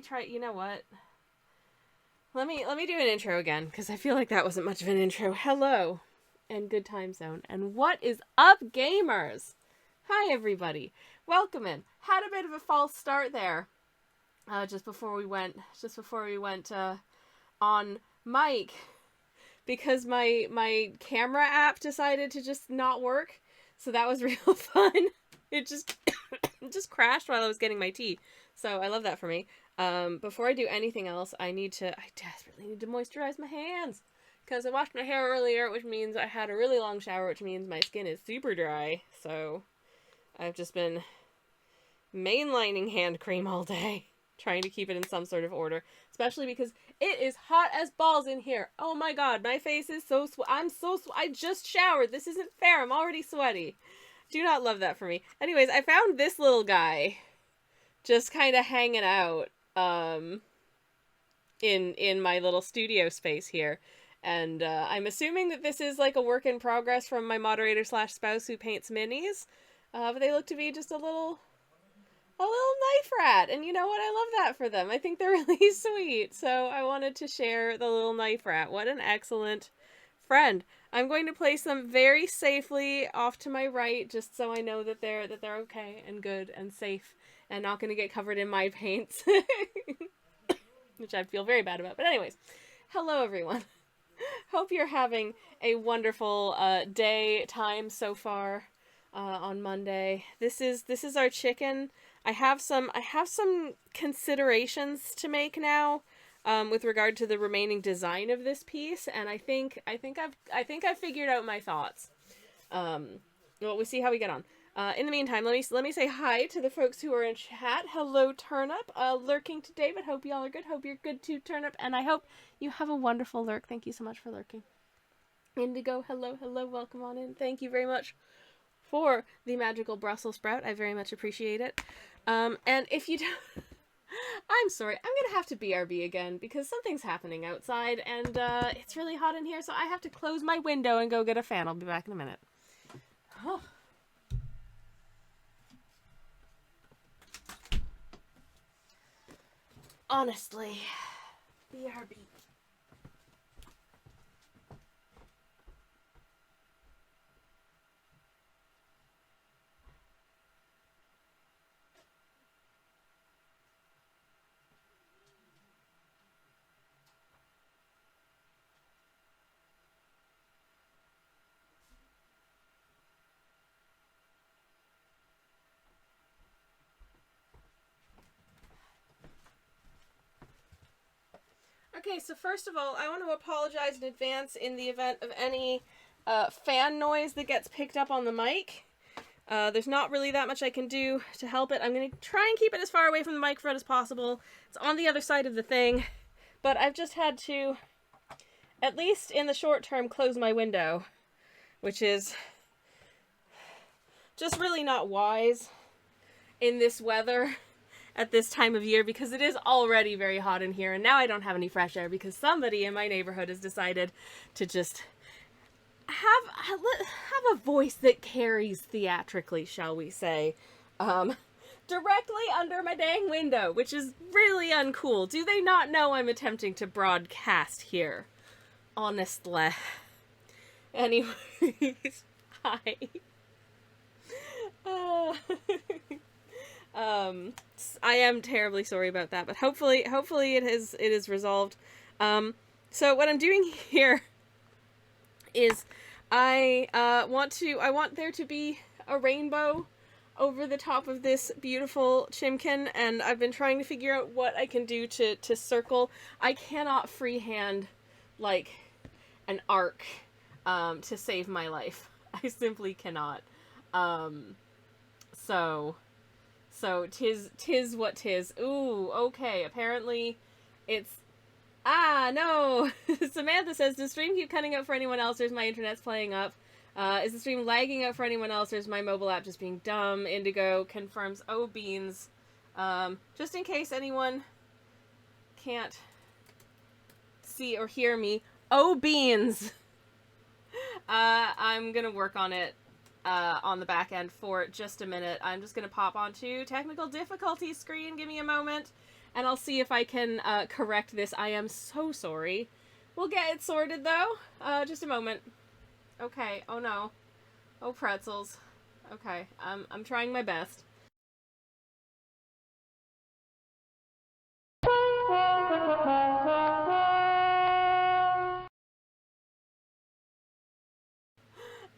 try, you know what? Let me do an intro again, because I feel like that wasn't much of an intro. Hello, and good time zone. And what is up, gamers? Hi, everybody. Welcome in. Had a bit of a false start there. Just before we went on mic, because my camera app decided to just not work. So that was real fun. It just crashed while I was getting my tea. So I love that for me. Before I do anything else, I desperately need to moisturize my hands. Because I washed my hair earlier, which means I had a really long shower, which means my skin is super dry. So I've just been mainlining hand cream all day, trying to keep it in some sort of order. Especially because it is hot as balls in here. Oh my god, my face is so I just showered. This isn't fair. I'm already sweaty. Do not love that for me. Anyways, I found this little guy just kind of hanging out in my little studio space here. And I'm assuming that this is like a work in progress from my moderator / spouse who paints minis. But they look to be just a little knife rat. And you know what? I love that for them. I think they're really sweet. So I wanted to share the little knife rat. What an excellent friend. I'm going to place them very safely off to my right, just so I know that they're okay and good and safe and not going to get covered in my paints. Which I feel very bad about. But anyways, hello everyone. Hope you're having a wonderful day time so far on Monday. This is our chicken. I have some considerations to make now with regard to the remaining design of this piece, and I think I've figured out my thoughts. Well, we'll see how we get on. In the meantime, let me say hi to the folks who are in chat. Hello, Turnip, lurking today, but hope y'all are good. Hope you're good too, Turnip, and I hope you have a wonderful lurk. Thank you so much for lurking. Indigo, hello, welcome on in. Thank you very much for the magical Brussels sprout. I very much appreciate it. And if you don't... I'm sorry, I'm gonna have to BRB again, because something's happening outside, and it's really hot in here, so I have to close my window and go get a fan. I'll be back in a minute. Oh. Honestly, BRB. Okay, so first of all, I want to apologize in advance in the event of any fan noise that gets picked up on the mic. There's not really that much I can do to help it. I'm going to try and keep it as far away from the microphone as possible. It's on the other side of the thing, but I've just had to, at least in the short term, close my window, which is just really not wise in this weather at this time of year, because it is already very hot in here, and now I don't have any fresh air because somebody in my neighborhood has decided to just have a voice that carries theatrically, shall we say, directly under my dang window, which is really uncool. Do they not know I'm attempting to broadcast here? Honestly. Anyways, hi. I am terribly sorry about that, but hopefully it is resolved. So what I'm doing here is I want there to be a rainbow over the top of this beautiful chimken, and I've been trying to figure out what I can do to circle. I cannot freehand like an arc to save my life. I simply cannot. So tis what tis. Ooh, okay. Apparently, it's... Ah, no! Samantha says, does stream keep cutting out for anyone else, or is my internet's playing up? Is the stream lagging out for anyone else, or is my mobile app just being dumb? Indigo confirms, oh, beans. Just in case anyone can't see or hear me, oh, beans! I'm gonna work on it on the back end for just a minute. I'm just gonna pop onto technical difficulty screen. Give me a moment, and I'll see if I can correct this. I am so sorry. We'll get it sorted, though. Just a moment. Okay. Oh, no. Oh, pretzels. Okay. I'm trying my best.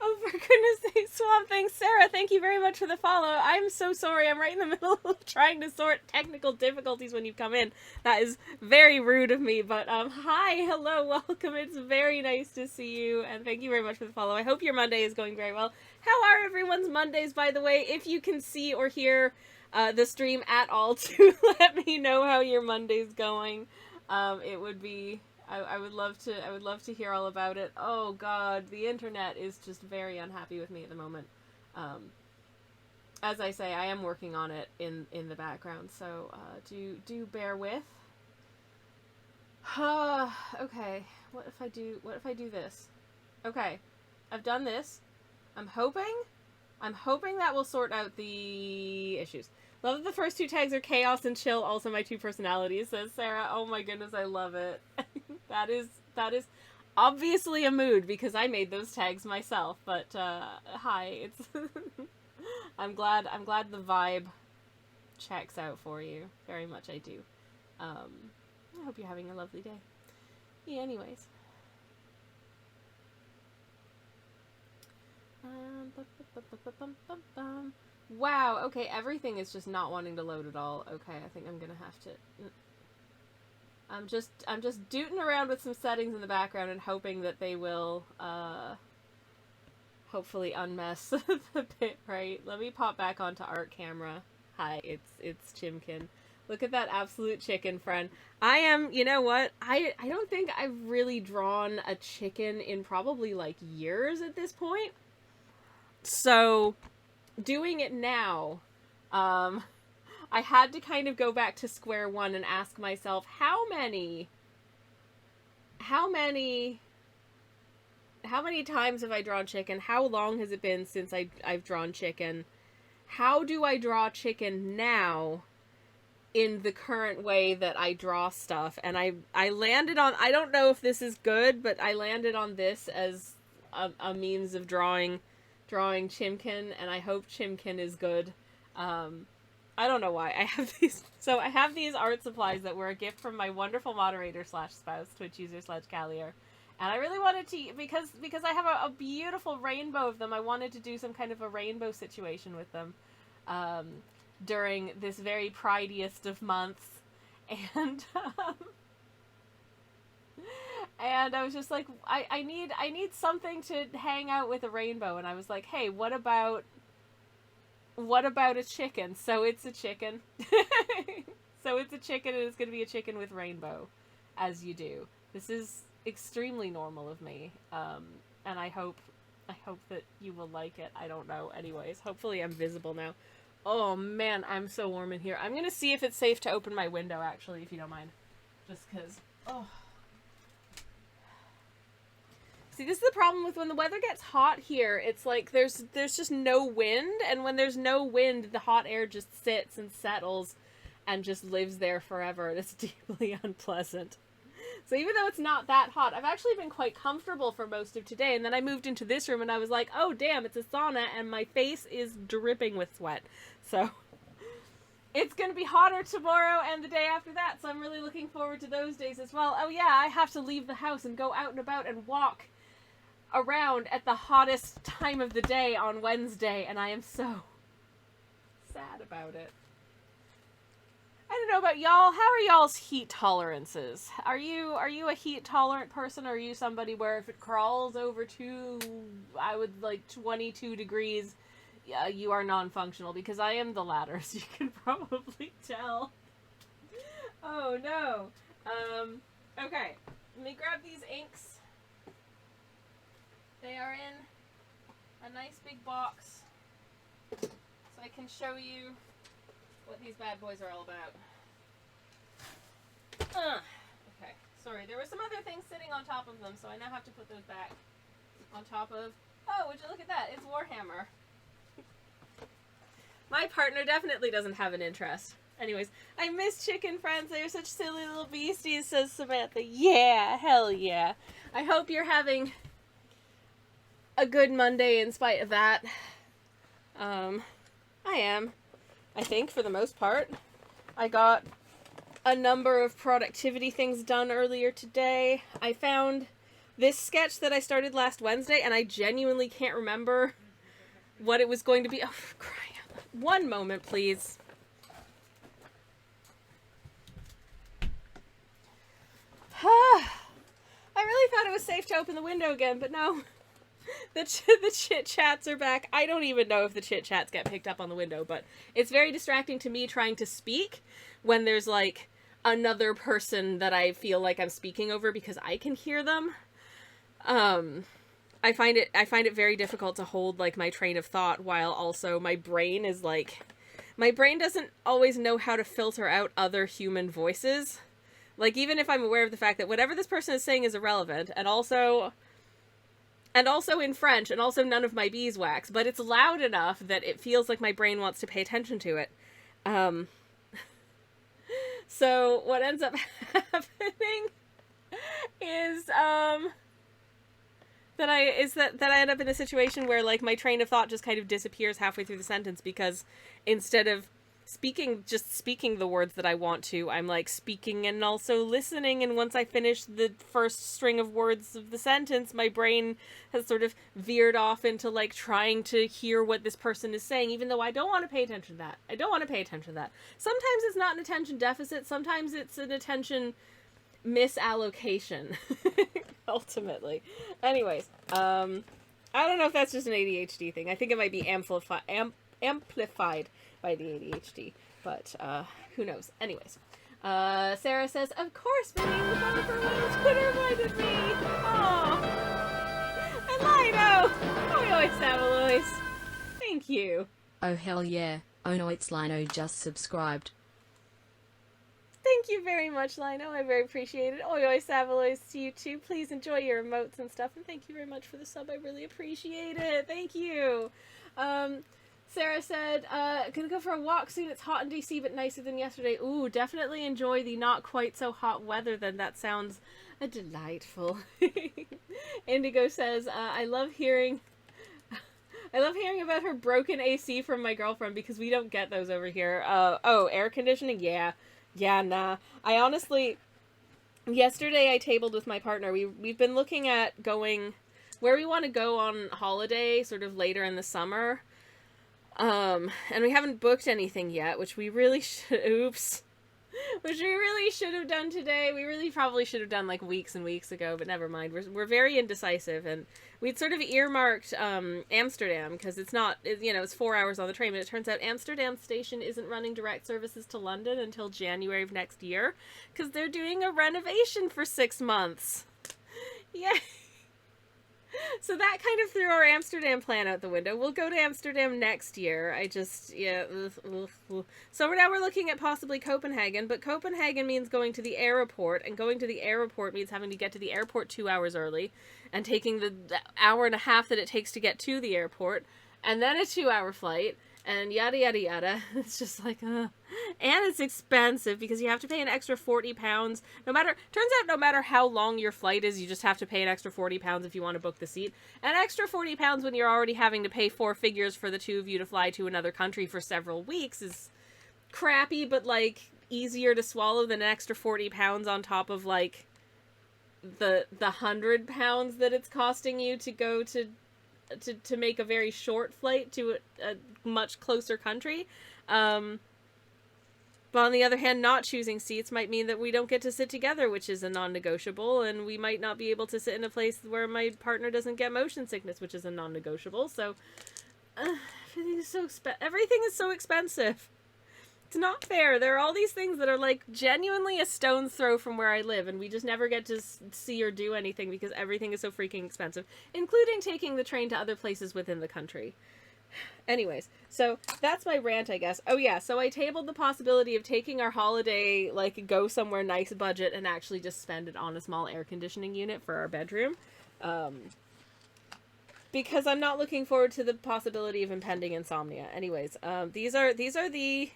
Oh, for goodness sake, Swamp Thing. Sarah, thank you very much for the follow. I'm so sorry. I'm right in the middle of trying to sort technical difficulties when you come in. That is very rude of me, but hi, hello, welcome. It's very nice to see you, and thank you very much for the follow. I hope your Monday is going very well. How are everyone's Mondays, by the way? If you can see or hear the stream at all, to let me know how your Monday's going. It would be... I would love to hear all about it. Oh god, the internet is just very unhappy with me at the moment. As I say, I am working on it in the background, so do bear with. Okay, what if I do this? Okay, I've done this. I'm hoping that will sort out the issues. Love that the first two tags are chaos and chill, also my two personalities, says Sarah. Oh my goodness, I love it. That is obviously a mood because I made those tags myself, but hi, it's I'm glad the vibe checks out for you. Very much I do. I hope you're having a lovely day. Yeah, anyways. Wow, okay, everything is just not wanting to load at all. Okay, I think I'm gonna have to... I'm just dooting around with some settings in the background and hoping that they will, hopefully unmess the bit, right? Let me pop back onto art camera. Hi, it's Chimken. Look at that absolute chicken, friend. I am, you know what? I don't think I've really drawn a chicken in probably, like, years at this point. So... doing it now, I had to kind of go back to square one and ask myself, how many times have I drawn chicken? How long has it been since I've drawn chicken? How do I draw chicken now in the current way that I draw stuff? And I landed on, I don't know if this is good, but I landed on this as a means of drawing Chimken, and I hope Chimken is good. I don't know why. I have these art supplies that were a gift from my wonderful moderator / spouse, Twitch user / Callier. And I really wanted to, because I have a beautiful rainbow of them, I wanted to do some kind of a rainbow situation with them during this very prideiest of months. And and I was just like, I need something to hang out with a rainbow. And I was like, hey, what about a chicken? So it's a chicken. So it's a chicken, and it's going to be a chicken with rainbow, as you do. This is extremely normal of me. And I hope that you will like it. I don't know. Anyways, hopefully I'm visible now. Oh man, I'm so warm in here. I'm going to see if it's safe to open my window, actually, if you don't mind. Just because, oh... See, this is the problem with when the weather gets hot here. It's like there's just no wind, and when there's no wind, the hot air just sits and settles and just lives there forever. It's deeply unpleasant. So even though it's not that hot, I've actually been quite comfortable for most of today, and then I moved into this room and I was like, oh damn, it's a sauna, and my face is dripping with sweat. So it's going to be hotter tomorrow and the day after that, so I'm really looking forward to those days as well. Oh yeah, I have to leave the house and go out and about and walk around at the hottest time of the day on Wednesday, and I am so sad about it. I don't know about y'all. How are y'all's heat tolerances? Are you a heat tolerant person, or are you somebody where if it crawls over to, I would like 22 degrees, you are non-functional? Because I am the latter, so you can probably tell. Oh no. Okay. Let me grab these inks. They are in a nice big box, so I can show you what these bad boys are all about. Okay, sorry, there were some other things sitting on top of them, so I now have to put those back on top of... Oh, would you look at that? It's Warhammer. My partner definitely doesn't have an interest. Anyways, I miss chicken friends. They're such silly little beasties, says Samantha. Yeah, hell yeah. I hope you're having a good Monday in spite of that. I am. I think, for the most part. I got a number of productivity things done earlier today. I found this sketch that I started last Wednesday, and I genuinely can't remember what it was going to be. Oh, for crying out loud. One moment, please. I really thought it was safe to open the window again, but no. The chit chats are back. I don't even know if the chit chats get picked up on the window, but it's very distracting to me trying to speak when there's like another person that I feel like I'm speaking over because I can hear them. I find it very difficult to hold like my train of thought while also my brain doesn't always know how to filter out other human voices. Like, even if I'm aware of the fact that whatever this person is saying is irrelevant, and also in French, and also none of my beeswax, but it's loud enough that it feels like my brain wants to pay attention to it. So what ends up happening is that I end up in a situation where like my train of thought just kind of disappears halfway through the sentence, because instead of speaking the words that I want to, I'm like speaking and also listening, and once I finish the first string of words of the sentence, my brain has sort of veered off into like trying to hear what this person is saying, even though I don't want to pay attention to that. Sometimes it's not an attention deficit, sometimes it's an attention misallocation. Ultimately. Anyways, I don't know if that's just an ADHD thing. I think it might be amplified by the ADHD, but who knows. Anyways, Sarah says, of course, Minnie, the Jennifer Williams Twitter reminded me. Oh, and Lino. Oh, always have a voice. Thank you. Oh, hell yeah. Oh no, it's Lino just subscribed. Thank you very much, Lino. I very appreciate it. Oi, Savalois to you too. Please enjoy your emotes and stuff, and thank you very much for the sub. I really appreciate it. Thank you. Sarah said, gonna go for a walk soon. It's hot in DC, but nicer than yesterday. Ooh, definitely enjoy the not quite so hot weather then. That sounds delightful. Indigo says, I love hearing about her broken AC from my girlfriend, because we don't get those over here. Oh, air conditioning? Yeah, nah. I honestly, yesterday I tabled with my partner. We've been looking at going where we want to go on holiday, sort of later in the summer. And we haven't booked anything yet, which we really should have done today. We really probably should have done like weeks and weeks ago, but never mind. We're very indecisive, and we'd sort of earmarked Amsterdam, because it's 4 hours on the train, but it turns out Amsterdam station isn't running direct services to London until January of next year, because they're doing a renovation for 6 months. Yeah. So that kind of threw our Amsterdam plan out the window. We'll go to Amsterdam next year. So now we're looking at possibly Copenhagen, but Copenhagen means going to the airport, and going to the airport means having to get to the airport 2 hours early, and taking the hour and a half that it takes to get to the airport, and then a 2-hour flight, and yada yada yada. It's just like, and it's expensive because you have to pay an extra £40. Turns out no matter how long your flight is, you just have to pay an extra £40 if you want to book the seat. An extra £40 when you're already having to pay 4 figures for the two of you to fly to another country for several weeks is crappy, but like easier to swallow than an extra £40 on top of like the £100 that it's costing you to go to make a very short flight to a much closer country. But on the other hand, not choosing seats might mean that we don't get to sit together, which is a non-negotiable, and we might not be able to sit in a place where my partner doesn't get motion sickness, which is a non-negotiable. So everything is so expensive. It's not fair. There are all these things that are like genuinely a stone's throw from where I live, and we just never get to see or do anything because everything is so freaking expensive, including taking the train to other places within the country. Anyways, so that's my rant, I guess. Oh yeah, so I tabled the possibility of taking our holiday, like, go somewhere nice budget and actually just spend it on a small air conditioning unit for our bedroom. Because I'm not looking forward to the possibility of impending insomnia. Anyways, these are the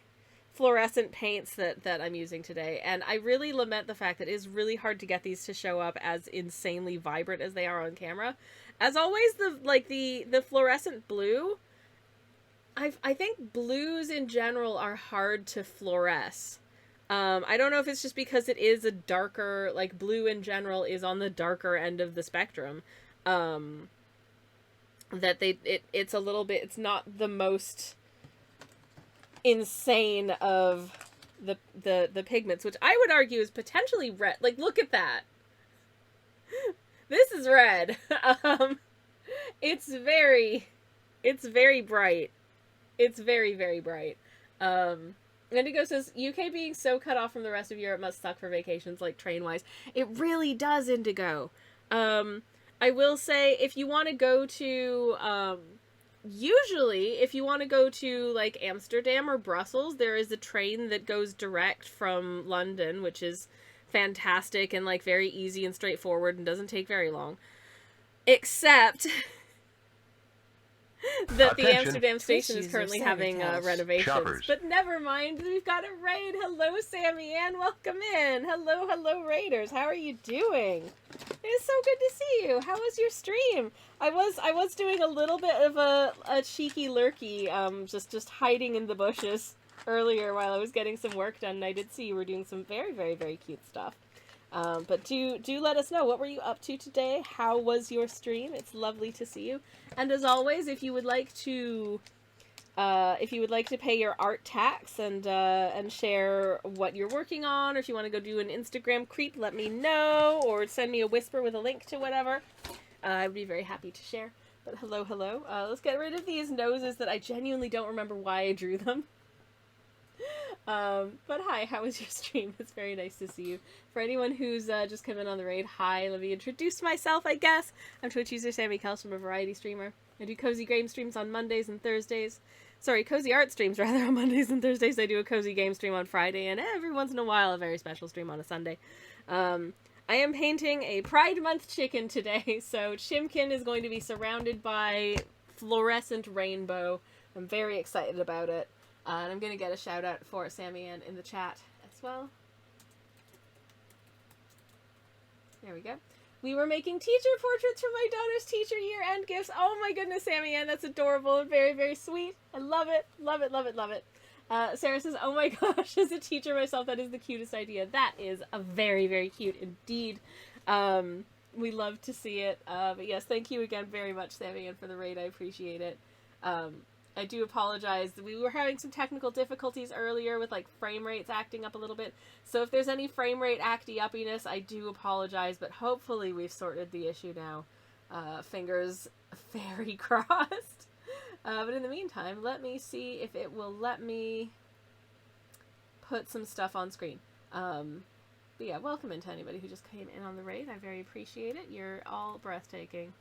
fluorescent paints that I'm using today, and I really lament the fact that it is really hard to get these to show up as insanely vibrant as they are on camera. As always, the fluorescent blue, I think blues in general are hard to fluoresce. I don't know if it's just because it is a darker, like blue in general is on the darker end of the spectrum. That it's a little bit, it's not the most insane of the pigments, which I would argue is potentially red. Like, look at that. This is red. It's very bright. It's very, very bright. Indigo says, UK being so cut off from the rest of Europe must suck for vacations, like train-wise. It really does, Indigo. I will say, if you want to go to, usually, if you want to go to, like, Amsterdam or Brussels, there is a train that goes direct from London, which is fantastic and, like, very easy and straightforward and doesn't take very long. Except that the Amsterdam station is currently having renovations. Shoppers. But never mind, we've got a raid. Hello, Sammy Ann. Welcome in. Hello, raiders. How are you doing? It is so good to see you. How was your stream? I was doing a little bit of a cheeky lurky, just hiding in the bushes earlier while I was getting some work done, and I did see you were doing some very, very, very cute stuff. But do let us know, what were you up to today? How was your stream? It's lovely to see you. And as always, if you would like to pay your art tax and share what you're working on, or if you want to go do an Instagram creep, let me know, or send me a whisper with a link to whatever. I would be very happy to share. But hello. Let's get rid of these noses that I genuinely don't remember why I drew them. But hi, how was your stream? It's very nice to see you. For anyone who's just come in on the raid, hi, let me introduce myself, I guess. I'm Twitch user Sammy Kels, I'm a variety streamer. I do cozy game streams on Mondays and Thursdays. Sorry, cozy art streams rather on Mondays and Thursdays. I do a cozy game stream on Friday, and every once in a while a very special stream on a Sunday. I am painting a Pride Month chicken today, so CHIMKEN is going to be surrounded by fluorescent rainbow. I'm very excited about it. And I'm going to get a shout out for Sammy Ann in the chat as well. There we go. We were making teacher portraits for my daughter's teacher year-end gifts. Oh my goodness, Sammy Ann, that's adorable and very, very sweet. I love it. Love it, love it, love it. Sarah says, oh my gosh, as a teacher myself, that is the cutest idea. That is a very, very cute indeed. We love to see it. But yes, thank you again very much, Sammy Ann, for the raid. I appreciate it. I do apologize. We were having some technical difficulties earlier with, like, frame rates acting up a little bit. So if there's any frame rate acty-uppiness, I do apologize, but hopefully we've sorted the issue now. Fingers very crossed. But in the meantime, let me see if it will let me put some stuff on screen. But yeah, welcome into anybody who just came in on the raid. I very appreciate it. You're all breathtaking.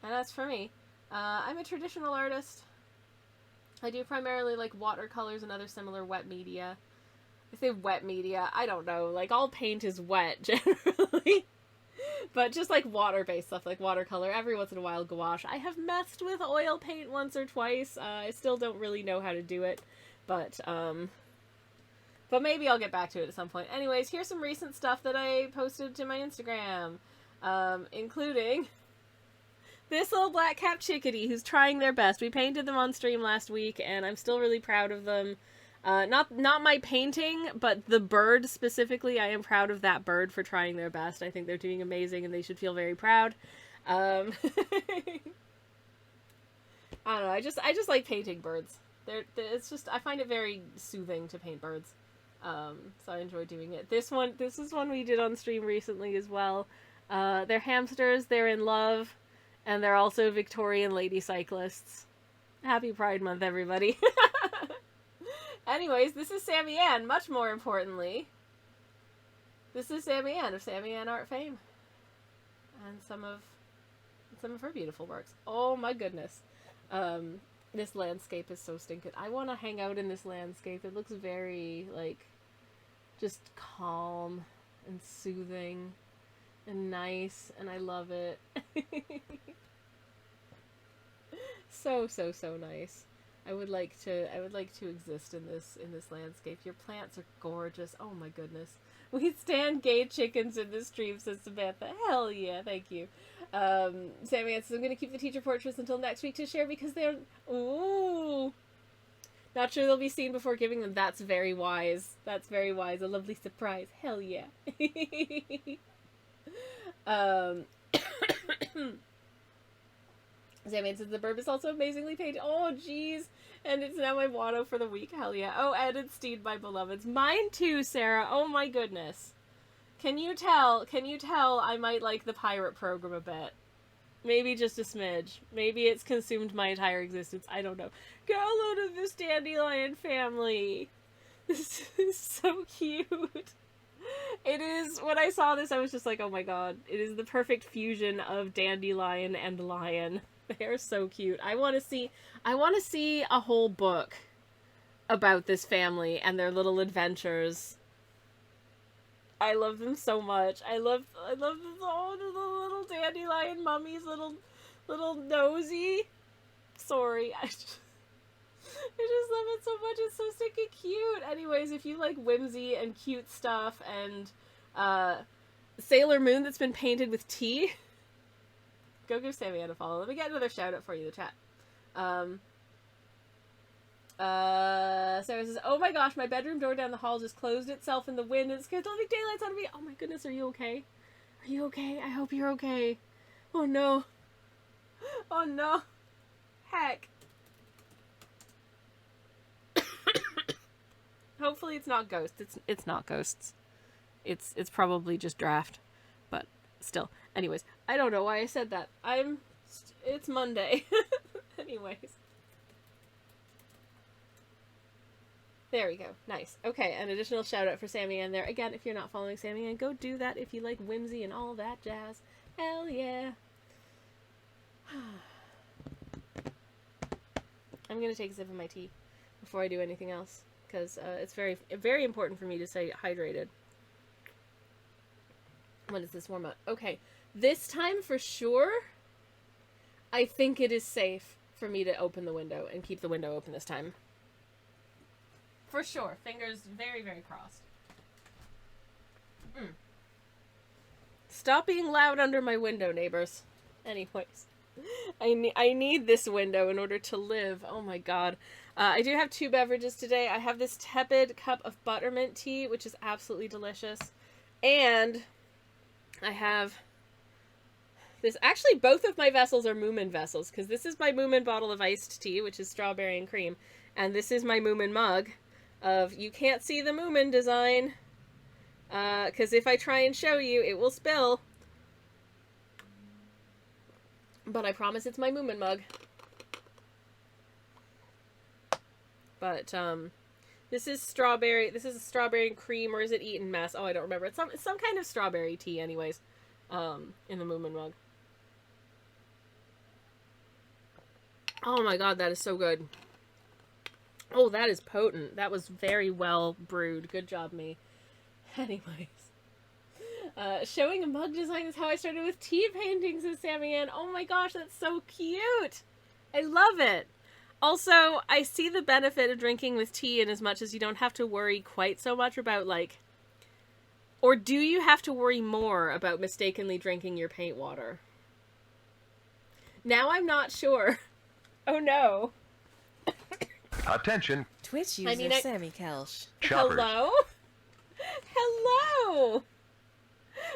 And that's for me. I'm a traditional artist. I do primarily, like, watercolors and other similar wet media. I say wet media, I don't know, like, all paint is wet, generally. But just, like, water-based stuff, like watercolor, every once in a while gouache. I have messed with oil paint once or twice. I still don't really know how to do it, but maybe I'll get back to it at some point. Anyways, here's some recent stuff that I posted to my Instagram, including this little black-capped chickadee who's trying their best. We painted them on stream last week, and I'm still really proud of them. Not my painting, but the bird specifically. I am proud of that bird for trying their best. I think they're doing amazing, and they should feel very proud. I don't know. I just like painting birds. It's just, I find it very soothing to paint birds. So I enjoy doing it. This is one we did on stream recently as well. They're hamsters. They're in love. And they're also Victorian lady cyclists. Happy Pride Month, everybody. Anyways, this is Sammy Ann. Much more importantly, this is Sammy Ann of Sammy Ann Art fame. And some of her beautiful works. Oh my goodness. This landscape is so stinking. I want to hang out in this landscape. It looks very, like, just calm and soothing and nice, and I love it. So nice. I would like to exist in this landscape. Your plants are gorgeous. Oh my goodness. We stand gay chickens in the stream, says Samantha. Hell yeah, thank you. Sammy says, I'm going to keep the teacher portraits until next week to share because they're... Ooh. Not sure they'll be seen before giving them. That's very wise. That's very wise. A lovely surprise. Hell yeah. Sammy says, the burb is also amazingly painted. Oh, jeez. And it's now my motto for the week. Hell yeah. Oh, Ed and Steed, my beloveds. Mine too, Sarah. Oh my goodness. Can you tell I might like the pirate program a bit? Maybe just a smidge. Maybe it's consumed my entire existence. I don't know. Get a load of this dandelion family. This is so cute. It is, when I saw this, I was just like, oh my god. It is the perfect fusion of dandelion and lion. They are so cute. I want to see a whole book about this family and their little adventures. I love them so much. I love the little dandelion mummy's little nosy. Sorry, I just love it so much. It's so stinking cute. Anyways, if you like whimsy and cute stuff and Sailor Moon that's been painted with tea, go give Sammy a follow. Let me get another shout out for you in the chat. Sarah says, oh my gosh, my bedroom door down the hall just closed itself in the wind and scared the living daylights out of me. Oh my goodness, are you okay? Are you okay? I hope you're okay. Oh no. Oh no. Heck. Hopefully it's not ghosts. It's not ghosts. It's probably just draft. But still. Anyways, I don't know why I said that. It's Monday. Anyways. There we go. Nice. Okay, an additional shout out for Sammy Ann there. Again, if you're not following Sammy Ann, go do that if you like whimsy and all that jazz. Hell yeah. I'm going to take a sip of my tea before I do anything else, because it's very, very important for me to stay hydrated when it's this warm out. Okay, this time for sure, I think it is safe for me to open the window and keep the window open this time. For sure. Fingers very, very crossed. Stop being loud under my window, neighbors. Anyways. I need this window in order to live. Oh my god. I do have 2 beverages today. I have this tepid cup of buttermint tea, which is absolutely delicious. And I have this. Actually, both of my vessels are Moomin vessels, because this is my Moomin bottle of iced tea, which is strawberry and cream. And this is my Moomin mug. You can't see the Moomin design, because if I try and show you, it will spill. But I promise it's my Moomin mug. But, this is strawberry, this is a strawberry and cream, or is it Eton Mess? Oh, I don't remember. It's some kind of strawberry tea, anyways, in the Moomin mug. Oh my god, that is so good. Oh, that is potent. That was very well brewed. Good job, me. Anyways. Showing a mug design is how I started with tea paintings, says Sammy Ann. Oh my gosh, that's so cute. I love it. Also, I see the benefit of drinking with tea in as much as you don't have to worry quite so much about, like... Or do you have to worry more about mistakenly drinking your paint water? Now I'm not sure. Oh no. Attention. Twitch user Sammy Kelsch. Choppers. Hello? Hello!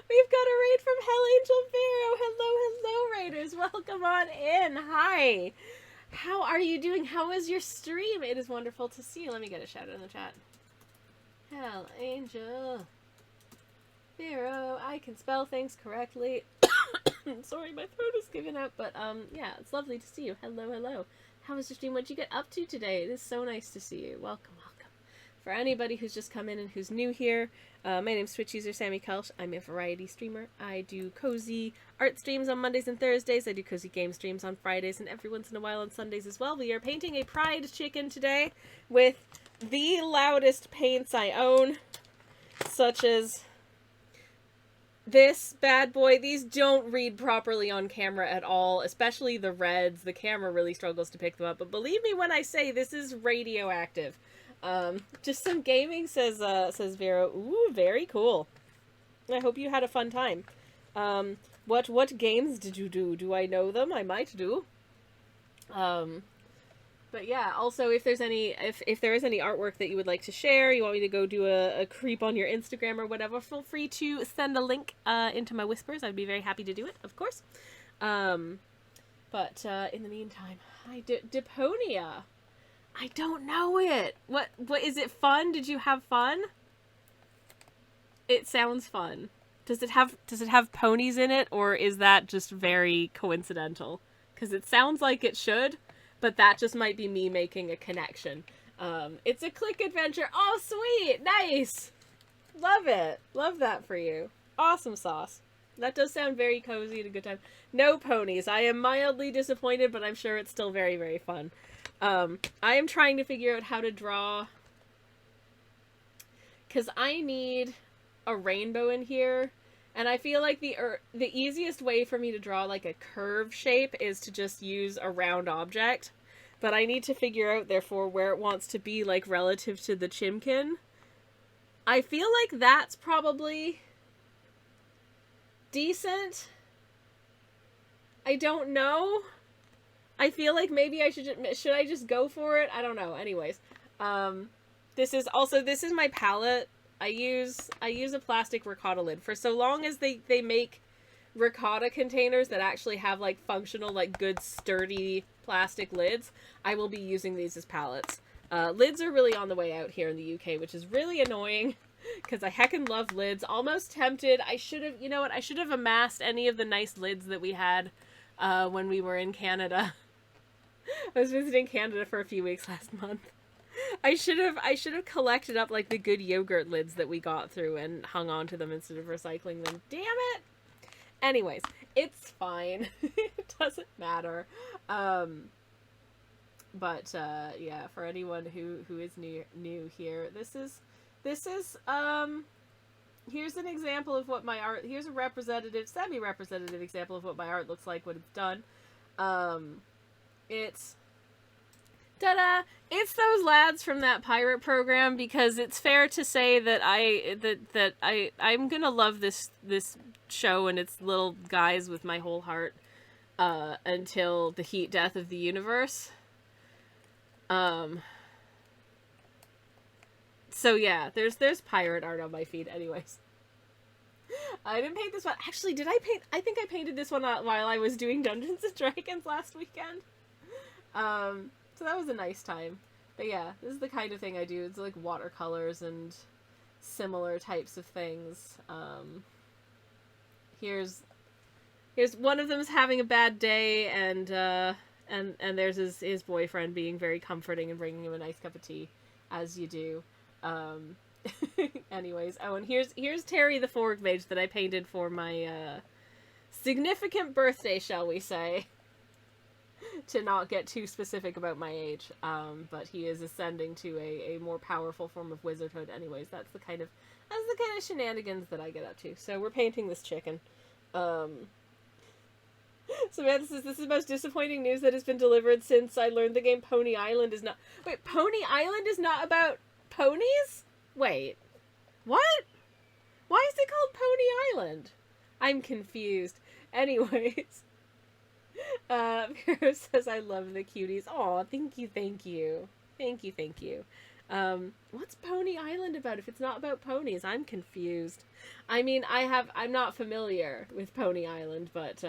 We've got a raid from Hell Angel Vero. Hello, raiders. Welcome on in. Hi. How are you doing? How was your stream? It is wonderful to see you. Let me get a shout out in the chat. Hell Angel Vero. I can spell things correctly. Sorry, my throat is giving out, but yeah, it's lovely to see you. Hello. How was your stream? What'd you get up to today? It is so nice to see you. Welcome. For anybody who's just come in and who's new here, my name's Twitch user Sammy Kelsch. I'm a variety streamer. I do cozy art streams on Mondays and Thursdays. I do cozy game streams on Fridays and every once in a while on Sundays as well. We are painting a pride chicken today with the loudest paints I own, such as this bad boy, these don't read properly on camera at all, especially the reds. The camera really struggles to pick them up, but believe me when I say this is radioactive. Just some gaming, says Vero. Ooh, very cool. I hope you had a fun time. What games did you do? Do I know them? I might do. But yeah, also if there's any, if there is any artwork that you would like to share, you want me to go do a creep on your Instagram or whatever, feel free to send a link into my whispers. I'd be very happy to do it, of course. But in the meantime, Deponia. I don't know it. What is it fun? Did you have fun? It sounds fun. Does it have ponies in it, or is that just very coincidental? Because it sounds like it should. But that just might be me making a connection. It's a click adventure. Oh, sweet. Nice. Love it. Love that for you. Awesome sauce. That does sound very cozy and a good time. No ponies. I am mildly disappointed, but I'm sure it's still very, very fun. I am trying to figure out how to draw, because I need a rainbow in here. And I feel like the easiest way for me to draw like a curve shape is to just use a round object. But I need to figure out, therefore, where it wants to be, like, relative to the Chimken. I feel like that's probably decent. I don't know. I feel like maybe I should I just go for it? I don't know. Anyways, this is my palette. I use a plastic ricotta lid. For so long as they make ricotta containers that actually have like functional, like good sturdy plastic lids, I will be using these as palettes. Lids are really on the way out here in the UK, which is really annoying because I heckin' love lids. Almost tempted. I should have, you know what? I should have amassed any of the nice lids that we had when we were in Canada. I was visiting Canada for a few weeks last month. I should have collected up like the good yogurt lids that we got through and hung on to them instead of recycling them. Damn it! Anyways, it's fine. It doesn't matter. But yeah, for anyone who is new here, this is here's an example of what my art. Here's a semi-representative example of what my art looks like when it's done. It's ta-da! It's those lads from that pirate program, because it's fair to say that I'm gonna love this show and its little guys with my whole heart until the heat death of the universe. So yeah, there's pirate art on my feed. Anyways, I didn't paint this one. Actually, did I paint? I think I painted this one while I was doing Dungeons and Dragons last weekend. So that was a nice time. But yeah, this is the kind of thing I do. It's like watercolors and similar types of things. Here's one of them's having a bad day, and there's his boyfriend being very comforting and bringing him a nice cup of tea, as you do. Anyways, oh, and here's Terry the Forg Mage that I painted for my significant birthday, shall we say. To not get too specific about my age, but he is ascending to a more powerful form of wizardhood. Anyways, that's the kind of shenanigans that I get up to. So we're painting this chicken. Samantha says, this is the most disappointing news that has been delivered since I learned the game Pony Island is not... Wait, Pony Island is not about ponies? Wait. What? Why is it called Pony Island? I'm confused. Anyways. Vero says, I love the cuties. Aw, thank you. Thank you. What's Pony Island about if it's not about ponies? I'm confused. I mean, I'm not familiar with Pony Island, but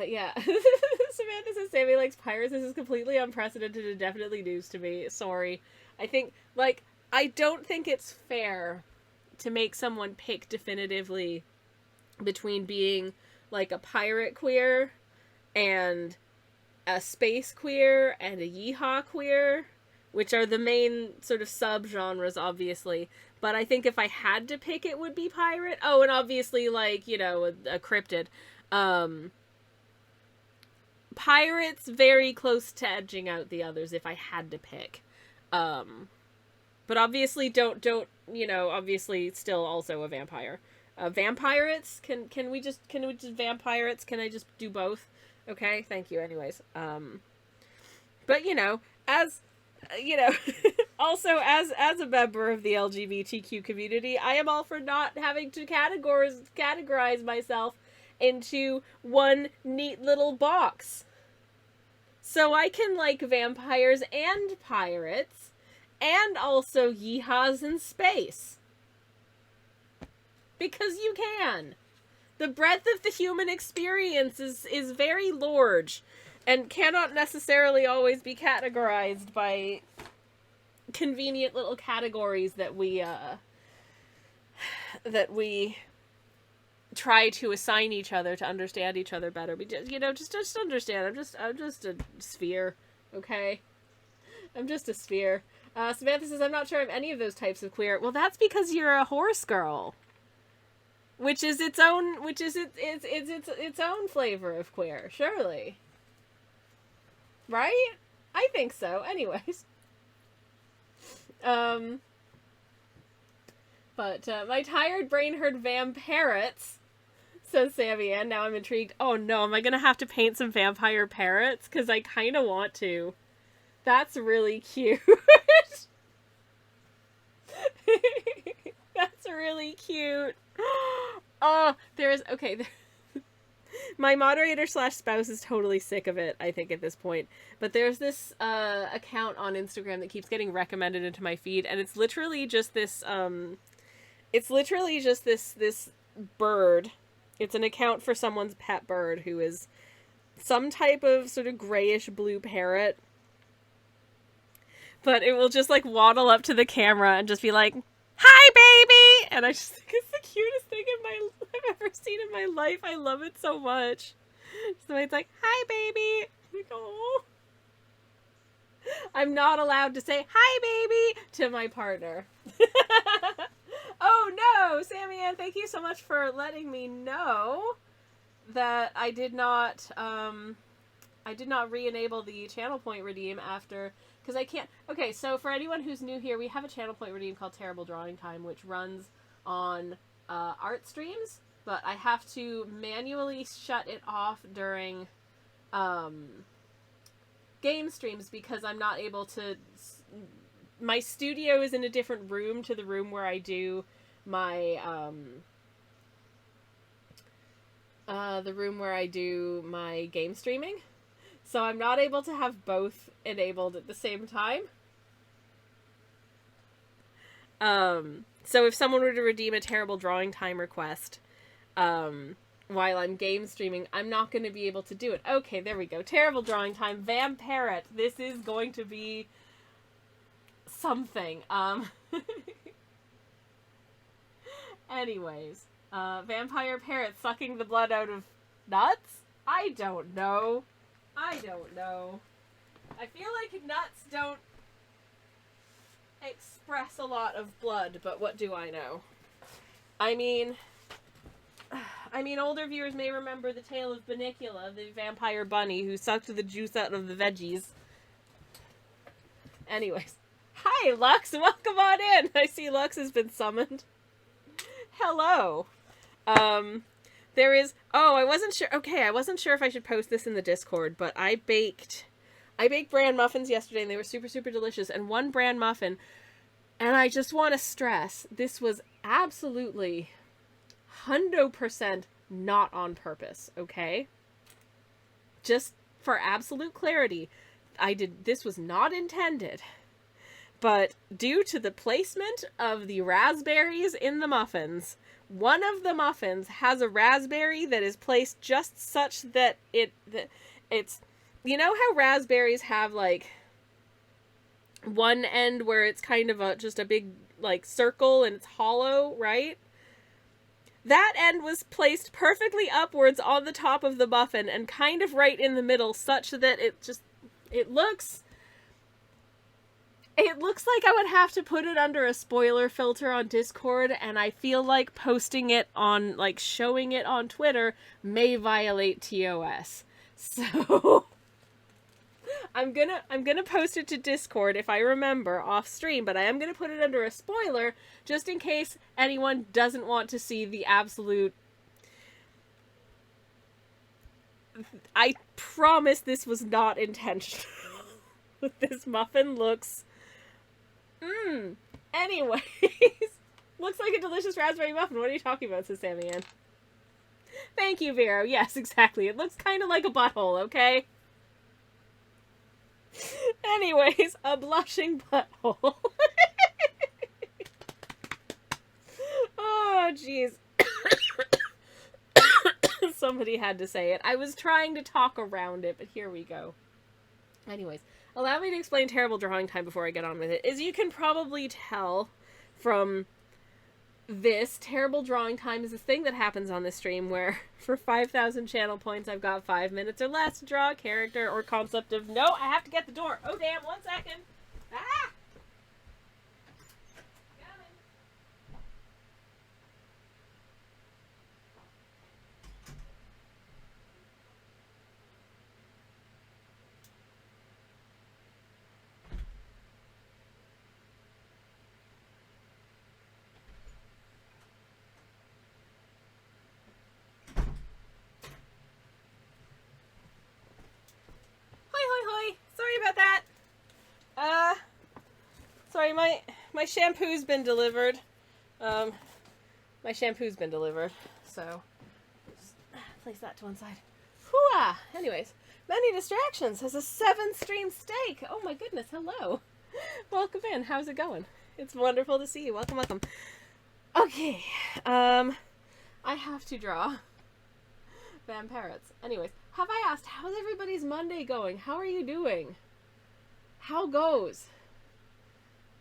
yeah. Samantha says, Sammy likes pirates. This is completely unprecedented and definitely news to me. Sorry. I think, I don't think it's fair to make someone pick definitively between being, a pirate queer and a space queer and a yeehaw queer, which are the main sort of subgenres, obviously. But I think if I had to pick, it would be pirate. Oh, and obviously, a cryptid. Pirates very close to edging out the others if I had to pick. But obviously don't, obviously still also a vampire. Vampirates? Can we just vampirates? Can I just do both? Okay, thank you. Anyways, but as also as a member of the LGBTQ community, I am all for not having to categorize myself into one neat little box. So I can like vampires and pirates, and also yeehaws in space. Because you can. The breadth of the human experience is very large, and cannot necessarily always be categorized by convenient little categories that we try to assign each other to understand each other better. We just understand. I'm just a sphere, okay? I'm just a sphere. Samantha says, I'm not sure of any of those types of queer. Well, that's because you're a horse girl. Which is its own flavor of queer, surely. Right? I think so. Anyways. But my tired brain heard vampirats, says Sammy Ann. Now I'm intrigued. Oh no, am I gonna have to paint some vampire parrots? Because I kind of want to. That's really cute. That's really cute. Oh, okay. My moderator / spouse is totally sick of it, I think, at this point. But there's this account on Instagram that keeps getting recommended into my feed, and it's literally just this this bird. It's an account for someone's pet bird who is some type of sort of grayish blue parrot. But it will just like waddle up to the camera and just be like, "Hi, baby!" And I just think it's the cutest thing I've ever seen in my life. I love it so much. So it's like, "Hi, baby!" Like, oh. I'm not allowed to say, "Hi, baby!" to my partner. Oh no, Sammy Ann, thank you so much for letting me know that I did not re-enable the channel point redeem after, because I can't. Okay, so for anyone who's new here, we have a channel point redeem called Terrible Drawing Time, which runs on art streams, but I have to manually shut it off during game streams because I'm not able to. My studio is in a different room to the room where I do my the room where I do my game streaming. So I'm not able to have both enabled at the same time. So if someone were to redeem a Terrible Drawing Time request while I'm game streaming, I'm not going to be able to do it. Okay, there we go. Terrible Drawing Time, Vampirate. This is going to be something. Anyways, vampire parrot sucking the blood out of nuts? I don't know. I feel like nuts don't express a lot of blood, but what do I know? I mean, older viewers may remember the tale of Bunnicula, the vampire bunny who sucked the juice out of the veggies. Anyways. Hi, Lux! Welcome on in! I see Lux has been summoned. Hello. There is... Oh, I wasn't sure... Okay, I wasn't sure if I should post this in the Discord, but I baked bran muffins yesterday, and they were super, super delicious. And one bran muffin, and I just want to stress, this was absolutely 100% not on purpose, okay? Just for absolute clarity, this was not intended. But due to the placement of the raspberries in the muffins, one of the muffins has a raspberry that is placed just such that it's... You know how raspberries have, like, one end where it's kind of just a big, like, circle and it's hollow, right? That end was placed perfectly upwards on the top of the muffin and kind of right in the middle, such that it looks like I would have to put it under a spoiler filter on Discord, and I feel like posting it on, like, showing it on Twitter may violate TOS. So, I'm gonna post it to Discord if I remember off stream, but I am gonna put it under a spoiler just in case anyone doesn't want to see the absolute. I promise this was not intentional. This muffin looks. Anyways, looks like a delicious raspberry muffin. What are you talking about, says Sammy Ann. Thank you, Vero. Yes, exactly. It looks kind of like a butthole, okay? Anyways, a blushing butthole. Oh, jeez. Somebody had to say it. I was trying to talk around it, but here we go. Anyways, allow me to explain terrible drawing time before I get on with it. As you can probably tell from this, terrible drawing time is a thing that happens on this stream where for 5,000 channel points I've got 5 minutes or less to draw a character or concept of, no, I have to get the door. Oh damn, 1 second. Ah! Sorry about that. Sorry, my shampoo's been delivered. My shampoo's been delivered, so just place that to one side. Hooah! Anyways, many distractions has a 7-stream steak. Oh my goodness, hello. Welcome in. How's it going? It's wonderful to see you. Welcome, welcome. Okay, I have to draw vampires. Anyways, have I asked, how's everybody's Monday going? How are you doing? How goes?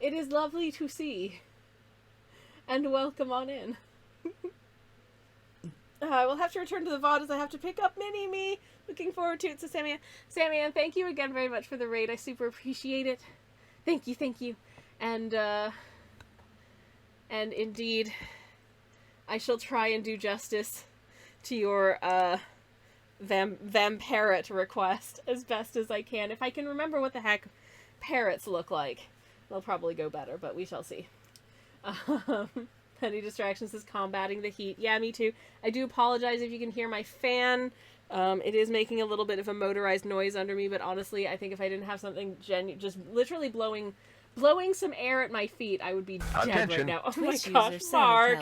It is lovely to see. And welcome on in. I will have to return to the VOD as I have to pick up Mini-Me. Looking forward to it. So Sammy Ann, thank you again very much for the raid. I super appreciate it. Thank you, thank you. And indeed, I shall try and do justice to your, Vamparrot request as best as I can. If I can remember what the heck parrots look like, they'll probably go better, but we shall see. Any distractions is combating the heat. Yeah, me too. I do apologize if you can hear my fan. It is making a little bit of a motorized noise under me, but honestly, I think if I didn't have something just literally blowing some air at my feet, I would be dead right now. Oh Twitch my gosh, user Mark.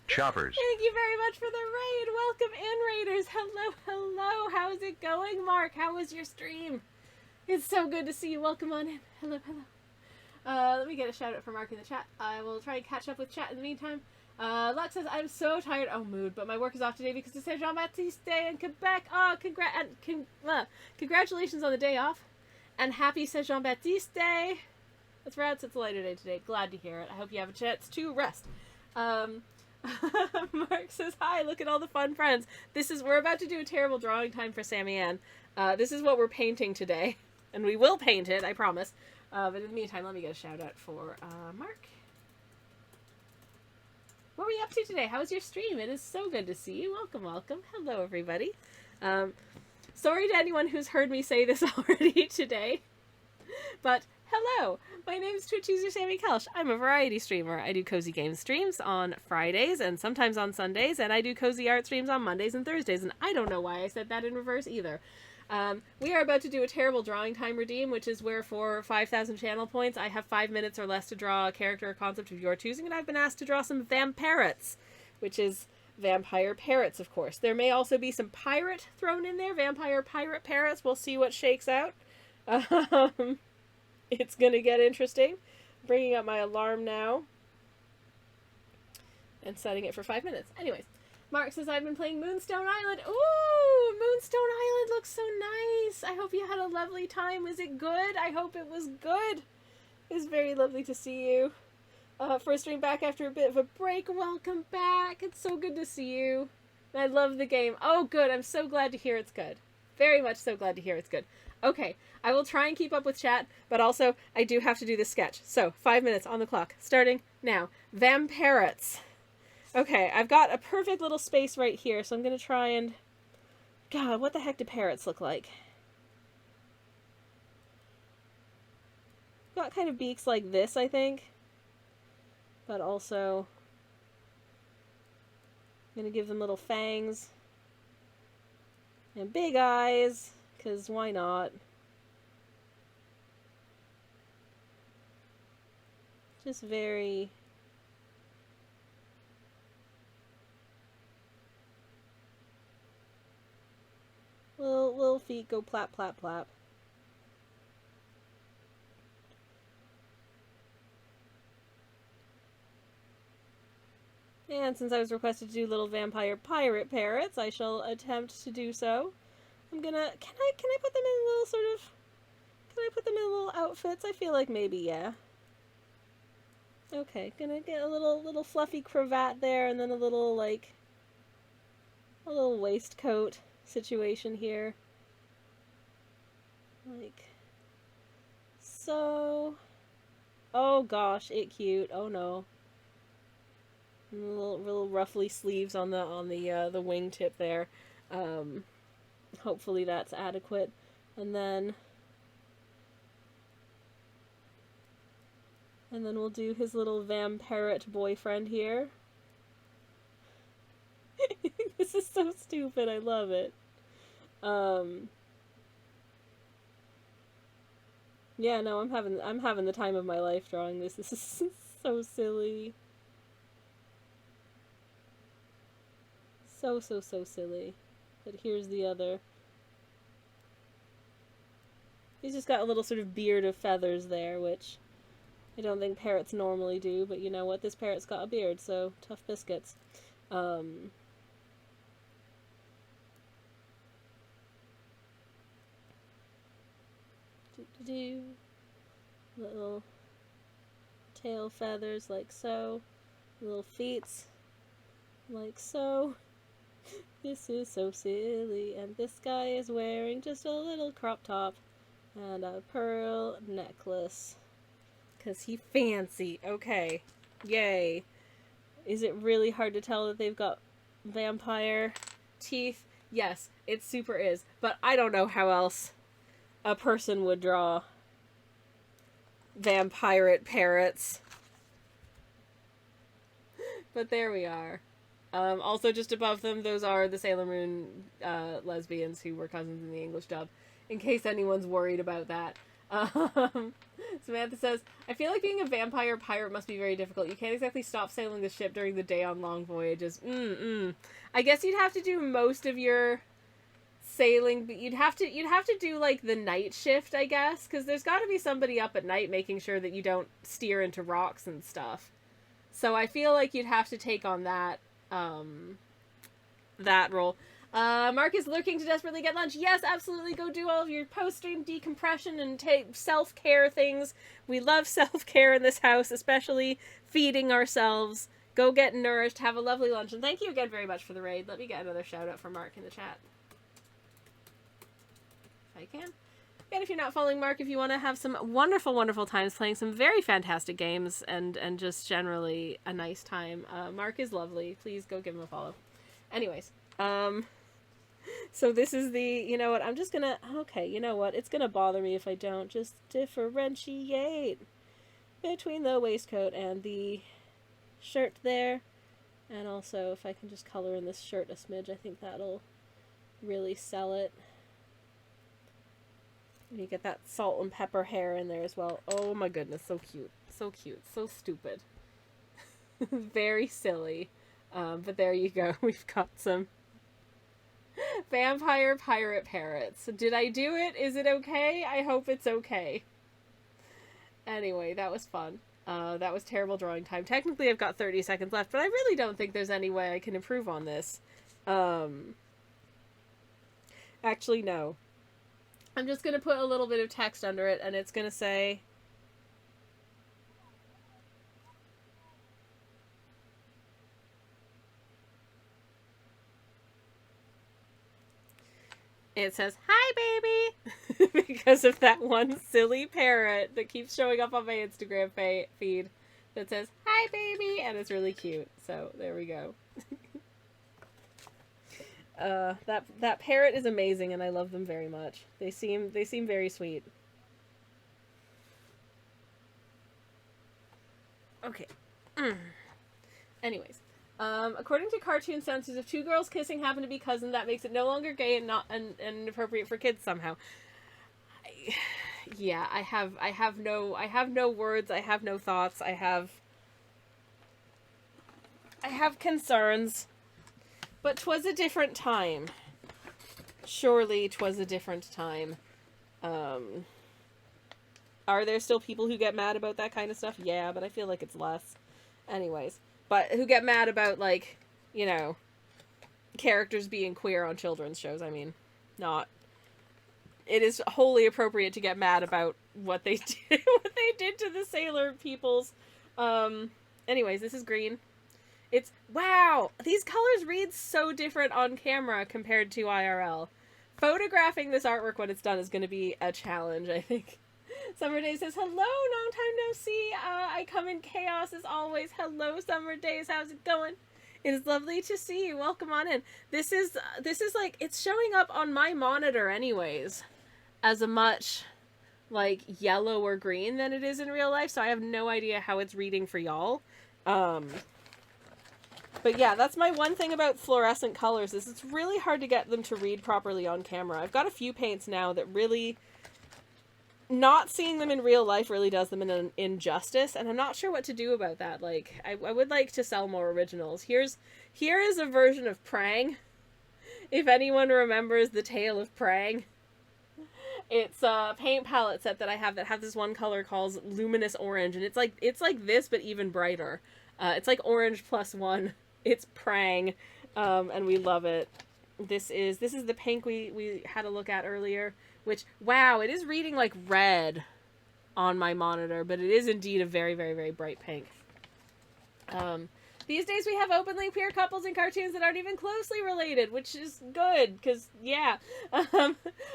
Choppers. Thank you very much for the raid. Welcome in, raiders. Hello, hello. How's it going, Mark? How was your stream? It's so good to see you. Welcome on in. Hello, hello. Let me get a shout out for Mark in the chat. I will try and catch up with chat in the meantime. Lux says, I'm so tired. Oh, mood. But my work is off today because it's Saint Jean-Baptiste Day in Quebec. Oh, congratulations on the day off. And happy Saint Jean-Baptiste Day. That's rad. It's a lighter day today. Glad to hear it. I hope you have a chance to rest. Mark says, hi, look at all the fun friends. We're about to do a terrible drawing time for Sammy Ann. This is what we're painting today. And we will paint it, I promise. But in the meantime, let me get a shout out for Mark. What were you up to today? How was your stream? It is so good to see you. Welcome, welcome. Hello, everybody. Sorry to anyone who's heard me say this already today. But hello, my name is Twitch user Sammy Kelsch. I'm a variety streamer. I do cozy game streams on Fridays and sometimes on Sundays, and I do cozy art streams on Mondays and Thursdays, and I don't know why I said that in reverse either. We are about to do a terrible drawing time redeem, which is where for 5,000 channel points, I have 5 minutes or less to draw a character or concept of your choosing, and I've been asked to draw some vampirets, which is vampire parrots, of course. There may also be some pirate thrown in there, vampire pirate parrots. We'll see what shakes out. It's gonna get interesting. Bringing up my alarm now. And setting it for 5 minutes. Anyways, Mark says, I've been playing Moonstone Island. Ooh, Moonstone Island looks so nice. I hope you had a lovely time. Was it good? I hope it was good. It was very lovely to see you. First stream back after a bit of a break. Welcome back. It's so good to see you. I love the game. Oh, good. I'm so glad to hear it's good. Very much so glad to hear it's good. Okay, I will try and keep up with chat, but also I do have to do this sketch. So, 5 minutes on the clock, starting now. Vampirets. Okay, I've got a perfect little space right here, so I'm going to try and... God, what the heck do parrots look like? got kind of beaks like this, I think. But also, I'm gonna give them little fangs. And big eyes, because why not? Just very... Little feet go plap, plap, plap. And since I was requested to do little vampire pirate parrots, I shall attempt to do so. I'm gonna... Can I put them in little sort of... Can I put them in little outfits? I feel like maybe, yeah. Okay, gonna get a little fluffy cravat there, and then a little, like... a little waistcoat situation here. Like... so... Oh gosh, it cute. Oh no. And little ruffly sleeves on the wingtip there. Hopefully that's adequate. And then we'll do his little vampirate boyfriend here. This is so stupid. I love it. Yeah, no, I'm having the time of my life drawing this. This is so silly. So silly. But here's the other. He's just got a little sort of beard of feathers there, which I don't think parrots normally do, but you know what? This parrot's got a beard, so tough biscuits. Little tail feathers like so. Little feets like so. This is so silly, and this guy is wearing just a little crop top and a pearl necklace. 'Cause he fancy. Okay. Yay. Is it really hard to tell that they've got vampire teeth? Yes, it super is. But I don't know how else a person would draw vampirate parrots. But there we are. Also, just above them, those are the Sailor Moon lesbians who were cousins in the English dub, in case anyone's worried about that. Samantha says, I feel like being a vampire pirate must be very difficult. You can't exactly stop sailing the ship during the day on long voyages. I guess you'd have to do most of your sailing, but you'd have to do, like, the night shift, I guess, because there's got to be somebody up at night making sure that you don't steer into rocks and stuff. So I feel like you'd have to take on that role. Mark is lurking to desperately get lunch. Yes, absolutely. Go do all of your post-stream decompression and take self-care things. We love self-care in this house, especially feeding ourselves. Go get nourished. Have a lovely lunch. And thank you again very much for the raid. Let me get another shout out for Mark in the chat. If I can. And if you're not following Mark, if you want to have some wonderful, wonderful times playing some very fantastic games and just generally a nice time, Mark is lovely. Please go give him a follow. Anyways, so this is the, you know what, I'm just gonna, okay, you know what, it's gonna bother me if I don't just differentiate between the waistcoat and the shirt there. And also, if I can just color in this shirt a smidge, I think that'll really sell it. And you get that salt and pepper hair in there as well. Oh my goodness, so cute. So cute. So stupid. Very silly. But there you go. We've got some vampire pirate parrots. Did I do it? Is it okay? I hope it's okay. Anyway, that was fun. That was terrible drawing time. Technically, I've got 30 seconds left, but I really don't think there's any way I can improve on this. Actually, no. I'm just going to put a little bit of text under it, and it's going to say... It says, "Hi, baby!" because of that one silly parrot that keeps showing up on my Instagram feed that says, "Hi, baby!" and it's really cute. So, there we go. That parrot is amazing, and I love them very much. They seem very sweet. Okay. Anyways. According to cartoon senses, if two girls kissing happen to be cousins, that makes it no longer gay and not inappropriate for kids somehow. I have no words. I have no thoughts. I have concerns. But 'twas a different time. Surely 'twas a different time. Are there still people who get mad about that kind of stuff? Yeah, but I feel like it's less. Anyways. But who get mad about, like, you know, characters being queer on children's shows. I mean, not. It is wholly appropriate to get mad about what they did to the sailor peoples. Anyways, this is green. It's, wow, these colors read so different on camera compared to IRL. Photographing this artwork when it's done is going to be a challenge, I think. Summer Days says, hello, long time no see. I come in chaos as always. Hello, Summer Days. How's it going? It is lovely to see you. Welcome on in. This is like, it's showing up on my monitor anyways as a much, like, yellow or green than it is in real life, so I have no idea how it's reading for y'all. But yeah, that's my one thing about fluorescent colors, is it's really hard to get them to read properly on camera. I've got a few paints now that really... not seeing them in real life really does them an injustice, and I'm not sure what to do about that. Like, I would like to sell more originals. Here is a version of Prang. If anyone remembers the Tale of Prang. It's a paint palette set that I have that have this one color called Luminous Orange, and it's like this, but even brighter. It's like orange plus one. It's Prang, and we love it. This is the pink we had a look at earlier. Which, wow, it is reading like red on my monitor, but it is indeed a very, very, very bright pink. These days we have openly queer couples in cartoons that aren't even closely related, which is good, because, yeah.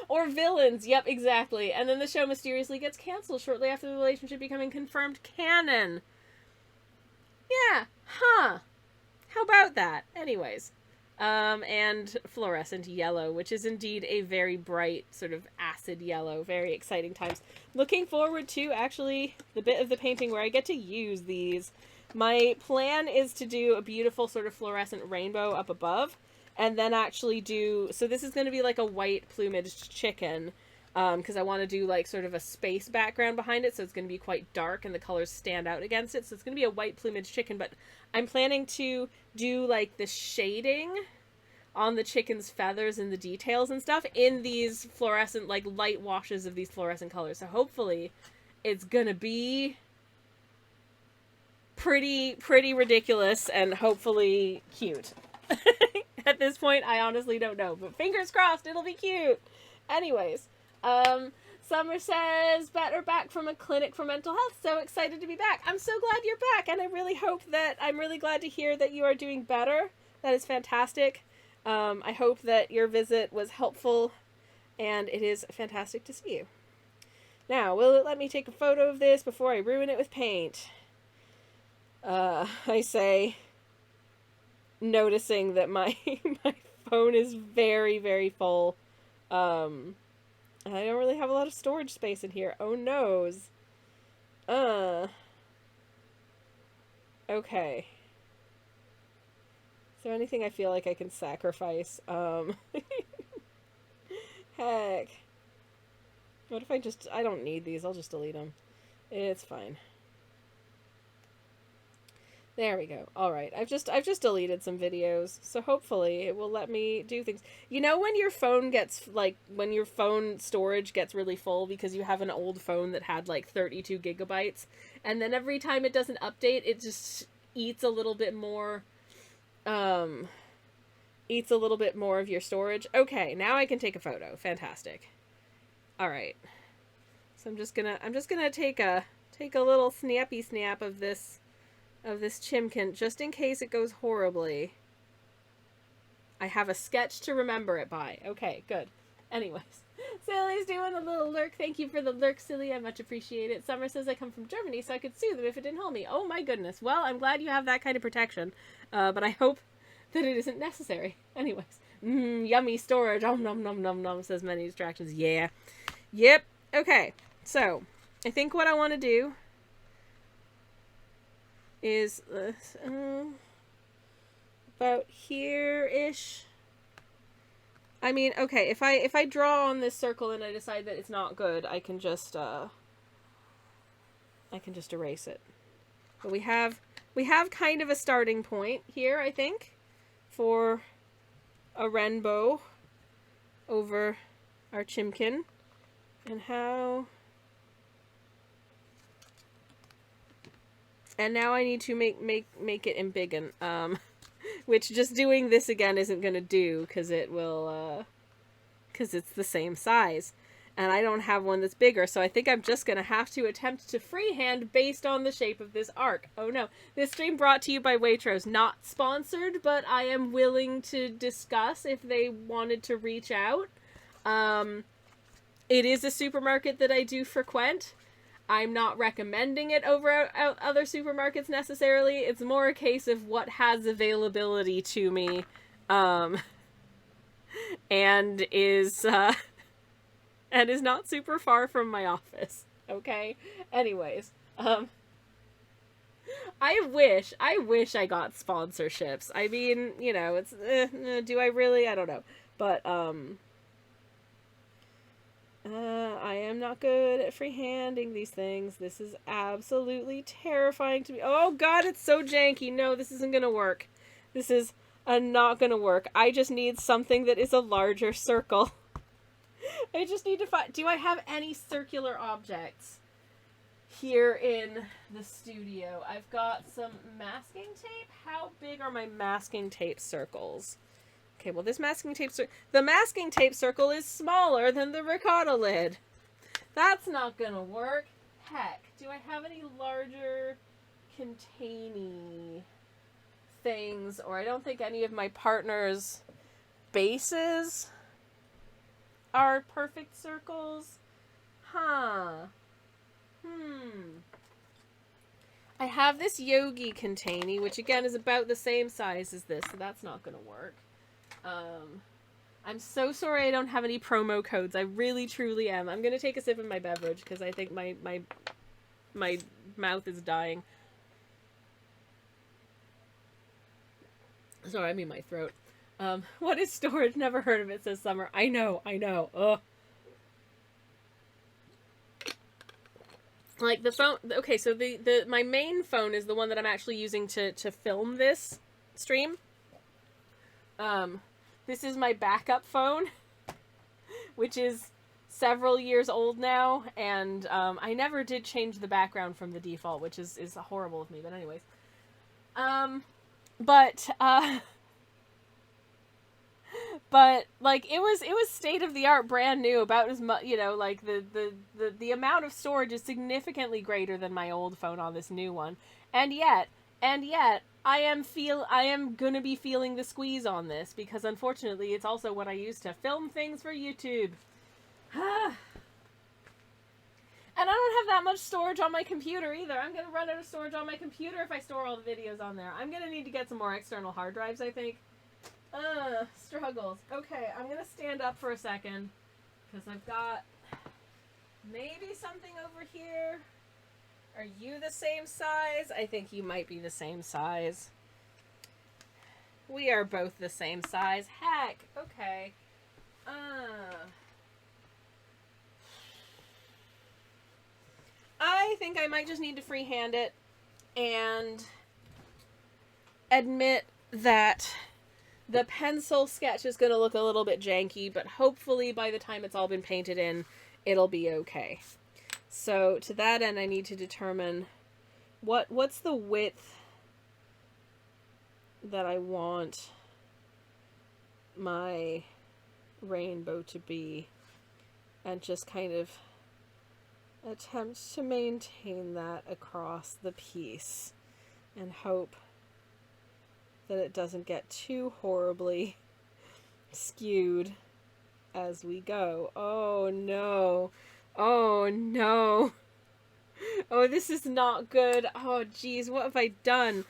Or villains, yep, exactly. And then the show mysteriously gets canceled shortly after the relationship becoming confirmed canon. Yeah, huh. How about that? Anyways. And fluorescent yellow, which is indeed a very bright, sort of acid yellow. Very exciting times. Looking forward to, actually, the bit of the painting where I get to use these. My plan is to do a beautiful sort of fluorescent rainbow up above, and then actually do... so this is going to be like a white plumaged chicken, because I want to do, like, sort of a space background behind it, so it's going to be quite dark, and the colors stand out against it. So it's going to be a white plumaged chicken, but I'm planning to do, like, the shading on the chicken's feathers and the details and stuff in these fluorescent, like, light washes of these fluorescent colors. So hopefully it's gonna be pretty ridiculous and hopefully cute. At this point, I honestly don't know, but fingers crossed it'll be cute. Anyways, Summer says, better back from a clinic for mental health. So excited to be back. I'm so glad you're back, and I'm really glad to hear that you are doing better. That is fantastic. I hope that your visit was helpful, and it is fantastic to see you. Now, will it let me take a photo of this before I ruin it with paint? I say, noticing that my phone is very, very full. I don't really have a lot of storage space in here. Oh, noes. Okay. Is there anything I feel like I can sacrifice? Heck. What if I don't need these. I'll just delete them. It's fine. There we go. Alright, I've just deleted some videos, so hopefully it will let me do things. You know when your phone gets, like, when your phone storage gets really full because you have an old phone that had, like, 32 gigabytes, and then every time it does an update, it just eats a little bit more, of your storage? Okay, now I can take a photo. Fantastic. Alright. So I'm just gonna take a little snappy snap of this Chimken, just in case it goes horribly. I have a sketch to remember it by. Okay, good. Anyways, Silly's doing a little lurk. Thank you for the lurk, Silly. I much appreciate it. Summer says I come from Germany, so I could sue them if it didn't hold me. Oh my goodness. Well, I'm glad you have that kind of protection, but I hope that it isn't necessary. Anyways, yummy storage. Oh, nom nom nom nom, says many distractions. Yeah. Yep. Okay, so I think what I want to do is about here-ish. I mean, okay, if I draw on this circle and I decide that it's not good, I can just erase it. But we have kind of a starting point here, I think, for a rainbow over our chimken. And how... And now I need to make it embiggen. Which just doing this again isn't going to do, because it will, because it's the same size. And I don't have one that's bigger, so I think I'm just going to have to attempt to freehand based on the shape of this arc. Oh no. This stream brought to you by Waitrose. Not sponsored, but I am willing to discuss if they wanted to reach out. It is a supermarket that I do frequent. I'm not recommending it over other supermarkets necessarily. It's more a case of what has availability to me, and is not super far from my office. Okay? Anyways, I wish I got sponsorships. I mean, you know, it's, do I really? I don't know. But, I am not good at freehanding these things. This is absolutely terrifying to me. Oh god, it's so janky. No, this isn't gonna work. This is not gonna work. I just need something that is a larger circle. I just need to find... Do I have any circular objects here in the studio? I've got some masking tape. How big are my masking tape circles? Okay, well, this masking tape... The masking tape circle is smaller than the ricotta lid. That's not gonna work. Heck, do I have any larger containy things? Or I don't think any of my partner's bases are perfect circles. Huh. I have this yogi containy, which again is about the same size as this, so that's not gonna work. I'm so sorry I don't have any promo codes. I really, truly am. I'm gonna take a sip of my beverage, because I think my mouth is dying. Sorry, I mean my throat. What is storage? Never heard of it, says Summer. I know. Ugh. Like, the phone... Okay, so my main phone is the one that I'm actually using to film this stream. This is my backup phone, which is several years old now, and I never did change the background from the default, which is horrible of me, but anyways. But like, it was state of the art, brand new, about as much, you know, like the amount of storage is significantly greater than my old phone on this new one, and yet I am gonna be feeling the squeeze on this, because unfortunately it's also what I use to film things for YouTube. And I don't have that much storage on my computer either. I'm gonna run out of storage on my computer if I store all the videos on there. I'm gonna need to get some more external hard drives, I think. Struggles. Okay, I'm gonna stand up for a second, because I've got maybe something over here. Are you the same size? I think you might be the same size. We are both the same size. Heck, okay. I think I might just need to freehand it and admit that the pencil sketch is going to look a little bit janky, but hopefully by the time it's all been painted in, it'll be okay. So to that end, I need to determine what's the width that I want my rainbow to be, and just kind of attempt to maintain that across the piece and hope that it doesn't get too horribly skewed as we go. Oh no. Oh no. Oh, this is not good. Oh geez, what have I done?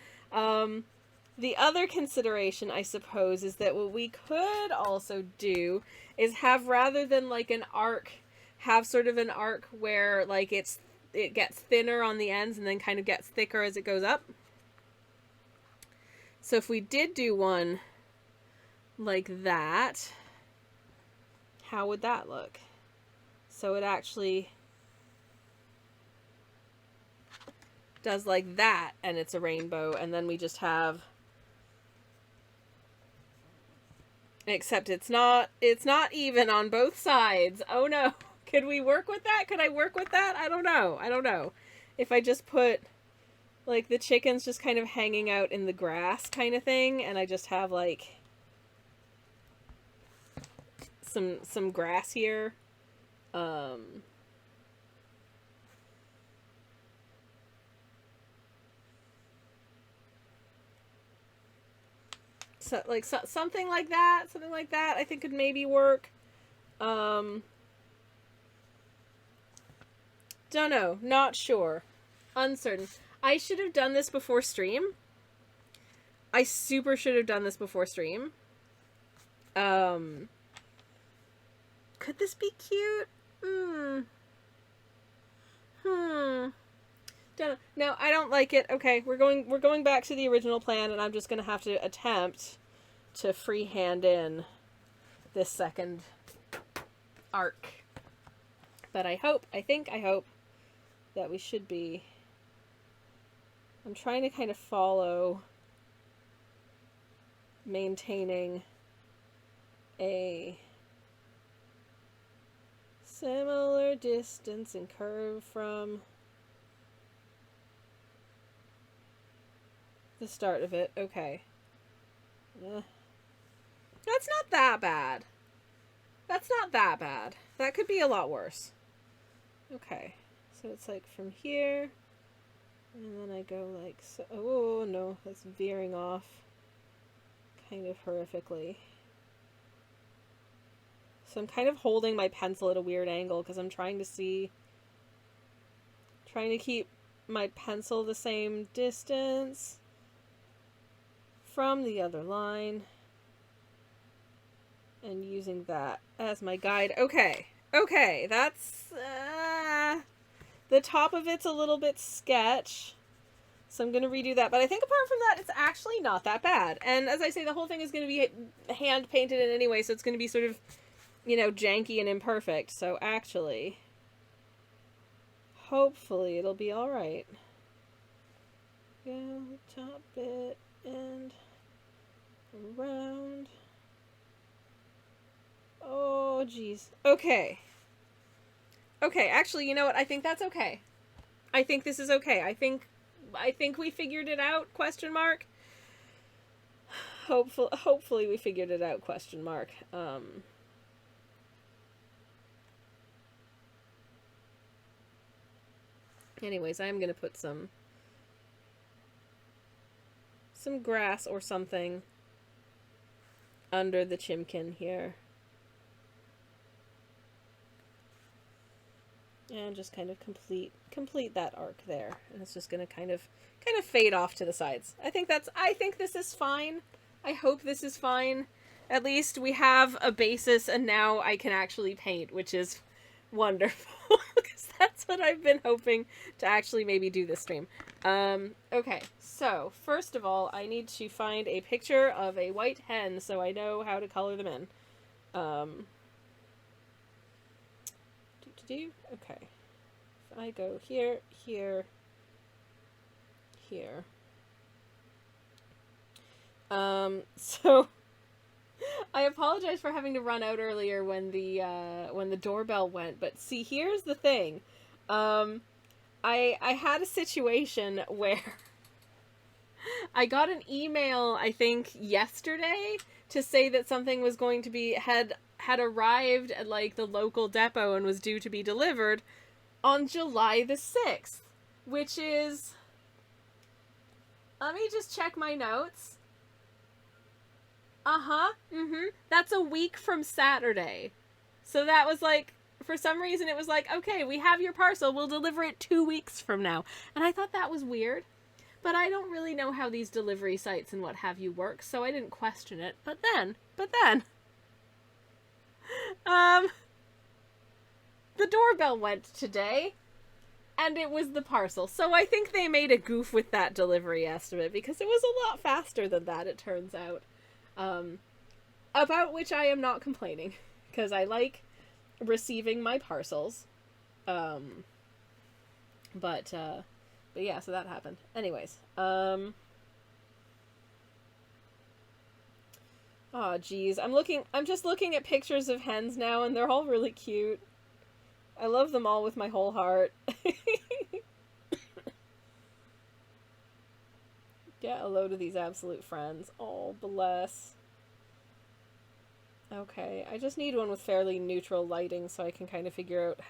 The other consideration, I suppose, is that what we could also do is have, rather than like an arc, have sort of an arc where like it gets thinner on the ends and then kind of gets thicker as it goes up. So if we did do one like that, how would that look? So it actually does like that, and it's a rainbow, and then we just have, except it's not even on both sides. Oh no. Could we work with that? Could I work with that? I don't know. If I just put like the chickens just kind of hanging out in the grass kind of thing, and I just have like some grass here. So like something like that, I think could maybe work. Don't know, not sure, uncertain. I should have done this before stream. I super should have done this before stream. Could this be cute? Don't know. No, I don't like it. Okay, we're going back to the original plan, and I'm just gonna have to attempt to freehand in this second arc. But I hope that we should be. I'm trying to kind of follow maintaining a similar distance and curve from the start of it. Okay. That's not that bad. That could be a lot worse. Okay. So it's like from here, and then I go like so. Oh no, that's veering off kind of horrifically. So I'm kind of holding my pencil at a weird angle because I'm trying to keep my pencil the same distance from the other line, and using that as my guide. Okay, that's the top of it's a little bit sketch, so I'm gonna redo that. But I think apart from that, it's actually not that bad. And as I say, the whole thing is gonna be hand painted in anyway, so it's gonna be sort of, you know, janky and imperfect. So actually, hopefully it'll be all right. Go top bit and around. Oh, geez. Okay, actually, you know what? I think that's okay. I think this is okay. I think we figured it out, question mark. Hopefully we figured it out, question mark. Anyways, I'm gonna put some grass or something under the chimkin here. And just kind of complete that arc there. And it's just gonna kind of fade off to the sides. I think this is fine. I hope this is fine. At least we have a basis, and now I can actually paint, which is wonderful. Because that's what I've been hoping to actually maybe do this stream. Okay, so first of all, I need to find a picture of a white hen so I know how to color them in. Okay. If I go here, here, here. So I apologize for having to run out earlier when the doorbell went, but see, here's the thing. I had a situation where I got an email, I think yesterday, to say that something was going to be had arrived at like the local depot and was due to be delivered on July the 6th, which is, let me just check my notes. That's a week from Saturday. So that was like, for some reason it was like, okay, we have your parcel, we'll deliver it 2 weeks from now. And I thought that was weird, but I don't really know how these delivery sites and what have you work, so I didn't question it. But then the doorbell went today, and it was the parcel. So I think they made a goof with that delivery estimate, because it was a lot faster than that, it turns out. About which I am not complaining, because I like receiving my parcels. But yeah, so that happened. Anyways, oh geez, I'm just looking at pictures of hens now, and they're all really cute. I love them all with my whole heart. Get a load of these absolute friends. Oh, bless. Okay, I just need one with fairly neutral lighting so I can kind of figure out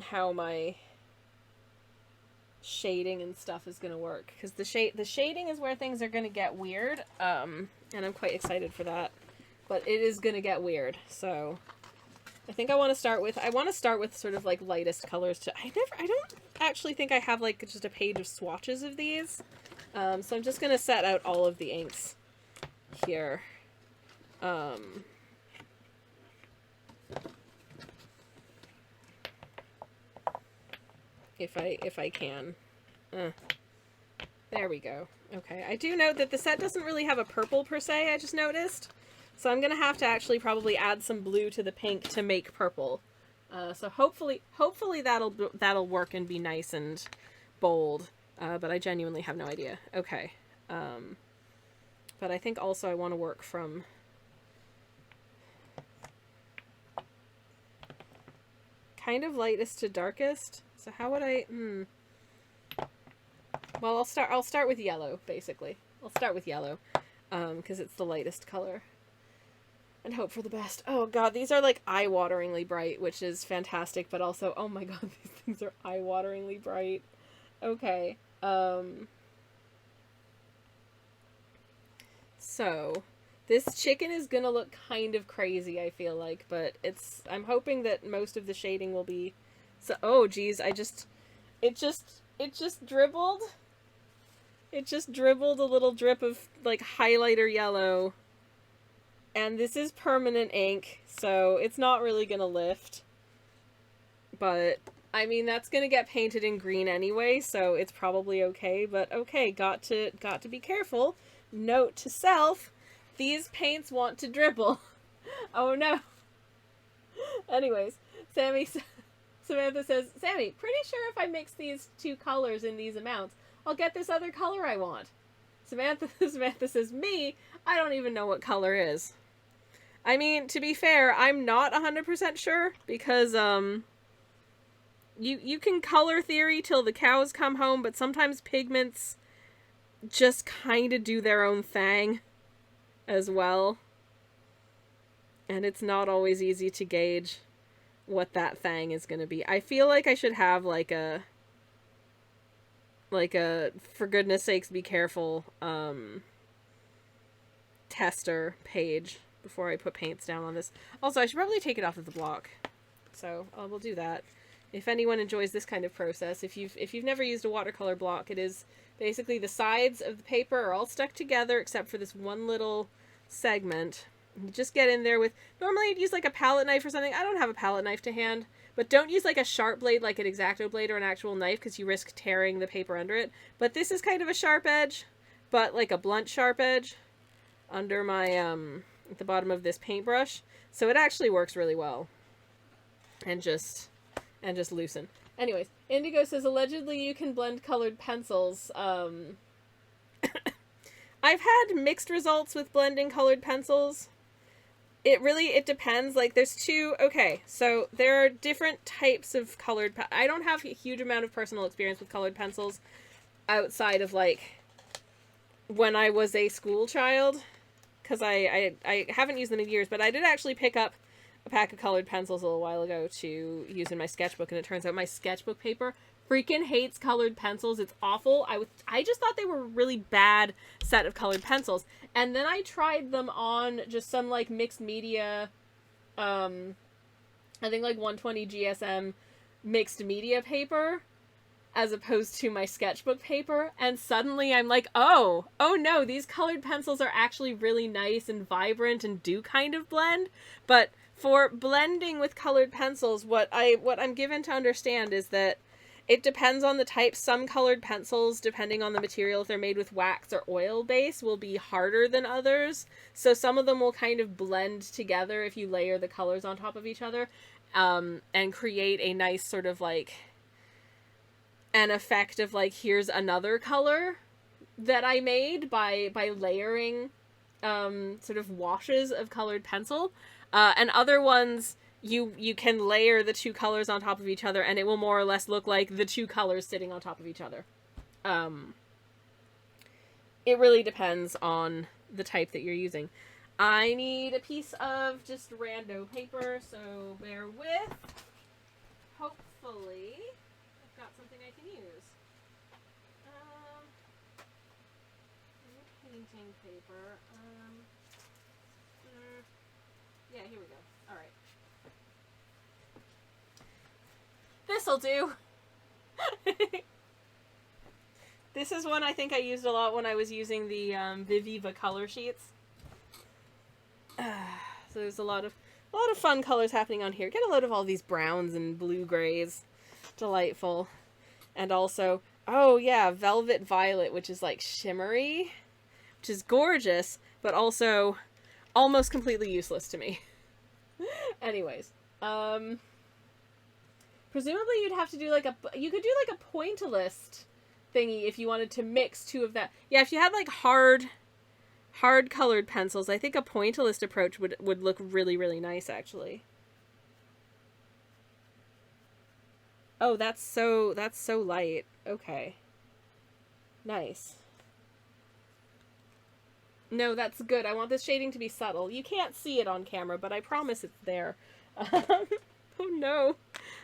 how my shading and stuff is going to work. Because the shading is where things are going to get weird, and I'm quite excited for that. But it is going to get weird, so I think I want to start with sort of like lightest colors. I don't actually think I have like just a page of swatches of these. So I'm just going to set out all of the inks here. If I can. There we go. Okay, I do note that the set doesn't really have a purple per se, I just noticed. So I'm gonna have to actually probably add some blue to the pink to make purple. So hopefully that'll work and be nice and bold. But I genuinely have no idea. Okay. But I think also I want to work from kind of lightest to darkest. So how would I... Well, I'll start with yellow, basically. I'll start with yellow, because it's the lightest color. And hope for the best. Oh god, these are like eye-wateringly bright, which is fantastic, but also, oh my god, these things are eye-wateringly bright. Okay. So, this chicken is gonna look kind of crazy, I feel like, but I'm hoping that most of the shading will be... So, oh geez, it just dribbled. It just dribbled a little drip of, like, highlighter yellow. And this is permanent ink, so it's not really gonna lift. But, I mean, that's gonna get painted in green anyway, so it's probably okay. But, okay, got to be careful. Note to self, these paints want to dribble. Oh no. Anyways, Samantha says, Sammy, pretty sure if I mix these two colors in these amounts, I'll get this other color I want. Samantha says, me, I don't even know what color is. I mean, to be fair, I'm not 100% sure, because, you can color theory till the cows come home, but sometimes pigments just kind of do their own thing as well. And it's not always easy to gauge what that thing is going to be. I feel like I should have like a for goodness sakes be careful tester page before I put paints down on this. Also, I should probably take it off of the block. So, we'll do that. If anyone enjoys this kind of process, if you've never used a watercolor block, it is basically the sides of the paper are all stuck together except for this one little segment. You just get in there with... Normally I'd use like a palette knife or something. I don't have a palette knife to hand. But don't use like a sharp blade like an X-Acto blade or an actual knife because you risk tearing the paper under it. But this is kind of a sharp edge, but like a blunt sharp edge under my, at the bottom of this paintbrush. So it actually works really well. And just loosen. Anyways, Indigo says, allegedly you can blend colored pencils. I've had mixed results with blending colored pencils. It depends. Like, there's two... Okay, so there are different types of colored... I don't have a huge amount of personal experience with colored pencils outside of, like, when I was a school child. Because I haven't used them in years, but I did actually pick up a pack of colored pencils a little while ago to use in my sketchbook, and it turns out my sketchbook paper freaking hates colored pencils. It's awful. I just thought they were a really bad set of colored pencils. And then I tried them on just some, like, mixed media, I think, like, 120 GSM mixed media paper, as opposed to my sketchbook paper, and suddenly I'm like, oh no, these colored pencils are actually really nice and vibrant and do kind of blend, but For blending with colored pencils, what I'm given to understand is that it depends on the type. Some colored pencils, depending on the material, if they're made with wax or oil base, will be harder than others. So some of them will kind of blend together if you layer the colors on top of each other, and create a nice sort of like an effect of like, here's another color that I made by layering sort of washes of colored pencil. And other ones, you can layer the two colors on top of each other and it will more or less look like the two colors sitting on top of each other. It really depends on the type that you're using. I need a piece of just rando paper, so bear with. Hopefully, I've got something I can use. Painting paper. Yeah, here we go. All right. This'll do. This is one I think I used a lot when I was using the Viviva color sheets. So there's a lot of fun colors happening on here. Get a load of all these browns and blue grays. Delightful. And also, oh yeah, Velvet Violet, which is like shimmery, which is gorgeous, but also almost completely useless to me. Anyways, presumably you'd have to do like you could do like a pointillist thingy if you wanted to mix two of that. Yeah, if you had like hard colored pencils, I think a pointillist approach would look really, really nice, actually. Oh, that's so light. Okay. Nice. No, that's good. I want this shading to be subtle. You can't see it on camera, but I promise it's there. Oh no.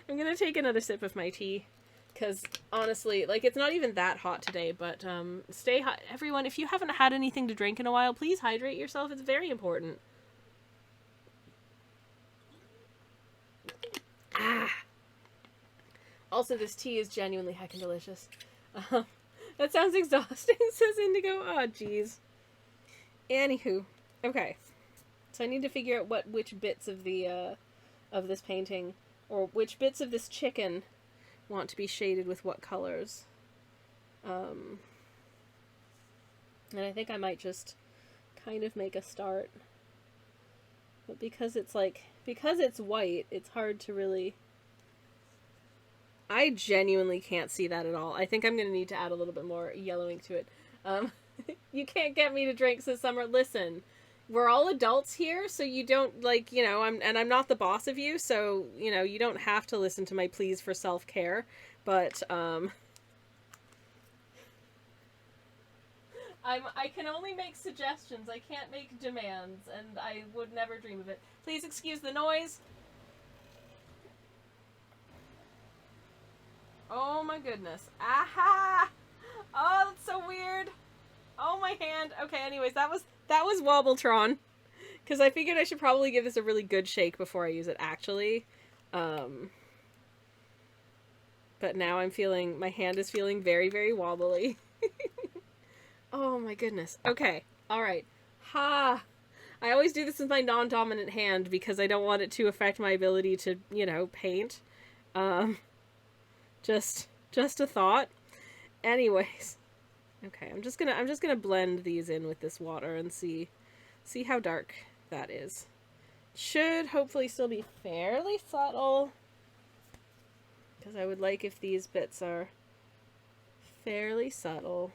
I'm gonna take another sip of my tea. Because, honestly, like, it's not even that hot today, but stay hot. Everyone, if you haven't had anything to drink in a while, please hydrate yourself. It's very important. Ah. Also, this tea is genuinely heckin' delicious. That sounds exhausting, says Indigo. Oh, jeez. Anywho. Okay. So I need to figure out which bits of the, of this painting, or which bits of this chicken want to be shaded with what colors. And I think I might just kind of make a start. But because it's white, it's hard to really... I genuinely can't see that at all. I think I'm going to need to add a little bit more yellowing to it. You can't get me to drink this summer. Listen, we're all adults here, so you don't, like, you know, I'm not the boss of you, so, you know, you don't have to listen to my pleas for self-care, but, I can only make suggestions. I can't make demands, and I would never dream of it. Please excuse the noise. Oh my goodness. Aha! Oh, that's so weird. Oh, my hand. Okay, anyways, that was Wobbletron. Because I figured I should probably give this a really good shake before I use it, actually. But now my hand is feeling very, very wobbly. Oh my goodness. Okay, alright. Ha! I always do this with my non-dominant hand because I don't want it to affect my ability to, you know, paint. Just a thought. Anyways. Okay, I'm just gonna blend these in with this water and see how dark that is. Should hopefully still be fairly subtle, because I would like if these bits are fairly subtle.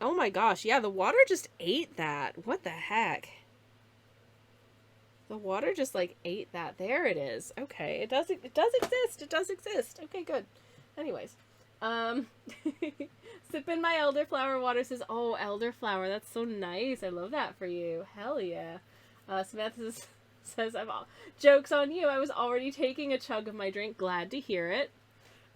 Oh my gosh, yeah, the water just ate that. What the heck? The water just like ate that. There it is. Okay, it does exist. It does exist. Okay, good. Anyways, sipping my elderflower water says, oh, elderflower, that's so nice. I love that for you. Hell yeah. Samantha says, joke's on you. I was already taking a chug of my drink. Glad to hear it.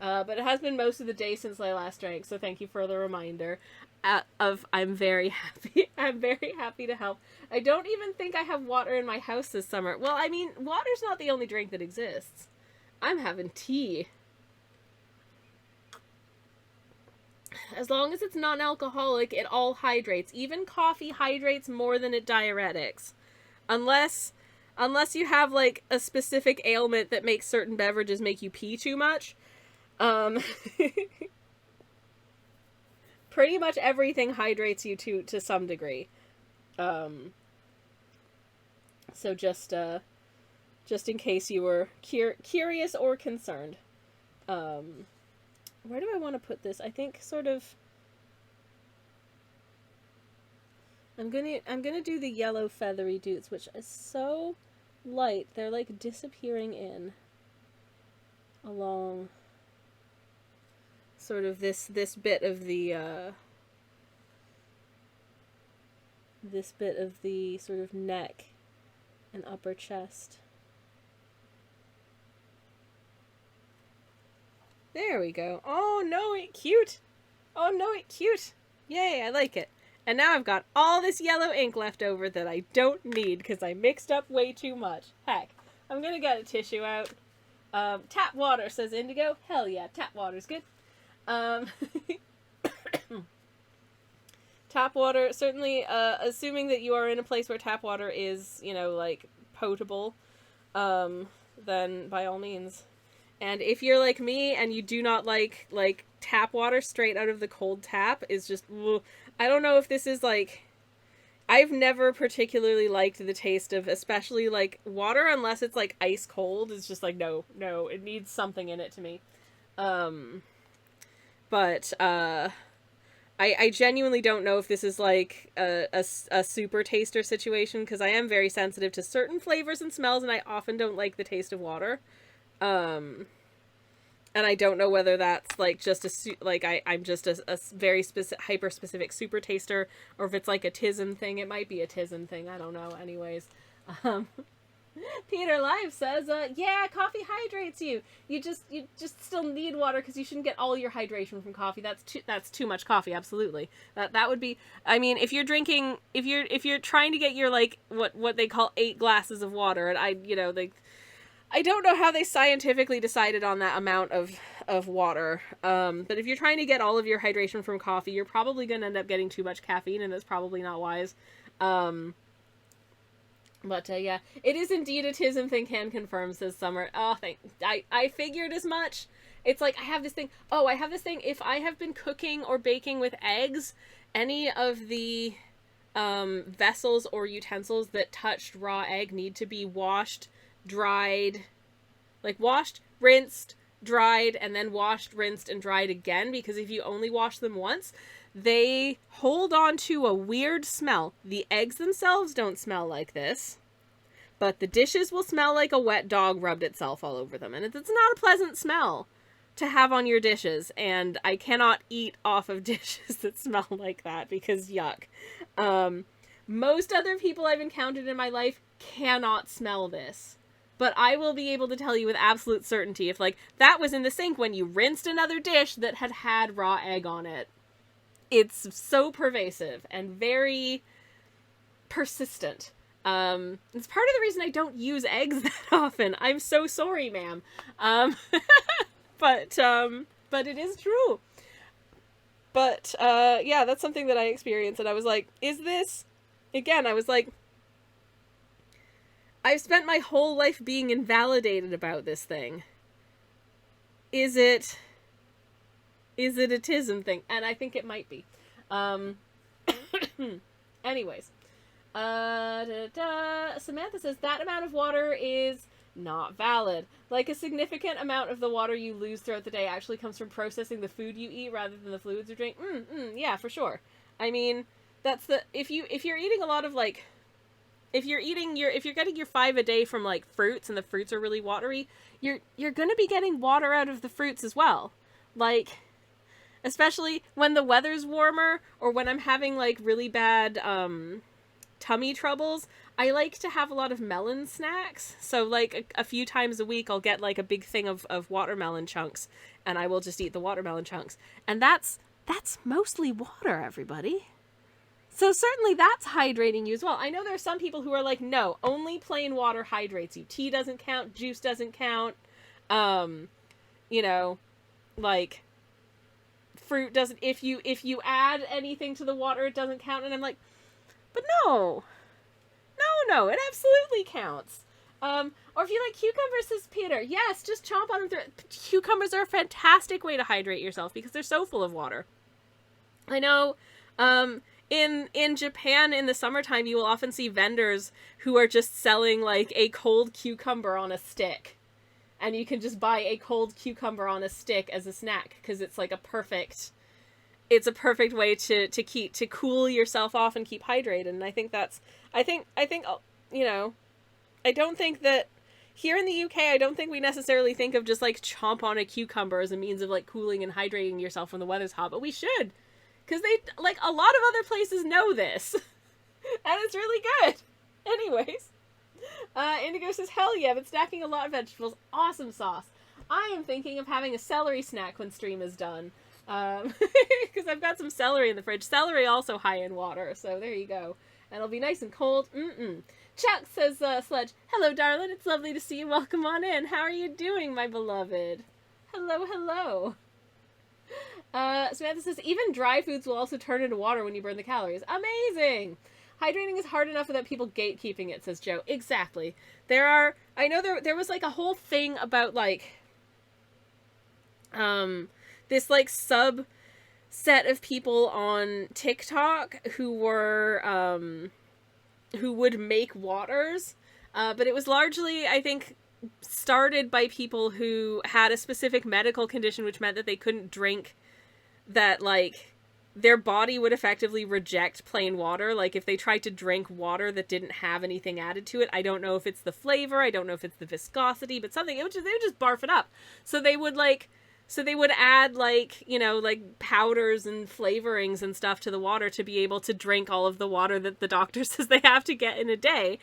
But it has been most of the day since I last drank, so thank you for the reminder. I'm very happy. I'm very happy to help. I don't even think I have water in my house this summer. Well, I mean, water's not the only drink that exists. I'm having tea. As long as it's non-alcoholic, it all hydrates. Even coffee hydrates more than it diuretics. Unless unless you have, like, a specific ailment that makes certain beverages make you pee too much, pretty much everything hydrates you to some degree. So just in case you were curious or concerned. Where do I want to put this? I think sort of... I'm gonna do the yellow feathery doots, which is so light. They're like disappearing in along sort of this bit of the sort of neck and upper chest. There we go. Oh no, it cute. Oh no, it cute. Yay, I like it. And now I've got all this yellow ink left over that I don't need because I mixed up way too much. Heck, I'm gonna get a tissue out. Tap water, says Indigo. Hell yeah, tap water's good. Tap water, certainly, assuming that you are in a place where tap water is, you know, like, potable, then by all means. And if you're like me and you do not like tap water straight out of the cold tap, is just, ugh. I don't know if this is, like, I've never particularly liked the taste of, especially, like, water, unless it's, like, ice cold. It's just like, no, it needs something in it to me. But, I genuinely don't know if this is, like, a super taster situation, because I am very sensitive to certain flavors and smells, and I often don't like the taste of water. And I don't know whether that's, like, just I'm just a very hyper-specific super taster, or if it's, like, a tism thing. It might be a tism thing. I don't know. Anyways. Peter Live says, yeah, coffee hydrates you. You just still need water because you shouldn't get all your hydration from coffee. That's too much coffee. Absolutely. That would be, I mean, if you're trying to get your, like, what they call 8 glasses of water, and I don't know how they scientifically decided on that amount of water. But if you're trying to get all of your hydration from coffee, you're probably going to end up getting too much caffeine, and it's probably not wise. But, yeah, it is indeed a tism thing, can confirm, says Summer. Oh, I figured as much. It's like, I have this thing, if I have been cooking or baking with eggs, any of the, vessels or utensils that touched raw egg need to be washed, dried, like washed, rinsed, dried, and then washed, rinsed, and dried again, because if you only wash them once, they hold on to a weird smell. The eggs themselves don't smell like this, but the dishes will smell like a wet dog rubbed itself all over them, and it's not a pleasant smell to have on your dishes, and I cannot eat off of dishes that smell like that, because yuck. Most other people I've encountered in my life cannot smell this. But I will be able to tell you with absolute certainty if, like, that was in the sink when you rinsed another dish that had raw egg on it. It's so pervasive and very persistent. It's part of the reason I don't use eggs that often. I'm so sorry, ma'am. But it is true. But, yeah, that's something that I experienced, and I was like, is this... Again, I was like... I've spent my whole life being invalidated about this thing. Is it a tism thing? And I think it might be. Anyways. Samantha says, that amount of water is not valid. Like, a significant amount of the water you lose throughout the day actually comes from processing the food you eat rather than the fluids you drink. Yeah, for sure. I mean, that's the... If you're eating a lot of, like... If you're getting your 5 a day from, like, fruits, and the fruits are really watery, you're gonna be getting water out of the fruits as well. Like, especially when the weather's warmer, or when I'm having, like, really bad, tummy troubles, I like to have a lot of melon snacks. So, like, a few times a week, I'll get, like, a big thing of watermelon chunks, and I will just eat the watermelon chunks. And that's mostly water, everybody. So certainly that's hydrating you as well. I know there are some people who are like, no, only plain water hydrates you. Tea doesn't count. Juice doesn't count. Like, fruit doesn't, if you add anything to the water, it doesn't count. And I'm like, but no, it absolutely counts. Or if you like cucumbers, says Peter, yes, just chomp on them. Cucumbers are a fantastic way to hydrate yourself because they're so full of water. I know, in Japan in the summertime, you will often see vendors who are just selling like a cold cucumber on a stick. And you can just buy a cold cucumber on a stick as a snack because it's like a perfect way to cool yourself off and keep hydrated. And I think you know, I don't think that here in the UK, I don't think we necessarily think of just like chomp on a cucumber as a means of like cooling and hydrating yourself when the weather's hot, but we should. Because they, like, a lot of other places know this. And it's really good. Anyways. Indigo says, hell yeah, but stacking a lot of vegetables. Awesome sauce. I am thinking of having a celery snack when stream is done. Because I've got some celery in the fridge. Celery also high in water, so there you go. And it'll be nice and cold. Chuck says, Sledge, hello, darling. It's lovely to see you. Welcome on in. How are you doing, my beloved? Hello, hello. Samantha says, even dry foods will also turn into water when you burn the calories. Amazing! Hydrating is hard enough without people gatekeeping it, says Joe. Exactly. I know there was like a whole thing about like, this like subset of people on TikTok who would make waters, but it was largely, I think, started by people who had a specific medical condition which meant that they couldn't drink, that like their body would effectively reject plain water. Like if they tried to drink water that didn't have anything added to it, I don't know if it's the flavor, I don't know if it's the viscosity, but something, they would just barf it up. So they would add like, you know, like powders and flavorings and stuff to the water to be able to drink all of the water that the doctor says they have to get in a day.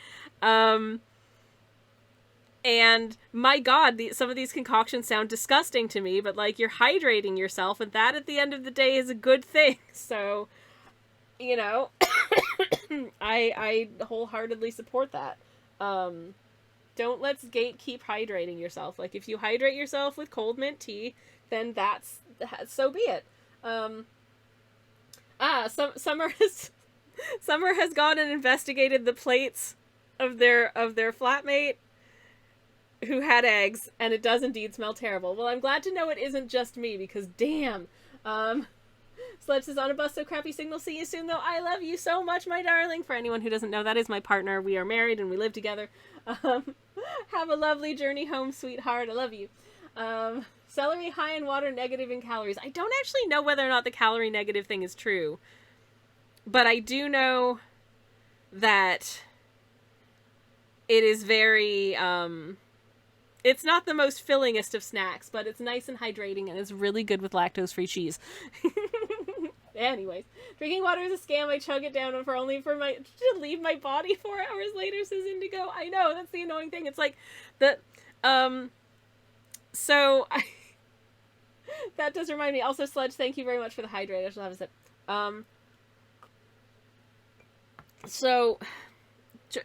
And my God, some of these concoctions sound disgusting to me, but like you're hydrating yourself, and that at the end of the day is a good thing. So, you know, I wholeheartedly support that. Let's gatekeep hydrating yourself. Like if you hydrate yourself with cold mint tea, then so be it. Summer has gone and investigated the plates of their flatmate who had eggs, and it does indeed smell terrible. Well, I'm glad to know it isn't just me, because damn. Sledge says, on a bus, so crappy signal. See you soon, though. I love you so much, my darling. For anyone who doesn't know, that is my partner. We are married and we live together. Have a lovely journey home, sweetheart. I love you. Celery high in water, negative in calories. I don't actually know whether or not the calorie negative thing is true, but I do know that it is very, it's not the most fillingest of snacks, but it's nice and hydrating, and it's really good with lactose-free cheese. Anyways, drinking water is a scam. I chug it down to leave my body 4 hours later, says Indigo. I know, that's the annoying thing. It's like, that does remind me. Also, Sledge, thank you very much for the hydrate. I shall have a sip.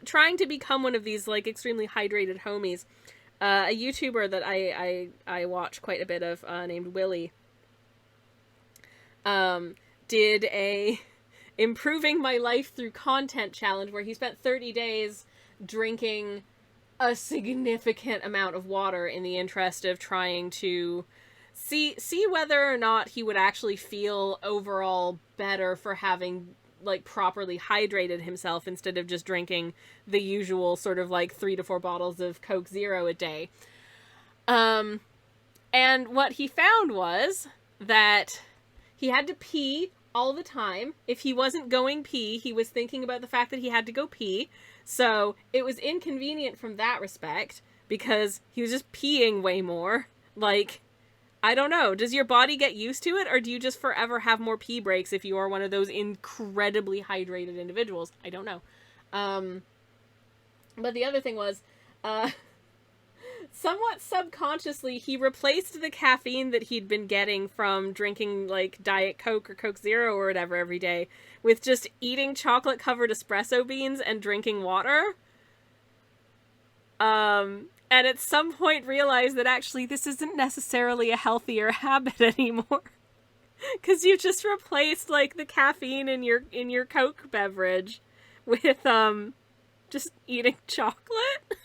Trying to become one of these, like, extremely hydrated homies, a YouTuber that I watch quite a bit of, named Willie, did a improving my life through content challenge where he spent 30 days drinking a significant amount of water in the interest of trying to see whether or not he would actually feel overall better for having like properly hydrated himself instead of just drinking the usual sort of like 3 to 4 bottles of Coke Zero a day. And what he found was that he had to pee all the time. If he wasn't going pee, he was thinking about the fact that he had to go pee. So it was inconvenient from that respect because he was just peeing way more. Like, I don't know. Does your body get used to it, or do you just forever have more pee breaks if you are one of those incredibly hydrated individuals? I don't know. But the other thing was, somewhat subconsciously, he replaced the caffeine that he'd been getting from drinking, like, Diet Coke or Coke Zero or whatever every day with just eating chocolate-covered espresso beans and drinking water. And at some point realized that actually this isn't necessarily a healthier habit anymore. Because you've just replaced, like, the caffeine in your Coke beverage with, just eating chocolate.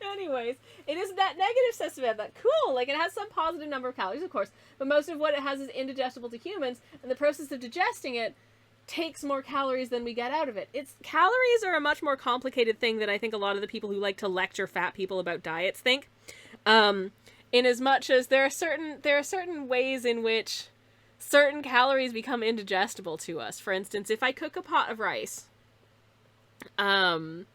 Anyways, it is that negative, says Samantha. Cool, like it has some positive number of calories, of course, but most of what it has is indigestible to humans, and the process of digesting it takes more calories than we get out of it. Calories are a much more complicated thing than I think a lot of the people who like to lecture fat people about diets think. In as much as there are certain ways in which certain calories become indigestible to us. For instance, if I cook a pot of rice, and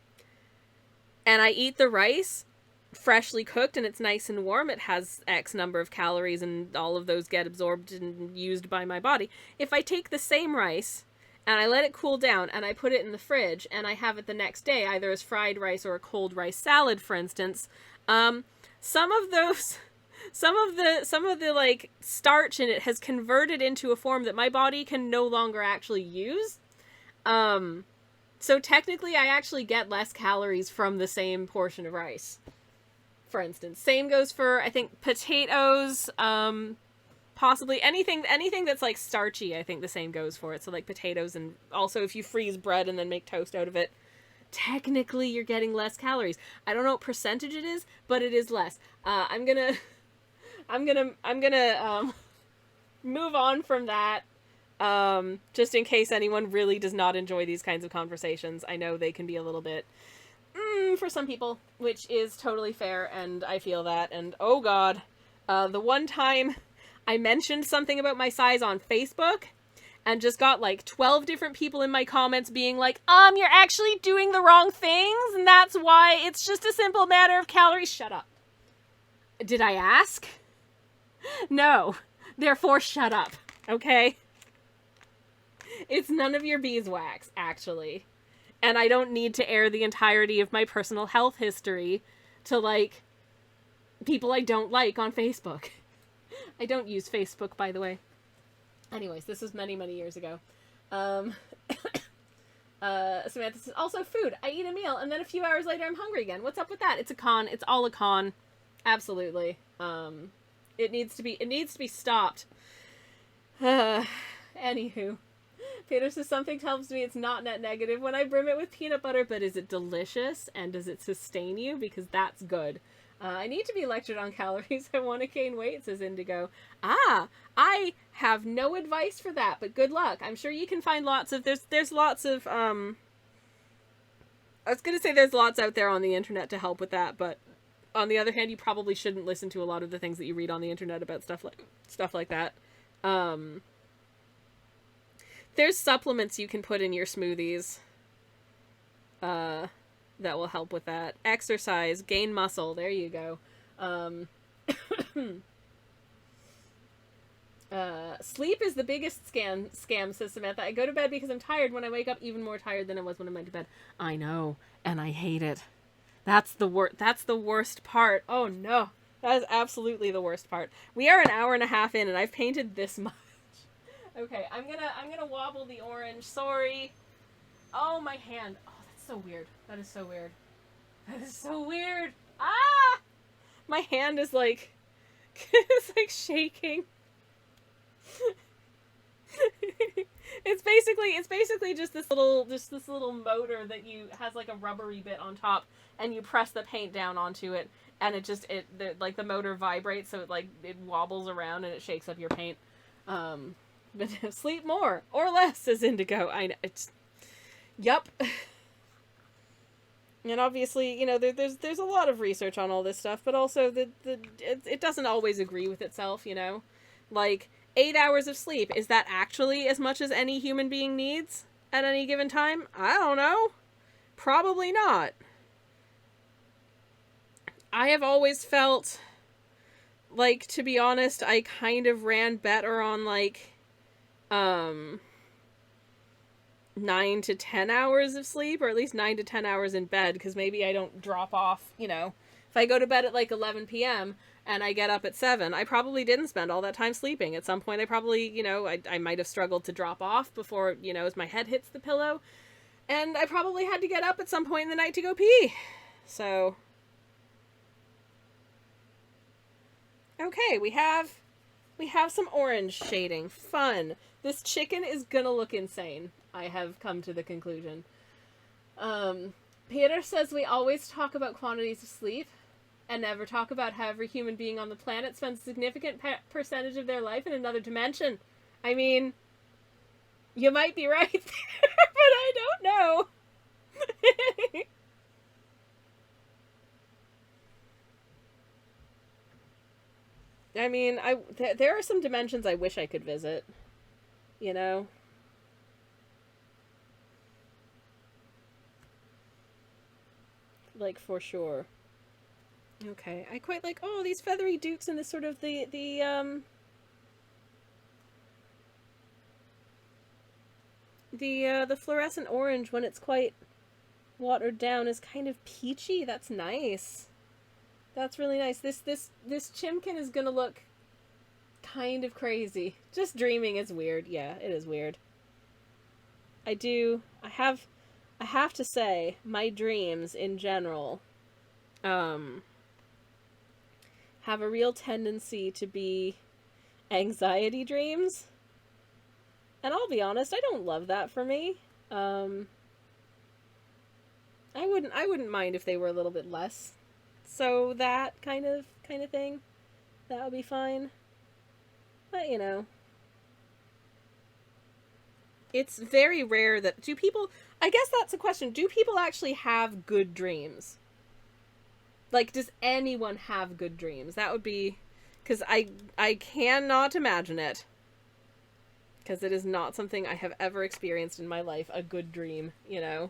I eat the rice freshly cooked and it's nice and warm, it has X number of calories and all of those get absorbed and used by my body. If I take the same rice and I let it cool down and I put it in the fridge and I have it the next day, either as fried rice or a cold rice salad, for instance, some of the like starch in it has converted into a form that my body can no longer actually use. So technically I actually get less calories from the same portion of rice, for instance. Same goes for, I think, potatoes, possibly anything that's like starchy. I think the same goes for it. So like potatoes, and also if you freeze bread and then make toast out of it, technically you're getting less calories. I don't know what percentage it is, but it is less. I'm gonna move on from that. Just in case anyone really does not enjoy these kinds of conversations. I know they can be a little bit for some people, which is totally fair, and I feel that. And oh god, the one time I mentioned something about my size on Facebook and just got like 12 different people in my comments being like, you're actually doing the wrong things, and that's why it's just a simple matter of calories. Shut up. Did I ask? No. Therefore, shut up. Okay? It's none of your beeswax, actually. And I don't need to air the entirety of my personal health history to, like, people I don't like on Facebook. I don't use Facebook, by the way. Anyways, this was many, many years ago. Samantha says, also food. I eat a meal, and then a few hours later I'm hungry again. What's up with that? It's a con. It's all a con. Absolutely. It needs to be stopped. Anywho. Peter says, something tells me it's not net negative when I brim it with peanut butter, but is it delicious, and does it sustain you? Because that's good. I need to be lectured on calories. I want to gain weight, says Indigo. I have no advice for that, but good luck. I'm sure you can find lots of, there's lots of, I was going to say there's lots out there on the internet to help with that, but on the other hand, you probably shouldn't listen to a lot of the things that you read on the internet about stuff like that. There's supplements you can put in your smoothies that will help with that. Exercise, gain muscle. There you go. Sleep is the biggest scam, says Samantha. I go to bed because I'm tired. When I wake up, even more tired than I was when I went to bed. I know, and I hate it. That's the worst part. Oh no, that is absolutely the worst part. We are an hour and a half in, and I've painted this much. Okay, I'm gonna wobble the orange. Sorry. Oh, my hand. Oh, that's so weird. That is so weird. That is so weird. Ah! My hand is like, it's like shaking. It's basically just this little motor that has like a rubbery bit on top, and you press the paint down onto it, and like the motor vibrates, so it wobbles around and it shakes up your paint. But sleep more or less, says Indigo. I know. Yup. And obviously, you know, there's a lot of research on all this stuff, but also it doesn't always agree with itself, you know? Like, 8 hours of sleep, is that actually as much as any human being needs at any given time? I don't know. Probably not. I have always felt like, to be honest, I kind of ran better on, like, 9 to 10 hours of sleep, or at least 9 to 10 hours in bed, because maybe I don't drop off, you know. If I go to bed at like 11 p.m. and I get up at 7, I probably didn't spend all that time sleeping. At some point I probably, you know, I might have struggled to drop off before, you know, as my head hits the pillow, and I probably had to get up at some point in the night to go pee. So, okay, we have some orange shading. Fun. This chicken is gonna look insane. I have come to the conclusion. Peter says we always talk about quantities of sleep and never talk about how every human being on the planet spends a significant percentage of their life in another dimension. I mean, you might be right there, but I don't know. I mean, there are some dimensions I wish I could visit, you know? Like, for sure. Okay, I quite like, oh, these feathery dukes and this sort of the fluorescent orange when it's quite watered down is kind of peachy. That's nice. That's really nice. This chimken is gonna look kind of crazy. Just dreaming is weird. Yeah, it is weird. I have to say, my dreams in general, have a real tendency to be anxiety dreams. And I'll be honest, I don't love that for me. I wouldn't mind if they were a little bit less. So that kind of thing, that would be fine. But, you know, it's very rare that, I guess that's a question, do people actually have good dreams? Like, does anyone have good dreams? That would be, because I cannot imagine it. Because it is not something I have ever experienced in my life, a good dream, you know?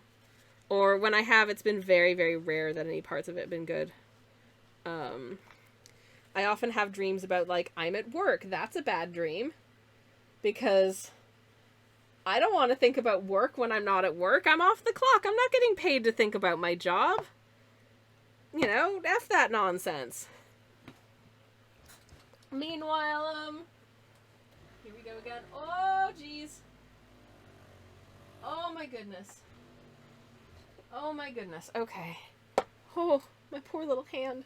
Or when I have, it's been very, very rare that any parts of it have been good. I often have dreams about, like, I'm at work. That's a bad dream. Because I don't want to think about work when I'm not at work. I'm off the clock. I'm not getting paid to think about my job. You know, F that nonsense. Meanwhile, here we go again. Oh, jeez. Oh, my goodness. Oh, my goodness. Okay. Oh, my poor little hand.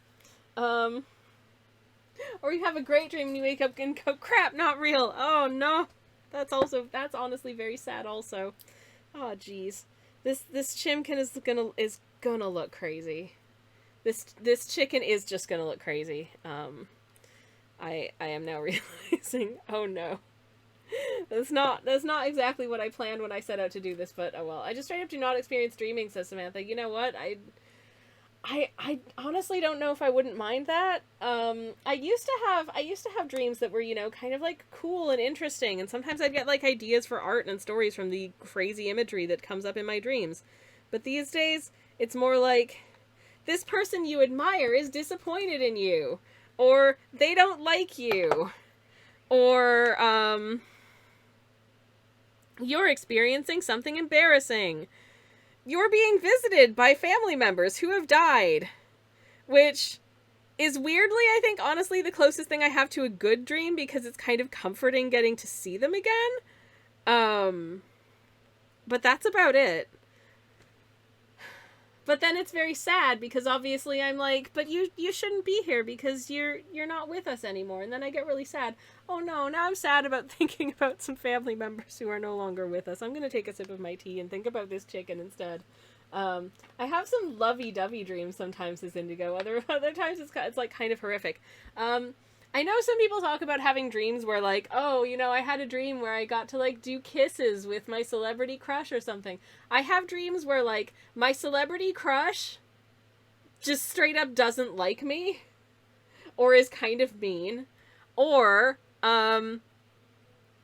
Or you have a great dream and you wake up and go, crap, not real. Oh, no. That's honestly very sad also. Oh, jeez. This chimken is gonna look crazy. This chicken is just gonna look crazy. I am now realizing, oh no. That's not exactly what I planned when I set out to do this, but oh well. I just straight up do not experience dreaming, says Samantha. You know what? I honestly don't know if I wouldn't mind that. I used to have dreams that were, you know, kind of like cool and interesting, and sometimes I'd get like ideas for art and stories from the crazy imagery that comes up in my dreams. But these days, it's more like, this person you admire is disappointed in you, or they don't like you, or you're experiencing something embarrassing. You're being visited by family members who have died, which is weirdly, I think, honestly, the closest thing I have to a good dream, because it's kind of comforting getting to see them again. But that's about it. But then it's very sad, because obviously I'm like, but you shouldn't be here because you're not with us anymore. And then I get really sad. Oh no, now I'm sad about thinking about some family members who are no longer with us. I'm going to take a sip of my tea and think about this chicken instead. I have some lovey-dovey dreams sometimes as Indigo. Other times it's like kind of horrific. I know some people talk about having dreams where, like, oh, you know, I had a dream where I got to, like, do kisses with my celebrity crush or something. I have dreams where, like, my celebrity crush just straight up doesn't like me, or is kind of mean, or,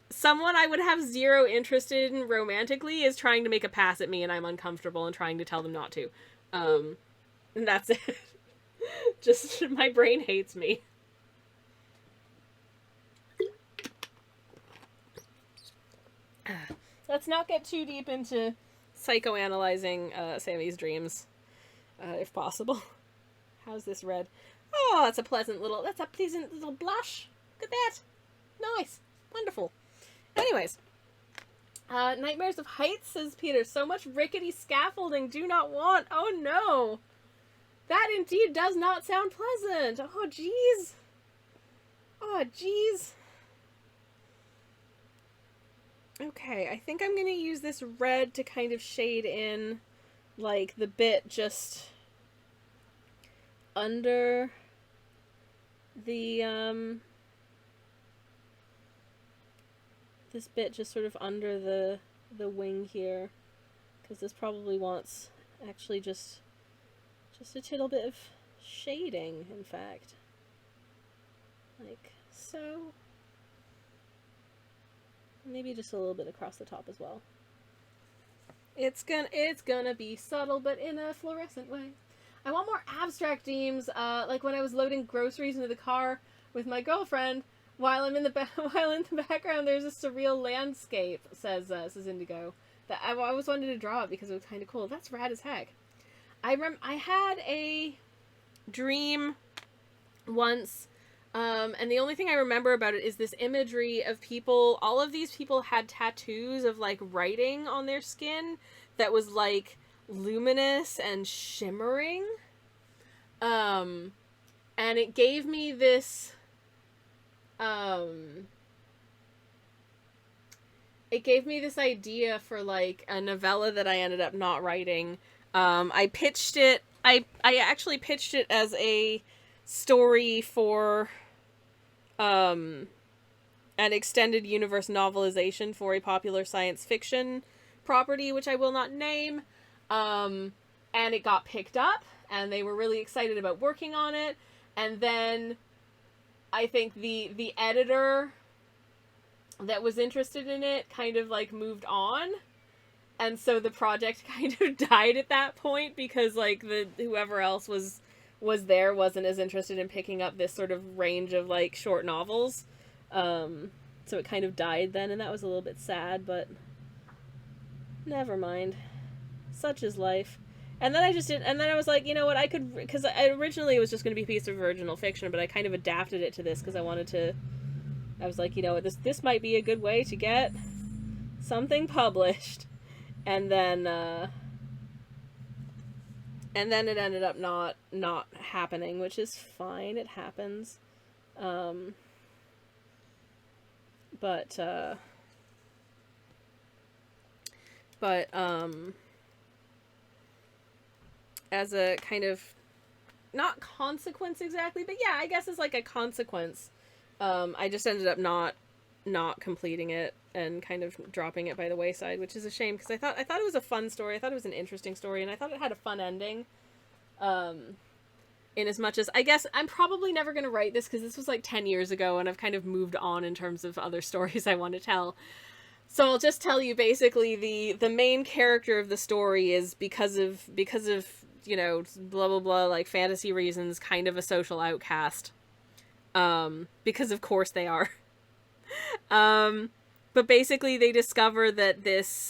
someone I would have zero interest in romantically is trying to make a pass at me and I'm uncomfortable and trying to tell them not to. And that's it. Just, my brain hates me. Let's not get too deep into psychoanalyzing Sammy's dreams, if possible. How's this red? Oh, that's a pleasant little blush. Look at that. Nice. Wonderful. Anyways. Nightmares of Heights, says Peter. So much rickety scaffolding. Do not want. Oh, no. That indeed does not sound pleasant. Oh, jeez. Oh, jeez. Okay, I think I'm going to use this red to kind of shade in like the bit just under the this bit just sort of under the wing here, because this probably wants actually just a tittle bit of shading, in fact, like so. Maybe just a little bit across the top as well. It's gonna be subtle, but in a fluorescent way. I want more abstract themes. Like when I was loading groceries into the car with my girlfriend, while in the background, there's a surreal landscape. Says Indigo. That I always wanted to draw it because it was kind of cool. That's rad as heck. I had a dream once. And the only thing I remember about it is this imagery of people. All of these people had tattoos of like writing on their skin that was like luminous and shimmering. And it gave me this, idea for like a novella that I ended up not writing. I actually pitched it as a story for an extended universe novelization for a popular science fiction property, which I will not name. And it got picked up, and they were really excited about working on it. And then I think the editor that was interested in it kind of like moved on. And so the project kind of died at that point because like whoever else was there wasn't as interested in picking up this sort of range of like short novels. So it kind of died then, and that was a little bit sad, but never mind. Such is life. And then I was like, you know what, I could, because originally it was just going to be a piece of original fiction, but I kind of adapted it to this because I was like, you know what, this might be a good way to get something published. And then it ended up not happening, which is fine. It happens. But as a kind of, not consequence exactly, but yeah, I guess it's like a consequence. I just ended up not completing it and kind of dropping it by the wayside, which is a shame because I thought it was a fun story. I thought it was an interesting story, and I thought it had a fun ending. In as much as, I guess I'm probably never going to write this because this was like 10 years ago and I've kind of moved on in terms of other stories I want to tell. So I'll just tell you basically the main character of the story is because of, you know, blah, blah, blah, like fantasy reasons, kind of a social outcast. Because of course they are. But basically they discover that the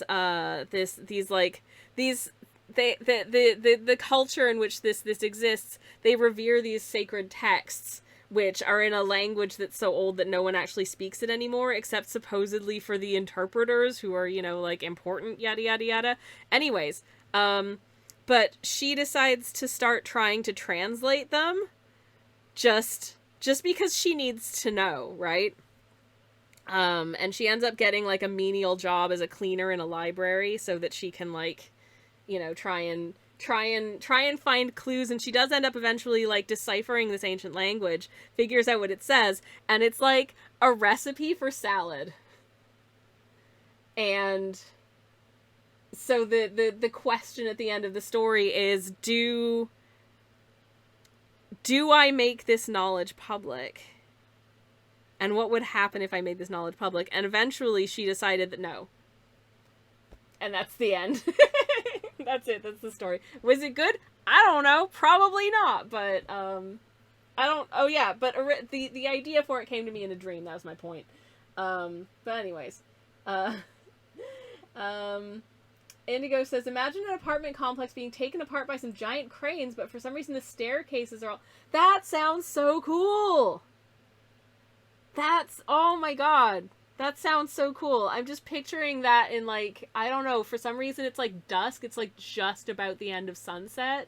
culture in which this exists, they revere these sacred texts, which are in a language that's so old that no one actually speaks it anymore, except supposedly for the interpreters who are, you know, like important, yada, yada, yada. Anyways, but she decides to start trying to translate them just because she needs to know, right? And she ends up getting like a menial job as a cleaner in a library so that she can like, you know, try and find clues, and she does end up eventually like deciphering this ancient language, figures out what it says, and it's like a recipe for salad. And so the question at the end of the story is, do I make this knowledge public? And what would happen if I made this knowledge public? And eventually she decided that no. And that's the end. That's it. That's the story. Was it good? I don't know. Probably not. But, I don't... Oh, yeah. But the idea for it came to me in a dream. That was my point. But anyways. Indigo says, imagine an apartment complex being taken apart by some giant cranes, but for some reason the staircases are all... That sounds so cool! Oh my god. That sounds so cool. I'm just picturing that in like, I don't know, for some reason it's like dusk. It's like just about the end of sunset.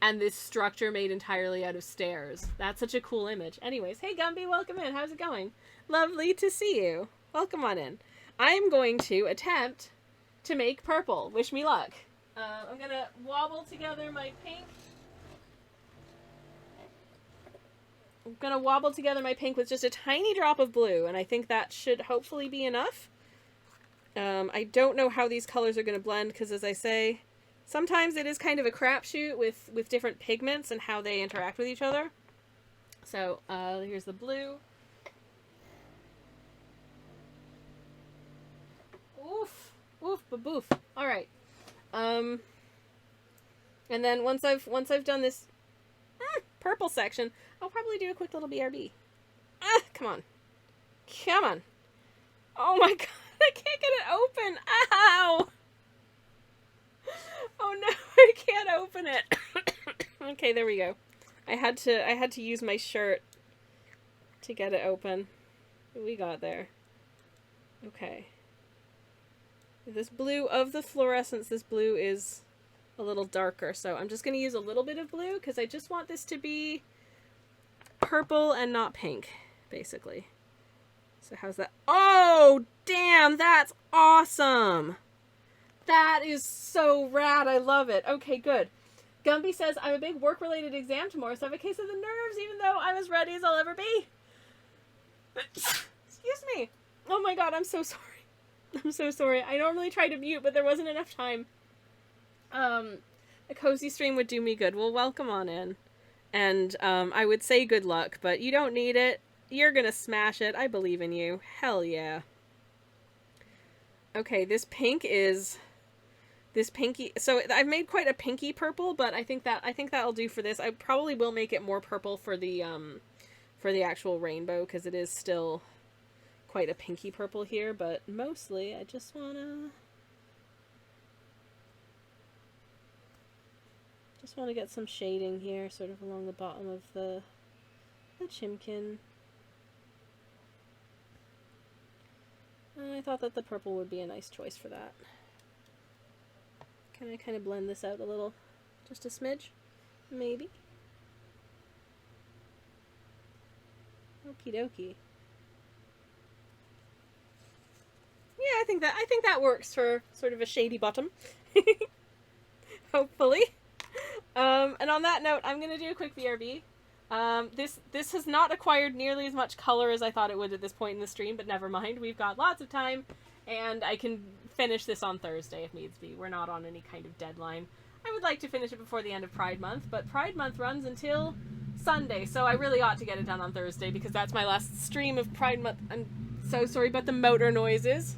And this structure made entirely out of stairs. That's such a cool image. Anyways, hey Gumby, welcome in. How's it going? Lovely to see you. Welcome on in. I'm going to attempt to make purple. Wish me luck. I'm gonna wobble together my pink. I'm gonna wobble together my pink with just a tiny drop of blue, and I think that should hopefully be enough. I don't know how these colors are gonna blend, because as I say, sometimes it is kind of a crapshoot with different pigments and how they interact with each other. So, here's the blue. Oof. Oof, ba-boof. Alright. And then once I've done this purple section, I'll probably do a quick little BRB. Ah, come on. Come on. Oh my god, I can't get it open. Ow! Oh no, I can't open it. Okay, there we go. I had to use my shirt to get it open. We got there. Okay. This blue, of the fluorescence, this blue is a little darker, so I'm just going to use a little bit of blue because I just want this to be purple and not pink, basically. So how's that? Oh, damn, that's awesome! That is so rad, I love it. Okay, good. Gumby says, I'm a big work-related exam tomorrow, so I have a case of the nerves, even though I'm as ready as I'll ever be. Excuse me. Oh my god, I'm so sorry. I'm so sorry. I normally try to mute, but there wasn't enough time. A cozy stream would do me good. Well, welcome on in. And, I would say good luck, but you don't need it. You're gonna smash it. I believe in you. Hell yeah. Okay, this pink is... This pinky, so I've made quite a pinky purple, but I think that'll do for this. I probably will make it more purple for the actual rainbow, because it is still quite a pinky purple here, but mostly I just wanna get some shading here, sort of along the bottom of the chimkin. I thought that the purple would be a nice choice for that. Can I kind of blend this out a little? Just a smidge? Maybe? Okie dokie. Yeah, I think that works for sort of a shady bottom. Hopefully. And on that note, I'm gonna do a quick BRB. This has not acquired nearly as much color as I thought it would at this point in the stream, but never mind. We've got lots of time, and I can finish this on Thursday if needs be. We're not on any kind of deadline. I would like to finish it before the end of Pride Month, but Pride Month runs until Sunday, so I really ought to get it done on Thursday because that's my last stream of Pride Month. I'm so sorry about the motor noises.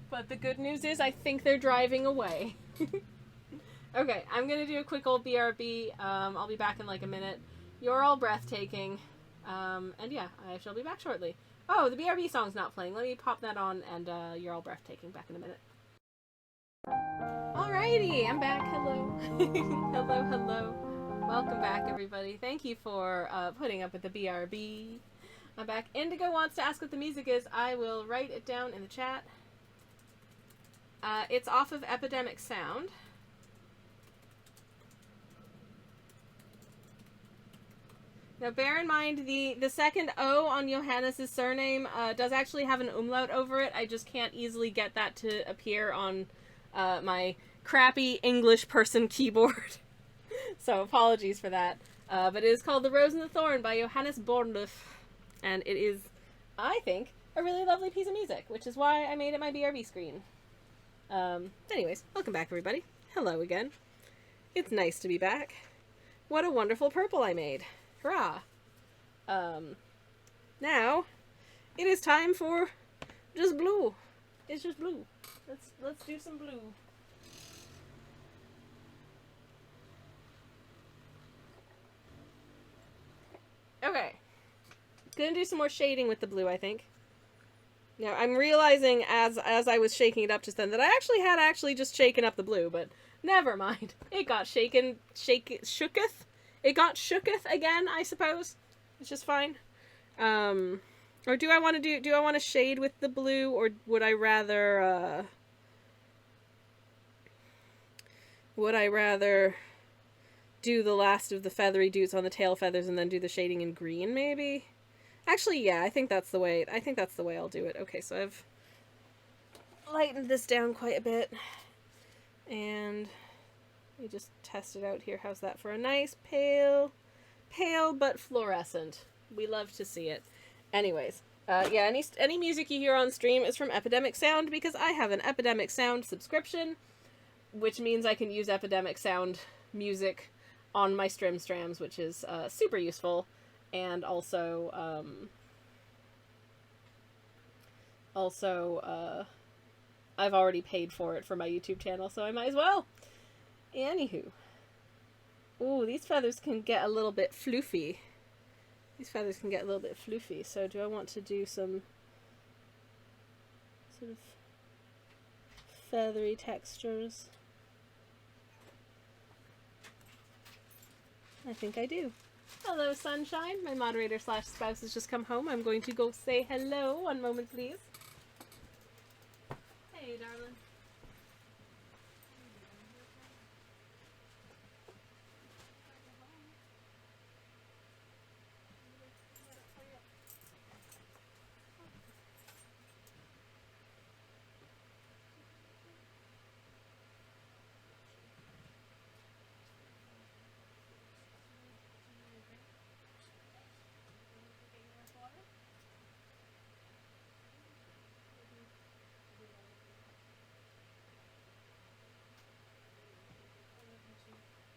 But the good news is I think they're driving away. Okay, I'm gonna do a quick old BRB. I'll be back in like a minute. You're all breathtaking. And yeah, I shall be back shortly. Oh, the BRB song's not playing. Let me pop that on, and you're all breathtaking. Back in a minute. Alrighty, I'm back. Hello. Hello, hello. Welcome back, everybody. Thank you for putting up with the BRB. I'm back. Indigo wants to ask what the music is. I will write it down in the chat. It's off of Epidemic Sound. Now, bear in mind, the second O on Johannes' surname does actually have an umlaut over it. I just can't easily get that to appear on my crappy English person keyboard. So, apologies for that. But it is called The Rose and the Thorn by Johannes Bornlöf. And it is, I think, a really lovely piece of music, which is why I made it my BRB screen. Anyways, welcome back, everybody. Hello again. It's nice to be back. What a wonderful purple I made. Hurrah! Now, it is time for just blue. It's just blue. Let's do some blue. Okay. Gonna do some more shading with the blue, I think. Now, I'm realizing as I was shaking it up just then that I had just shaken up the blue, but never mind. It got shooketh. It got shooketh again, I suppose. It's just fine. Or do I want to shade with the blue, or would I rather do the last of the feathery doots on the tail feathers and then do the shading in green, maybe? Actually, yeah, I think that's the way I'll do it. Okay, so I've lightened this down quite a bit. And we just test it out here. How's that for a nice pale but fluorescent? We love to see it. Anyways, yeah, any music you hear on stream is from Epidemic Sound because I have an Epidemic Sound subscription, which means I can use Epidemic Sound music on my strams, which is super useful. And also, I've already paid for it for my YouTube channel, so I might as well. Anywho. Ooh, these feathers can get a little bit floofy. So do I want to do some sort of feathery textures? I think I do. Hello, Sunshine. My moderator / spouse has just come home. I'm going to go say hello. One moment, please. Hey, darling.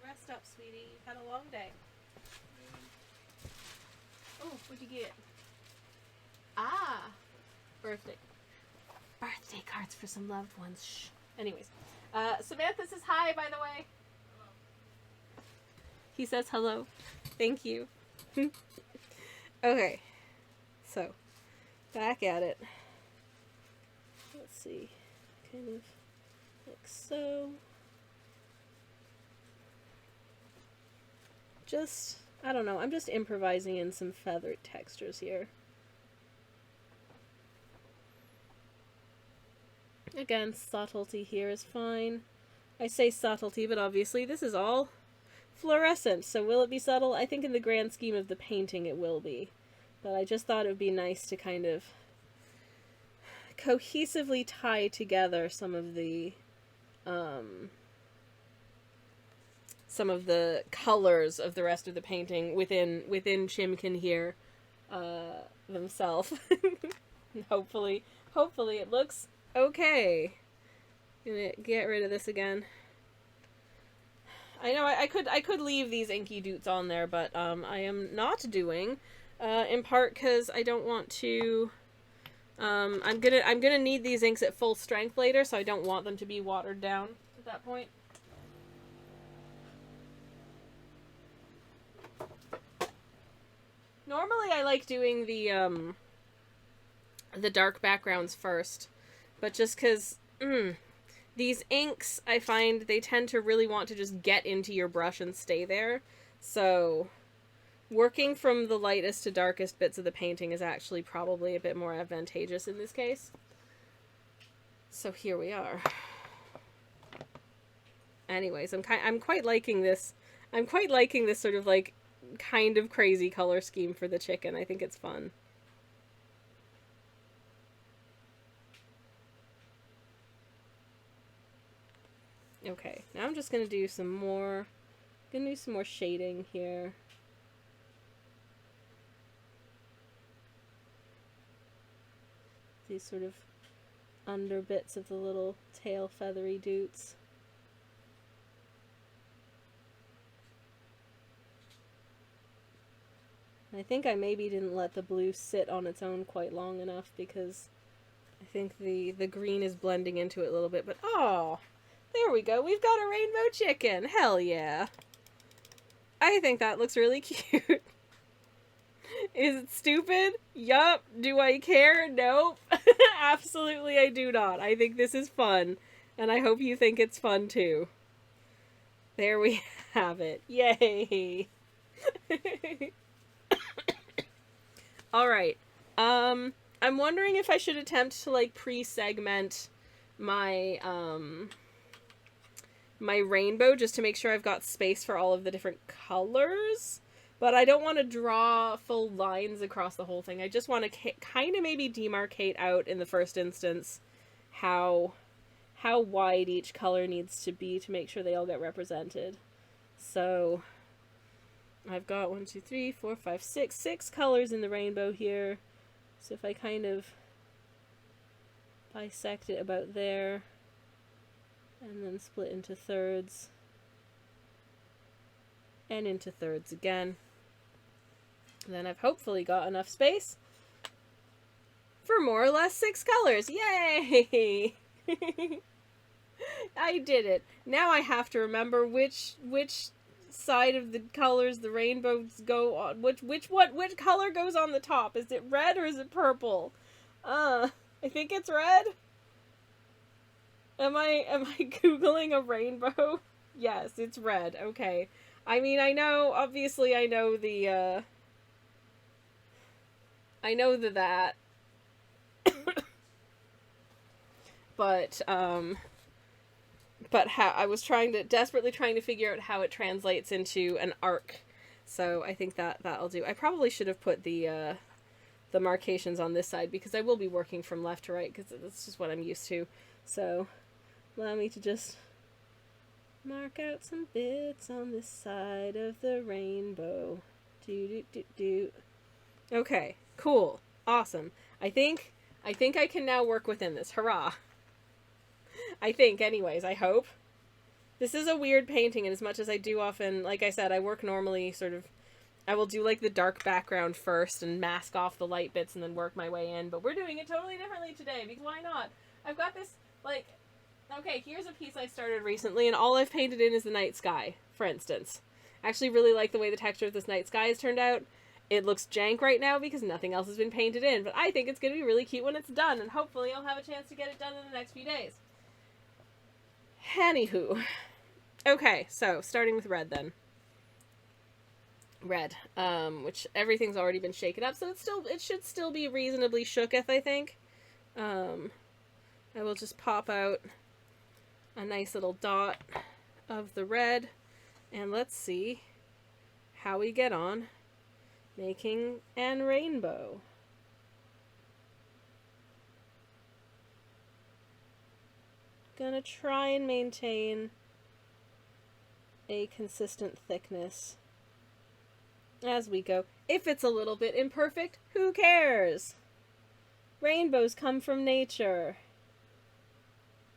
Rest up, sweetie. You've had a long day. Oh, what'd you get? Ah! Birthday cards for some loved ones. Shh. Anyways. Samantha says hi, by the way. He says hello. Thank you. Okay. So, back at it. Let's see. Kind of like so. I don't know, I'm just improvising in some feathered textures here. Again, subtlety here is fine. I say subtlety, but obviously this is all fluorescent, so will it be subtle? I think in the grand scheme of the painting it will be. But I just thought it would be nice to kind of cohesively tie together some of the colors of the rest of the painting within Chimken here themselves. Hopefully it looks okay. Gonna get rid of this again. I know I could leave these inky doots on there, but I am not doing, in part because I don't want to. I'm gonna need these inks at full strength later, so I don't want them to be watered down at that point. Normally I like doing the dark backgrounds first, but just because these inks, I find they tend to really want to just get into your brush and stay there, so working from the lightest to darkest bits of the painting is actually probably a bit more advantageous in this case. So here we are. Anyways, I'm quite liking this. I'm quite liking this sort of like kind of crazy color scheme for the chicken. I think it's fun. Okay, now I'm just gonna do some more shading here. These sort of under bits of the little tail feathery doots. I think I maybe didn't let the blue sit on its own quite long enough because I think the green is blending into it a little bit, but oh, there we go. We've got a rainbow chicken. Hell yeah. I think that looks really cute. Is it stupid? Yup. Do I care? Nope. Absolutely I do not. I think this is fun, and I hope you think it's fun too. There we have it. Yay. Alright, I'm wondering if I should attempt to, like, pre-segment my, my rainbow just to make sure I've got space for all of the different colors, but I don't want to draw full lines across the whole thing. I just want to kind of maybe demarcate out in the first instance how how wide each color needs to be to make sure they all get represented. So I've got 1, 2, 3, 4, 5, 6 colors in the rainbow here. So if I kind of bisect it about there, and then split into thirds, and into thirds again, then I've hopefully got enough space for more or less 6 colors. Yay! I did it. Now I have to remember which side of the colors the rainbows go on. Which color goes on the top? Is it red or is it purple? I think it's red. Am I Googling a rainbow? Yes, it's red. Okay. I mean, obviously I know the that. But how I was desperately trying to figure out how it translates into an arc. So I think that'll do. I probably should have put the markations on this side because I will be working from left to right because that's just what I'm used to. So allow me to just mark out some bits on this side of the rainbow. Okay, cool, awesome. I think I can now work within this. Hurrah! I think, anyways, I hope. This is a weird painting, and as much as I do often, like I said, I work normally I will do like the dark background first and mask off the light bits and then work my way in, but we're doing it totally differently today, because why not? I've got this, okay, here's a piece I started recently, and all I've painted in is the night sky, for instance. I actually really like the way the texture of this night sky has turned out. It looks jank right now because nothing else has been painted in, but I think it's going to be really cute when it's done, and hopefully I'll have a chance to get it done in the next few days. Anywho. Okay, so starting with red then. Red, which everything's already been shaken up, so it should still be reasonably shooketh, I think. I will just pop out a nice little dot of the red, and let's see how we get on making an rainbow. Gonna try and maintain a consistent thickness as we go. If it's a little bit imperfect, who cares? Rainbows come from nature.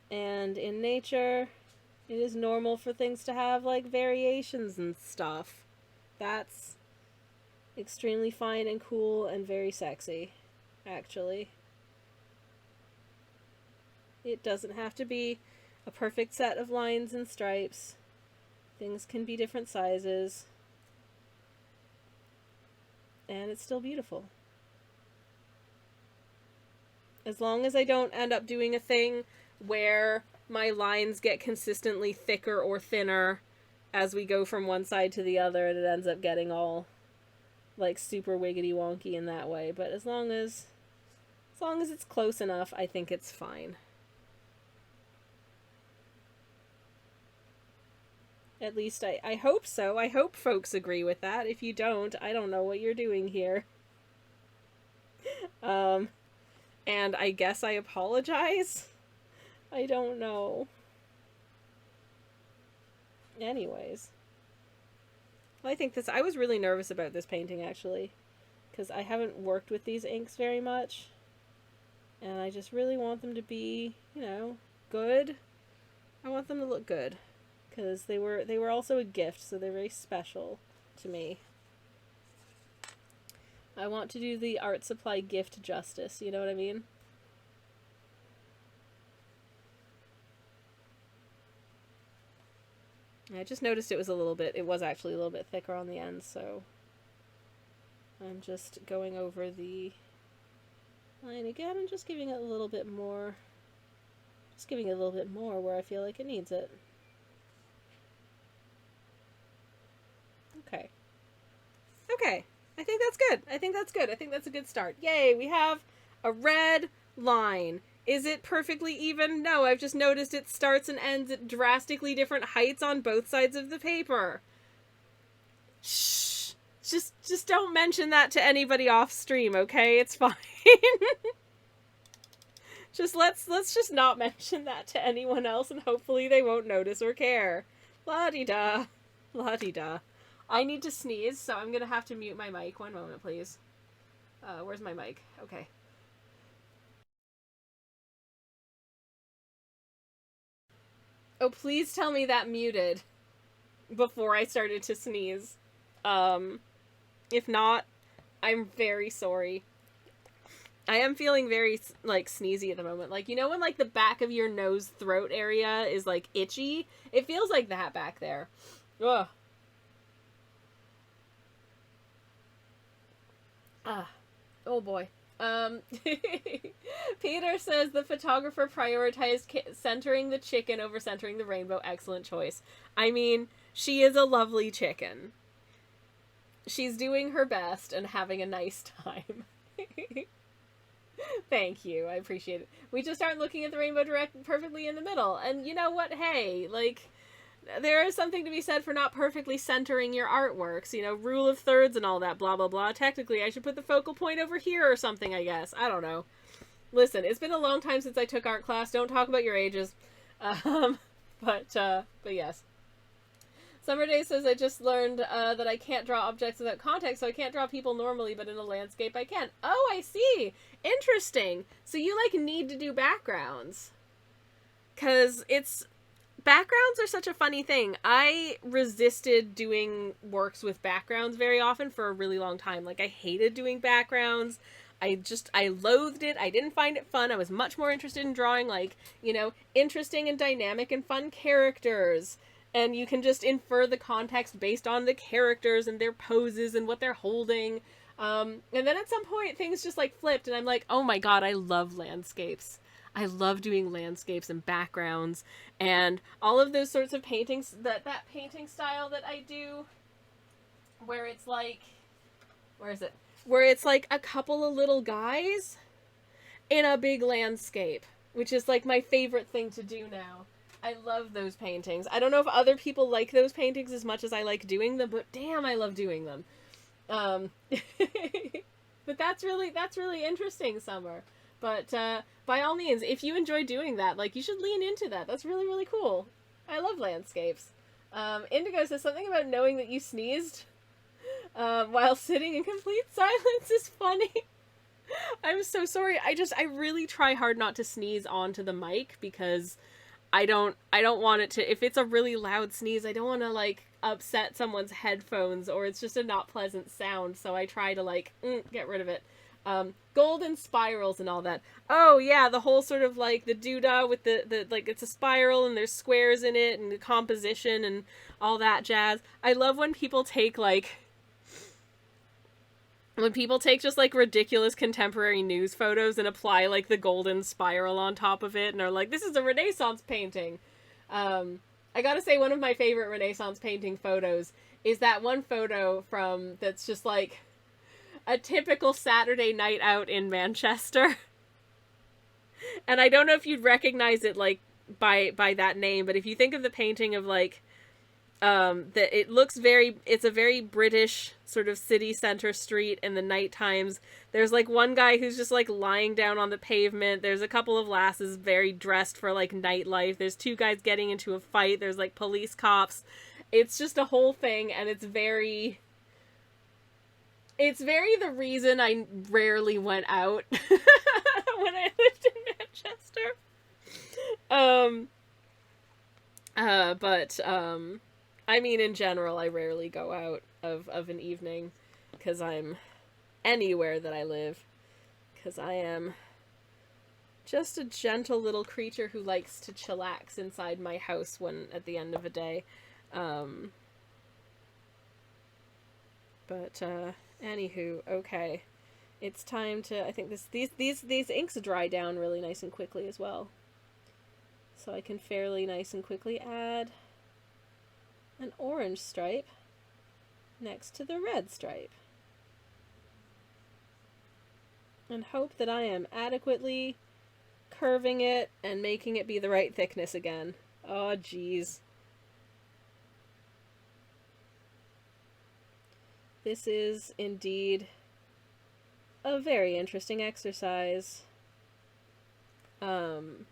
And in nature, it is normal for things to have, like, variations and stuff. That's extremely fine and cool and very sexy, actually. It doesn't have to be a perfect set of lines and stripes. Things can be different sizes. And it's still beautiful. As long as I don't end up doing a thing where my lines get consistently thicker or thinner as we go from one side to the other, and it ends up getting all, like, super wiggity wonky in that way. But as long as it's close enough, I think it's fine. At least I hope so. I hope folks agree with that. If you don't, I don't know what you're doing here. And I guess I apologize. I don't know. Anyways. I think I was really nervous about this painting, actually. Because I haven't worked with these inks very much. And I just really want them to be, good. I want them to look good. Because they were also a gift, so they're very special to me. I want to do the art supply gift justice, you know what I mean? I just noticed it was actually a little bit thicker on the end, so I'm just going over the line again and just giving it a little bit more, where I feel like it needs it. Okay, I think that's good. I think that's a good start. Yay, we have a red line. Is it perfectly even? No, I've just noticed it starts and ends at drastically different heights on both sides of the paper. Shh. Just don't mention that to anybody off stream, okay? It's fine. let's just not mention that to anyone else, and hopefully they won't notice or care. La-di-da. La-di-da. I need to sneeze, so I'm gonna have to mute my mic. One moment, please. Where's my mic? Okay. Oh, please tell me that muted before I started to sneeze. If not, I'm very sorry. I am feeling very, like, sneezy at the moment. Like, you know when, like, the back of your nose throat area is, like, itchy? It feels like that back there. Ugh. Ah. Oh, boy. Peter says the photographer prioritized centering the chicken over centering the rainbow. Excellent choice. I mean, she is a lovely chicken. She's doing her best and having a nice time. Thank you. I appreciate it. We just aren't looking at the rainbow perfectly in the middle. And you know what? Hey, like, there is something to be said for not perfectly centering your artworks. You know, rule of thirds and all that, blah, blah, blah. Technically, I should put the focal point over here or something, I guess. I don't know. Listen, it's been a long time since I took art class. Don't talk about your ages. But yes. Summer Day says, I just learned that I can't draw objects without context, so I can't draw people normally, but in a landscape I can. Oh, I see. Interesting. So you, like, need to do backgrounds. Because backgrounds are such a funny thing. I resisted doing works with backgrounds very often for a really long time. Like, I hated doing backgrounds. I loathed it. I didn't find it fun. I was much more interested in drawing, like, you know, interesting and dynamic and fun characters. And you can just infer the context based on the characters and their poses and what they're holding. And then at some point, things just, like, flipped, and I'm like, oh my god, I love landscapes. I love doing landscapes and backgrounds, and all of those sorts of paintings, that painting style that I do, where it's like, where is it? Where it's like a couple of little guys in a big landscape, which is, like, my favorite thing to do now. I love those paintings. I don't know if other people like those paintings as much as I like doing them, but damn, I love doing them. But that's really interesting, Summer. But by all means, if you enjoy doing that, like, you should lean into that. That's really, really cool. I love landscapes. Indigo says something about knowing that you sneezed while sitting in complete silence is funny. I'm so sorry. I really try hard not to sneeze onto the mic because I don't want it to, if it's a really loud sneeze, I don't want to, like, upset someone's headphones, or it's just a not pleasant sound, so I try to, like, get rid of it. Golden spirals and all that. Oh, yeah, the whole sort of, like, the doodah with the like, it's a spiral and there's squares in it and the composition and all that jazz. I love when people take, like, just, like, ridiculous contemporary news photos and apply, like, the golden spiral on top of it and are like, this is a Renaissance painting. I gotta say, one of my favorite Renaissance painting photos is that one photo that's just, like, a typical Saturday night out in Manchester. And I don't know if you'd recognize it, like, by that name, but if you think of the painting of, like, that it's a very British sort of city center street in the night times. There's, like, one guy who's just, like, lying down on the pavement. There's a couple of lasses very dressed for, like, nightlife. There's two guys getting into a fight. There's, like, police cops. It's just a whole thing, and it's very the reason I rarely went out when I lived in Manchester. I mean, in general, I rarely go out of an evening, because I'm anywhere that I live, because I am just a gentle little creature who likes to chillax inside my house at the end of a day. Anywho, okay. It's time to, I think these inks dry down really nice and quickly as well. So I can fairly nice and quickly add an orange stripe next to the red stripe. And hope that I am adequately curving it and making it be the right thickness again. Oh, geez. This is indeed a very interesting exercise. Um,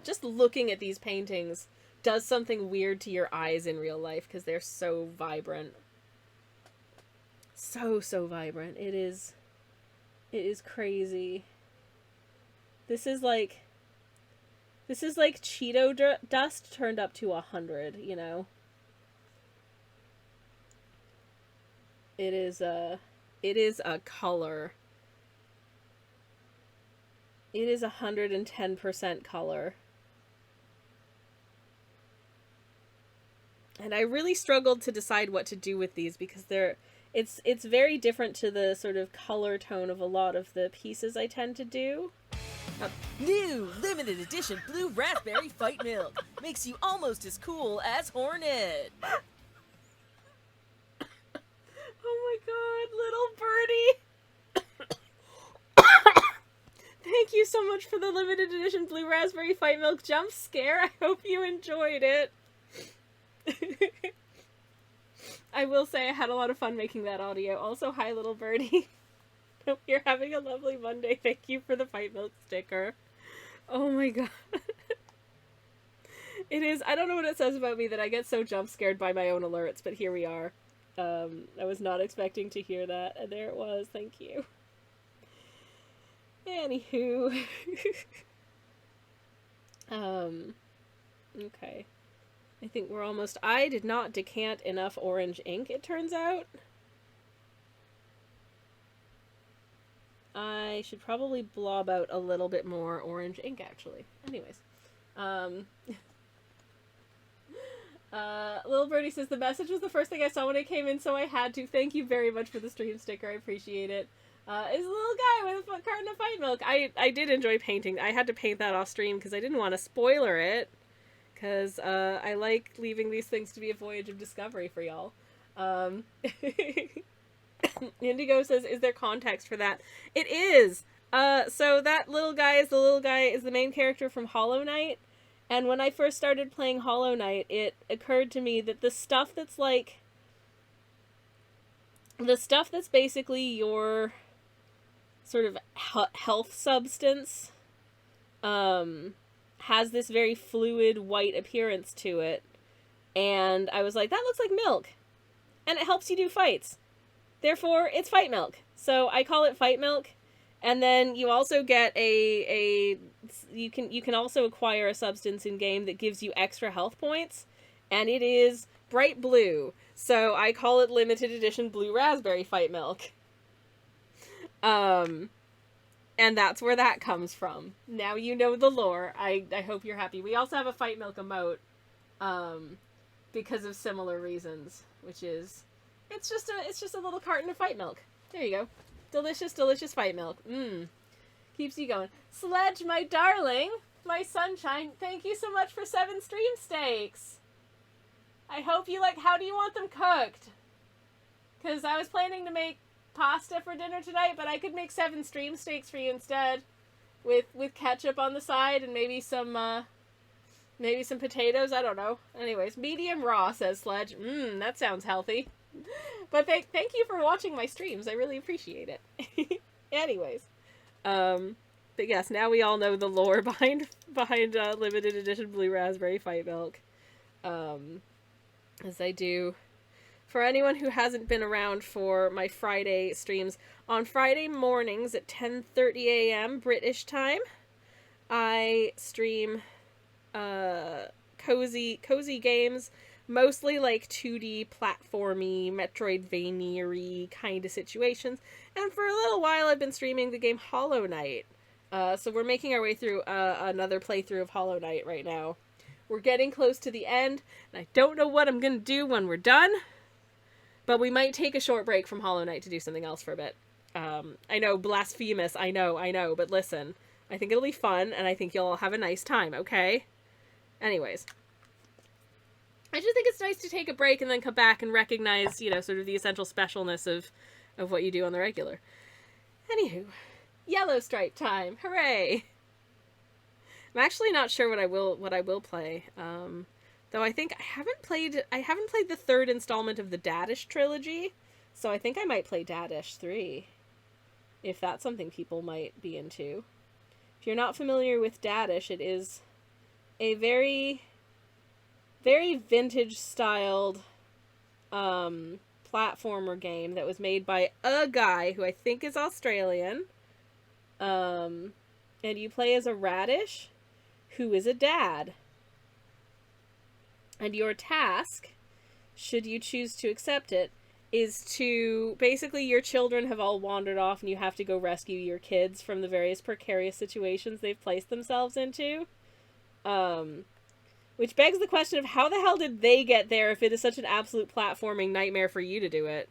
just looking at these paintings does something weird to your eyes in real life because they're so vibrant. So vibrant. It is crazy. This is like Cheeto dust turned up to 100, you know? It is a color. It is 110% color. And I really struggled to decide what to do with these because it's very different to the sort of color tone of a lot of the pieces I tend to do. New limited edition blue raspberry fight milk. Makes you almost as cool as Hornet. Oh my god, little birdie! Thank you so much for the limited edition blue raspberry fight milk jump scare. I hope you enjoyed it. I will say I had a lot of fun making that audio. Also, hi little birdie. Hope you're having a lovely Monday. Thank you for the fight milk sticker. Oh my god. It is, I don't know what it says about me that I get so jump scared by my own alerts, but here we are. I was not expecting to hear that, and there it was. Thank you. Anywho. Okay. I think we're almost... I did not decant enough orange ink, it turns out. I should probably blob out a little bit more orange ink, actually. Anyways. Little Birdie says, the message was the first thing I saw when I came in, so I had to. Thank you very much for the stream sticker. I appreciate it. Is a little guy with a carton of fight milk. I did enjoy painting. I had to paint that off stream because I didn't want to spoiler it. Because I like leaving these things to be a voyage of discovery for y'all. Indigo says, is there context for that? It is! So that little guy is the main character from Hollow Knight. And when I first started playing Hollow Knight, it occurred to me that the stuff that's basically your sort of health substance, has this very fluid white appearance to it. And I was like, that looks like milk. And it helps you do fights. Therefore, it's fight milk. So I call it fight milk. And then you also get you can also acquire a substance in game that gives you extra health points, and it is bright blue. So I call it limited edition blue raspberry fight milk. And that's where that comes from. Now you know the lore. I hope you're happy. We also have a fight milk emote, because of similar reasons, which is it's just a little carton of fight milk. There you go. Delicious, delicious fight milk. Keeps you going. Sledge, my darling, my sunshine, thank you so much for 7 stream steaks. I hope you like, how do you want them cooked? Because I was planning to make pasta for dinner tonight, but I could make 7 stream steaks for you instead. With ketchup on the side and maybe some potatoes, I don't know. Anyways, medium raw, says Sledge. That sounds healthy. But thank you for watching my streams. I really appreciate it. Anyways. But yes, now we all know the lore behind limited edition blue raspberry fight milk. As I do. For anyone who hasn't been around for my Friday streams, on Friday mornings at 10:30 a.m. British time, I stream cozy games. Mostly like 2D platformy, Metroidvania-y kind of situations. And for a little while I've been streaming the game Hollow Knight. So we're making our way through another playthrough of Hollow Knight right now. We're getting close to the end, and I don't know what I'm going to do when we're done. But we might take a short break from Hollow Knight to do something else for a bit. I know, blasphemous, I know, but listen. I think it'll be fun, and I think you'll all have a nice time, okay? Anyways. I just think it's nice to take a break and then come back and recognize, sort of the essential specialness of what you do on the regular. Anywho, yellow stripe time. Hooray! I'm actually not sure what I will play. Though I think I haven't played the 3rd installment of the Dadish trilogy, so I think I might play Dadish 3. If that's something people might be into. If you're not familiar with Dadish, it is a very, very vintage-styled platformer game that was made by a guy who I think is Australian. And you play as a radish who is a dad. And your task, should you choose to accept it, is to, basically your children have all wandered off and you have to go rescue your kids from the various precarious situations they've placed themselves into. Which begs the question of how the hell did they get there if it is such an absolute platforming nightmare for you to do it?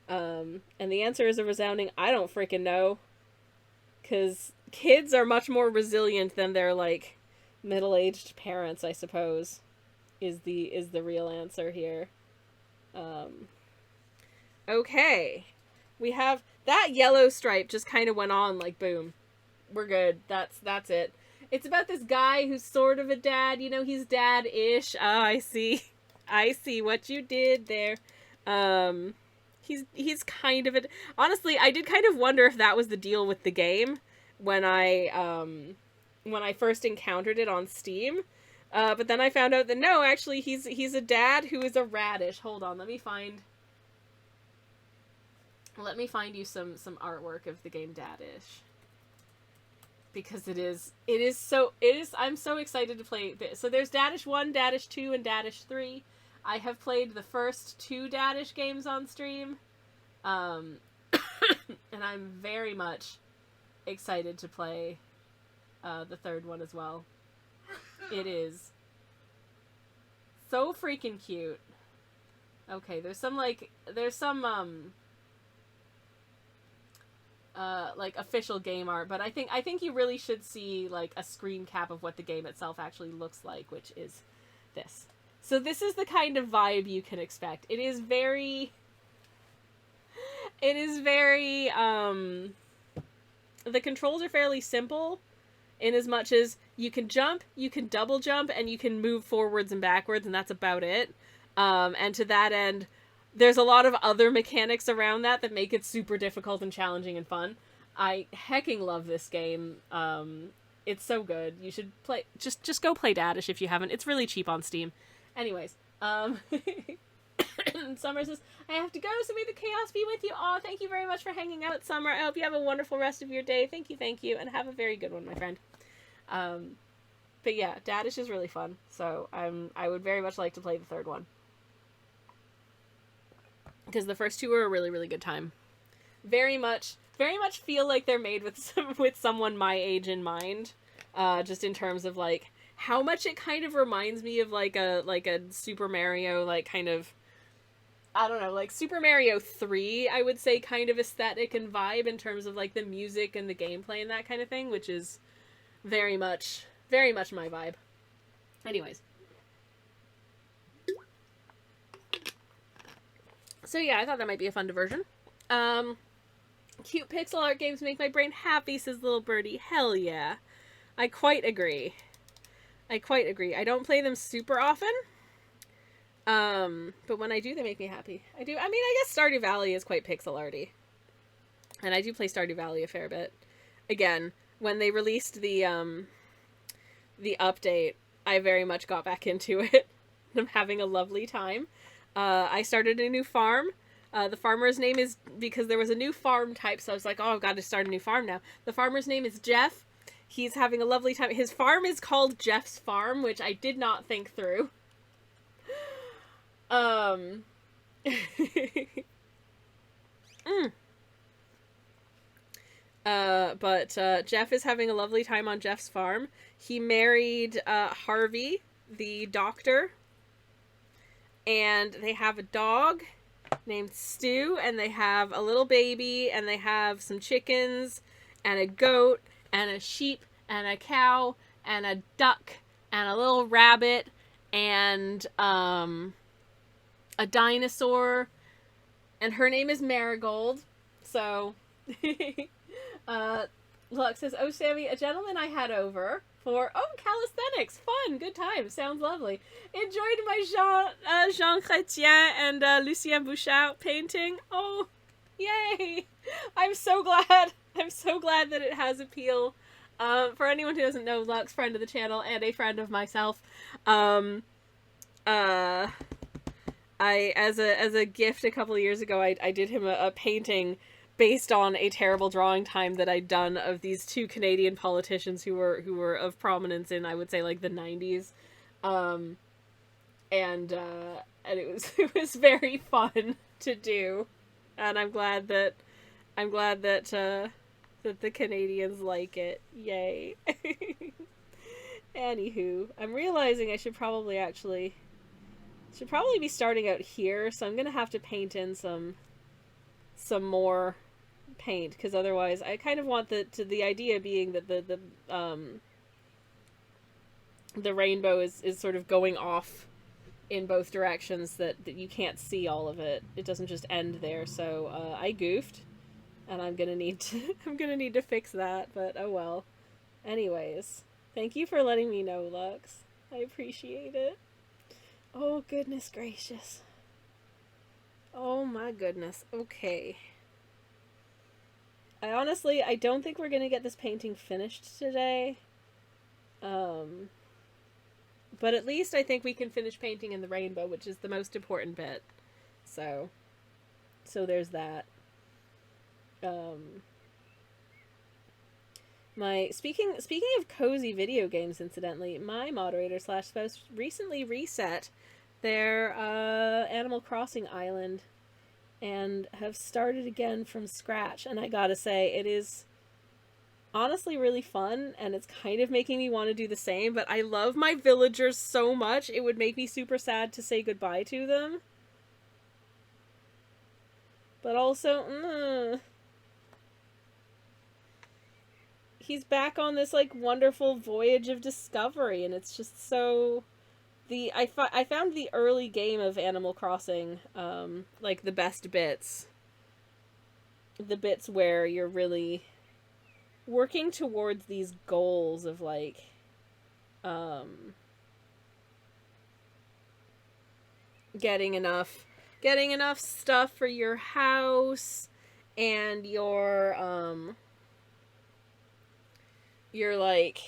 And the answer is a resounding, I don't freaking know. Because kids are much more resilient than their, like, middle-aged parents, I suppose, is the real answer here. Okay. We have, that yellow stripe just kind of went on, like, boom. We're good. That's it. It's about this guy who's sort of a dad. You know, he's dad-ish. Oh, I see. I see what you did there. He's kind of a... Honestly, I did kind of wonder if that was the deal with the game when I first encountered it on Steam. But then I found out that no, actually, he's a dad who is a radish. Hold on, let me find you some artwork of the game Dadish. Because I'm so excited to play this. So there's Dadish 1, Dadish 2, and Dadish 3. I have played the first 2 Dadish games on stream. And I'm very much excited to play the third one as well. It is so freaking cute. Okay, there's some like official game art, but I think you really should see like a screen cap of what the game itself actually looks like, which is this. So this is the kind of vibe you can expect. It is very the controls are fairly simple in as much as you can jump, you can double jump, and you can move forwards and backwards, and that's about it. And to that end, there's a lot of other mechanics around that make it super difficult and challenging and fun. I hecking love this game. It's so good. You should play. Just go play Dadish if you haven't. It's really cheap on Steam. Anyways, Summer says, I have to go, so may the chaos be with you. Aw, thank you very much for hanging out, Summer. I hope you have a wonderful rest of your day. Thank you, and have a very good one, my friend. But yeah, Dadish is really fun, so I would very much like to play the third one. Because the first 2 were a really, really good time. Very much feel like they're made with someone my age in mind. Just in terms of, like, how much it kind of reminds me of, like a Super Mario, like, kind of, I don't know, like Super Mario 3, I would say, kind of aesthetic and vibe in terms of, like, the music and the gameplay and that kind of thing, which is very much my vibe. Anyways. So yeah, I thought that might be a fun diversion. Cute pixel art games make my brain happy, says Little Birdie. Hell yeah. I quite agree. I don't play them super often. But when I do, they make me happy. I mean, I guess Stardew Valley is quite pixel arty. And I do play Stardew Valley a fair bit. Again, when they released the update, I very much got back into it. I'm having a lovely time. I started a new farm. The farmer's name is, because there was a new farm type, so I was like, oh, I've got to start a new farm now. The farmer's name is Jeff. He's having a lovely time. His farm is called Jeff's Farm, which I did not think through. But Jeff is having a lovely time on Jeff's farm. He married Harvey, the doctor, and they have a dog named Stu, and they have a little baby, and they have some chickens, and a goat, and a sheep, and a cow, and a duck, and a little rabbit, and a dinosaur, and her name is Marigold. So, Luck says, oh, Sammy, a gentleman I had over for, calisthenics, fun, good time, sounds lovely. Enjoyed my Jean Chrétien and Lucien Bouchard painting. Oh, yay! I'm so glad that it has appeal. For anyone who doesn't know, Lux, friend of the channel and a friend of myself, I as a gift a couple of years ago, I did him a painting based on a terrible drawing time that I'd done of these two Canadian politicians who were of prominence in, I would say, like the 90s. And it was very fun to do, and I'm glad that that the Canadians like it. Yay. Anywho, I'm realizing I should probably be starting out here, so I'm gonna have to paint in some more paint, because otherwise I kind of want the idea being that the rainbow is sort of going off in both directions, that you can't see all of it. It doesn't just end there. So I goofed, and I'm gonna need to fix that, but oh well. Anyways, thank you for letting me know, Lux. I appreciate it. Oh, goodness gracious. Oh my goodness. Okay. I don't think we're gonna get this painting finished today. But at least I think we can finish painting in the rainbow, which is the most important bit. So there's that. Speaking of cozy video games, incidentally, my moderator / spouse recently reset their Animal Crossing island and have started again from scratch, and I gotta say, it is honestly really fun, and it's kind of making me want to do the same, but I love my villagers so much, it would make me super sad to say goodbye to them. But also, he's back on this, like, wonderful voyage of discovery, and it's just so... I found the early game of Animal Crossing, like, the best bits. The bits where you're really working towards these goals of, like, getting enough stuff for your house, and you're like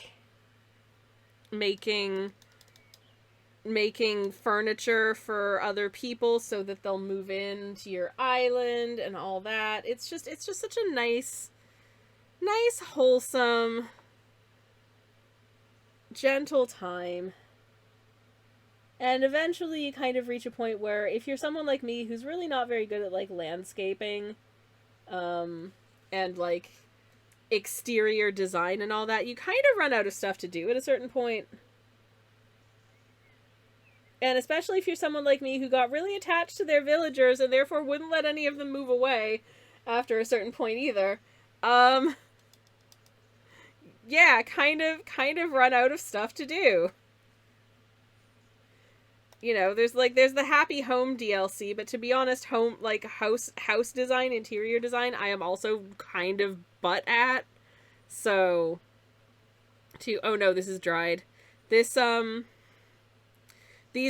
making furniture for other people so that they'll move into your island and all that. It's just such a nice, wholesome, gentle time. And eventually you kind of reach a point where, if you're someone like me who's really not very good at, like, landscaping, and, like, exterior design and all that, you kind of run out of stuff to do at a certain point. And especially if you're someone like me who got really attached to their villagers and therefore wouldn't let any of them move away after a certain point either. Yeah, kind of run out of stuff to do. You know, there's the Happy Home DLC, but to be honest, house design, interior design, I am also kind of butt at. So, oh no, this is dried. These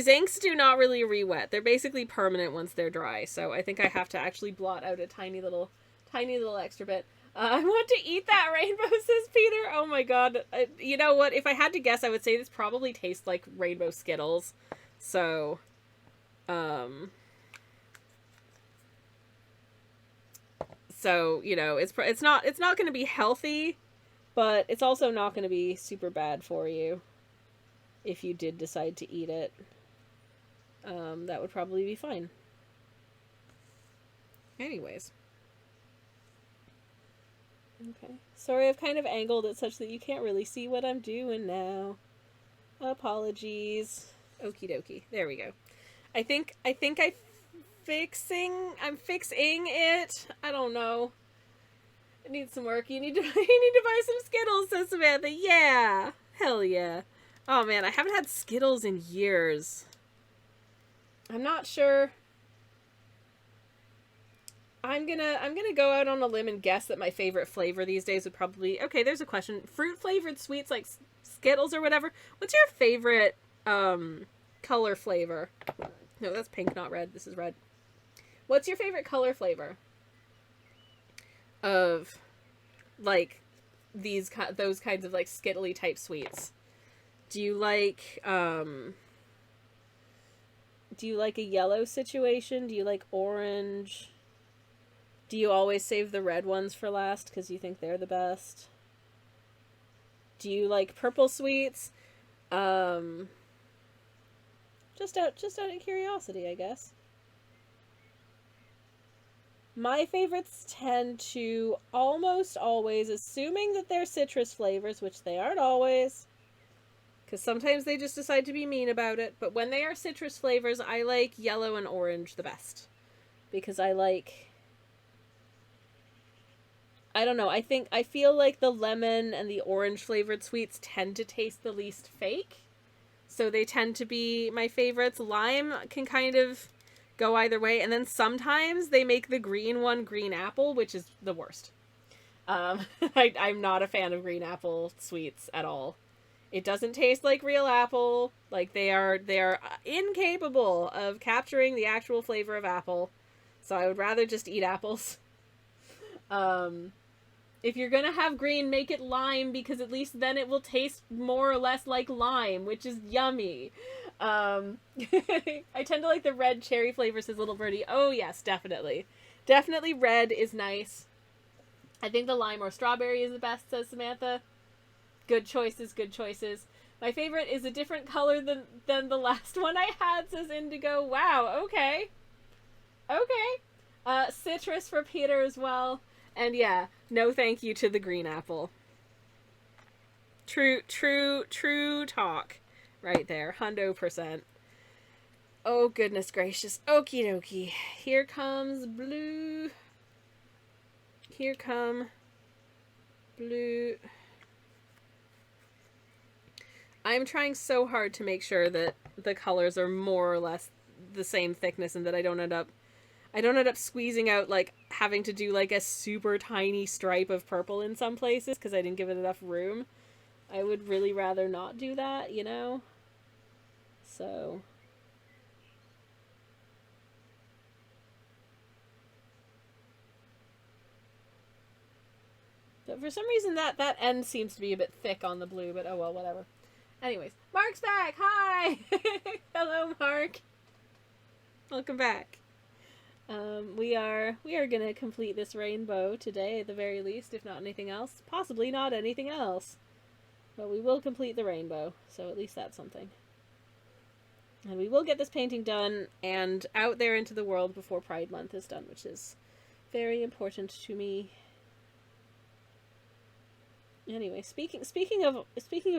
inks do not really re-wet. They're basically permanent once they're dry, so I think I have to actually blot out a tiny little extra bit. I want to eat that rainbow, says Peter. Oh my god. You know what? If I had to guess, I would say this probably tastes like rainbow Skittles. So, you know, it's not going to be healthy, but it's also not going to be super bad for you if you did decide to eat it. That would probably be fine. Anyways. Okay. Sorry, I've kind of angled it such that you can't really see what I'm doing now. Apologies. Okie dokie. There we go. I'm fixing it. I don't know. It needs some work. You need to buy some Skittles, says Samantha. Yeah. Hell yeah. Oh man, I haven't had Skittles in years. I'm not sure. I'm gonna go out on a limb and guess that my favorite flavor these days would probably... Okay, there's a question. Fruit flavored sweets like Skittles or whatever. What's your favorite color flavor? No, that's pink, not red. This is red. What's your favorite color flavor of, like, those kinds of like Skittly type sweets. Do you like a yellow situation? Do you like orange? Do you always save the red ones for last because you think they're the best? Do you like purple sweets? Just out of curiosity, I guess. My favorites tend to almost always, assuming that they're citrus flavors, which they aren't always, because sometimes they just decide to be mean about it, but when they are citrus flavors, I like yellow and orange the best. Because I don't know, I feel like the lemon and the orange flavored sweets tend to taste the least fake. So they tend to be my favorites. Lime can kind of go either way. And then sometimes they make the green one green apple, which is the worst. I'm not a fan of green apple sweets at all. It doesn't taste like real apple. Like they are incapable of capturing the actual flavor of apple. So I would rather just eat apples. If you're gonna have green, make it lime, because at least then it will taste more or less like lime, which is yummy. I tend to like the red cherry flavor, says Little Birdie. Oh yes, definitely. Definitely red is nice. I think the lime or strawberry is the best, says Samantha. Good choices, good choices. My favorite is a different color than the last one I had, says Indigo. Wow, okay. Okay. Citrus for Peter as well. And yeah, no thank you to the green apple. True talk. Right there. 100%. Oh, goodness gracious. Okie dokie. Here comes blue. Here come blue. I'm trying so hard to make sure that the colors are more or less the same thickness and that I don't end up squeezing out, like, having to do, like, a super tiny stripe of purple in some places because I didn't give it enough room. I would really rather not do that, you know? So... but for some reason that end seems to be a bit thick on the blue, but oh well, whatever. Anyways, Mark's back! Hi! Hello, Mark! Welcome back. We are gonna complete this rainbow today, at the very least, if not anything else. Possibly not anything else. But we will complete the rainbow, so at least that's something. And we will get this painting done and out there into the world before Pride Month is done, which is very important to me. Anyway, speaking of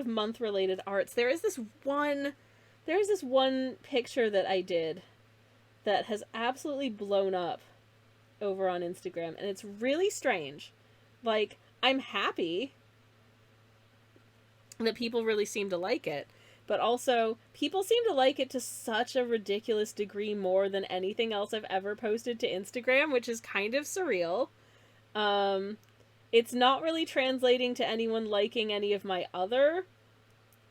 month-related arts, there is this one picture that I did that has absolutely blown up over on Instagram, and it's really strange. Like, I'm happy that people really seem to like it, but also, people seem to like it to such a ridiculous degree more than anything else I've ever posted to Instagram, which is kind of surreal. It's not really translating to anyone liking any of my other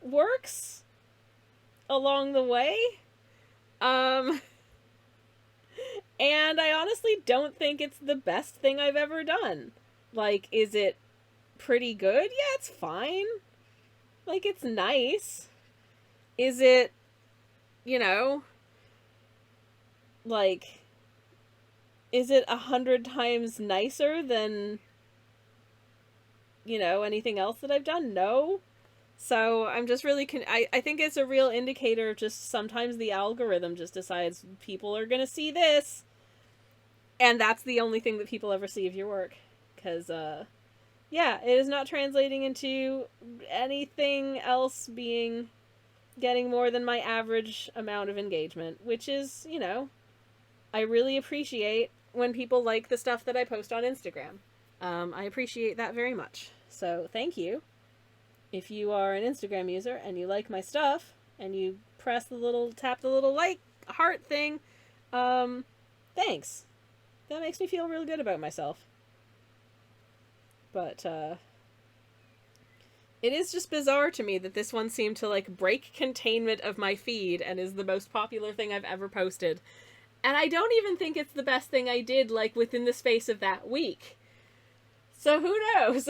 works along the way. And I honestly don't think it's the best thing I've ever done. Like, is it pretty good? Yeah, it's fine. Like, it's nice. Is it, you know, like, is it 100 times nicer than, you know, anything else that I've done? No. So I'm just really, I think it's a real indicator of just sometimes the algorithm just decides people are going to see this. And that's the only thing that people ever see of your work. Because, yeah, it is not translating into anything else getting more than my average amount of engagement. Which is, you know, I really appreciate when people like the stuff that I post on Instagram. I appreciate that very much. So, thank you. If you are an Instagram user and you like my stuff, and you tap the little like heart thing, thanks. That makes me feel really good about myself. But, it is just bizarre to me that this one seemed to, like, break containment of my feed and is the most popular thing I've ever posted. And I don't even think it's the best thing I did, like, within the space of that week. So who knows?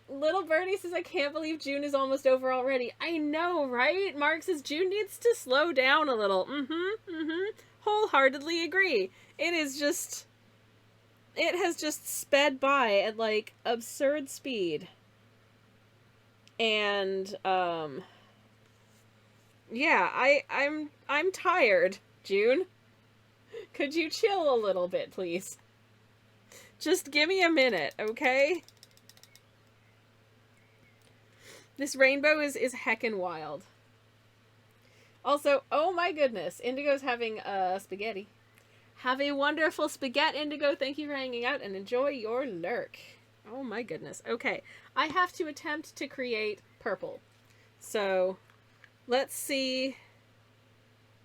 Little Birdie says, I can't believe June is almost over already. I know, right? Mark says, June needs to slow down a little. Wholeheartedly agree. It has just sped by at, like, absurd speed. And, yeah, I'm tired, June. Could you chill a little bit, please? Just give me a minute, okay? This rainbow is heckin' wild. Also, oh my goodness, Indigo's having spaghetti. Have a wonderful spaghetti, Indigo. Thank you for hanging out and enjoy your lurk. Oh my goodness. Okay, I have to attempt to create purple. So, let's see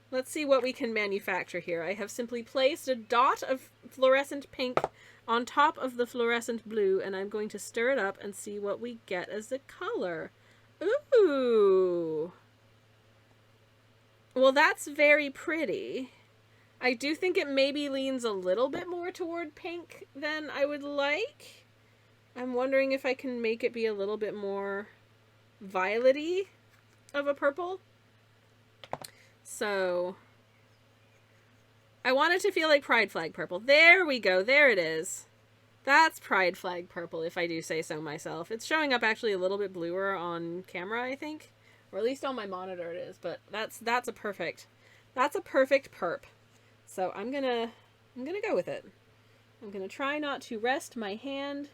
what we can manufacture here. I have simply placed a dot of fluorescent pink on top of the fluorescent blue, and I'm going to stir it up and see what we get as a color. Ooh. Well, that's very pretty. I do think it maybe leans a little bit more toward pink than I would like. I'm wondering if I can make it be a little bit more violet-y of a purple. So, I want it to feel like Pride Flag purple. There we go. There it is. That's Pride Flag purple, if I do say so myself. It's showing up actually a little bit bluer on camera, I think. Or at least on my monitor it is. But that's a perfect perp. So I'm gonna go with it. I'm gonna try not to rest my hand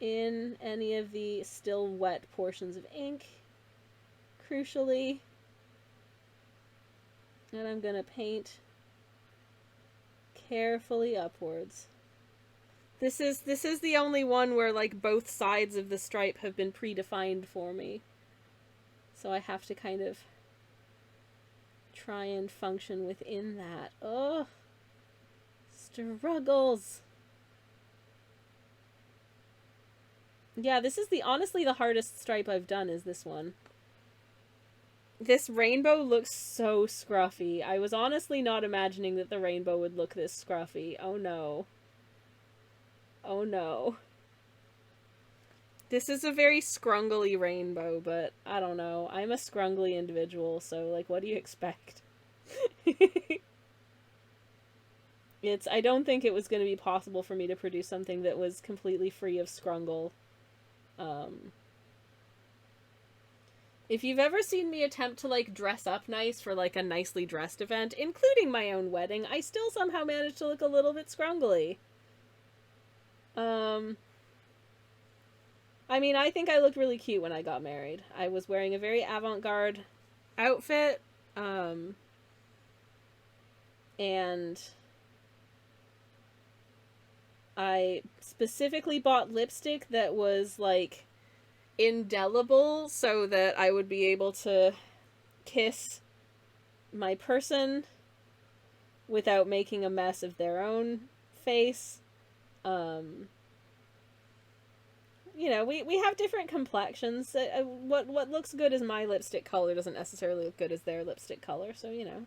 in any of the still wet portions of ink, crucially. And I'm gonna paint carefully upwards. This is the only one where, like, both sides of the stripe have been predefined for me. So I have to kind of try and function within that. Oh, struggles. Yeah, this is honestly the hardest stripe I've done is this one. This rainbow looks so scruffy. I was honestly not imagining that the rainbow would look this scruffy. Oh no. Oh no. This is a very scrungly rainbow, but I don't know. I'm a scrungly individual, so, like, what do you expect? I don't think it was going to be possible for me to produce something that was completely free of scrungle. If you've ever seen me attempt to, like, dress up nice for, like, a nicely dressed event, including my own wedding, I still somehow managed to look a little bit scrungly. I mean, I think I looked really cute when I got married. I was wearing a very avant-garde outfit, and I specifically bought lipstick that was, like, indelible so that I would be able to kiss my person without making a mess of their own face. You know, we have different complexions. What looks good as my lipstick color doesn't necessarily look good as their lipstick color, so, you know.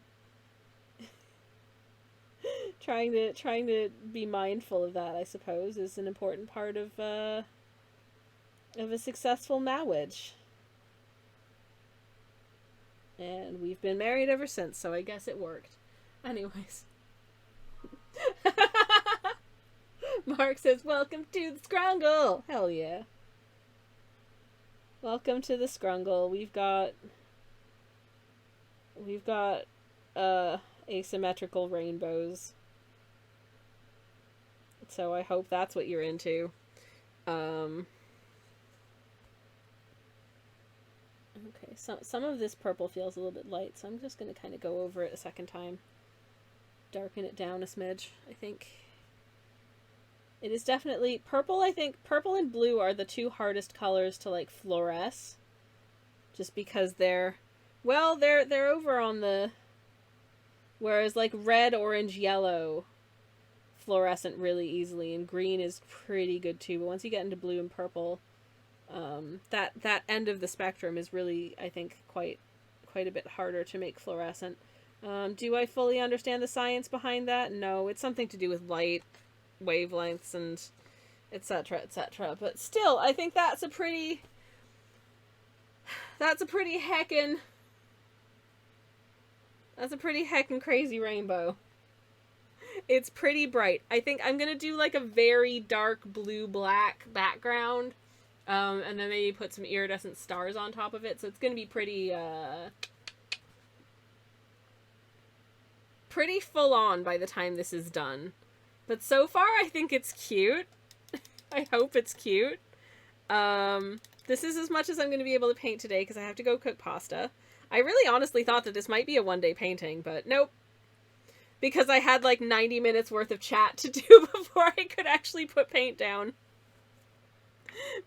trying to be mindful of that, I suppose, is an important part of a successful marriage. And we've been married ever since, so I guess it worked. Anyways. Mark says, welcome to the Scrungle! Hell yeah. Welcome to the Scrungle. We've got asymmetrical rainbows. So I hope that's what you're into. Okay, some of this purple feels a little bit light, so I'm just going to kind of go over it a second time. Darken it down a smidge, I think. It is definitely purple. I think purple and blue are the two hardest colors to, like, fluoresce, just because they're over on the, whereas, like, red, orange, yellow fluorescent really easily, and green is pretty good too. But once you get into blue and purple, that end of the spectrum is really, I think, quite a bit harder to make fluorescent. Do I fully understand the science behind that? No, it's something to do with light. wavelengths and etc., etc. But still, I think that's a pretty heckin' crazy rainbow. It's pretty bright. I think I'm gonna do like a very dark blue-black background, and then maybe put some iridescent stars on top of it. So it's gonna be pretty full on by the time this is done. But so far, I think it's cute. I hope it's cute. This is as much as I'm going to be able to paint today because I have to go cook pasta. I really honestly thought that this might be a one-day painting, but nope. Because I had like 90 minutes worth of chat to do before I could actually put paint down.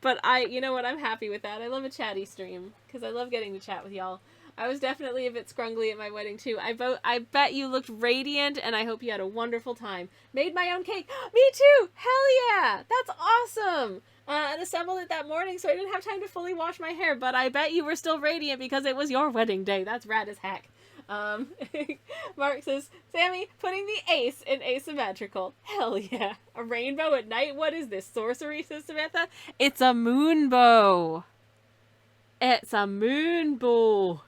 But you know what, I'm happy with that. I love a chatty stream because I love getting to chat with y'all. I was definitely a bit scrungly at my wedding too. I bet you looked radiant and I hope you had a wonderful time. Made my own cake. Me too! Hell yeah! That's awesome! And assembled it that morning so I didn't have time to fully wash my hair, but I bet you were still radiant because it was your wedding day. That's rad as heck. Mark says, Sammy, putting the ace in asymmetrical. Hell yeah. A rainbow at night? What is this? Sorcery, says Samantha? It's a moonbow. It's a moonbow.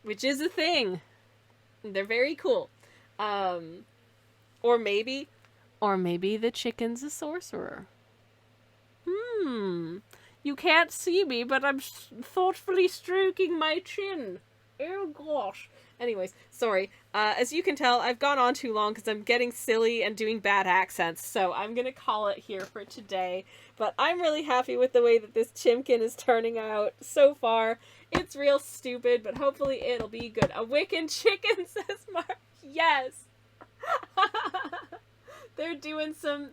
Which is a thing. They're very cool. Or maybe the chicken's a sorcerer. You can't see me, but I'm thoughtfully stroking my chin. Oh gosh. Anyways, sorry. As you can tell, I've gone on too long because I'm getting silly and doing bad accents, so I'm gonna call it here for today. But I'm really happy with the way that this chimken is turning out so far. It's real stupid, but hopefully it'll be good. A Wiccan chicken, says Mark. Yes! They're doing some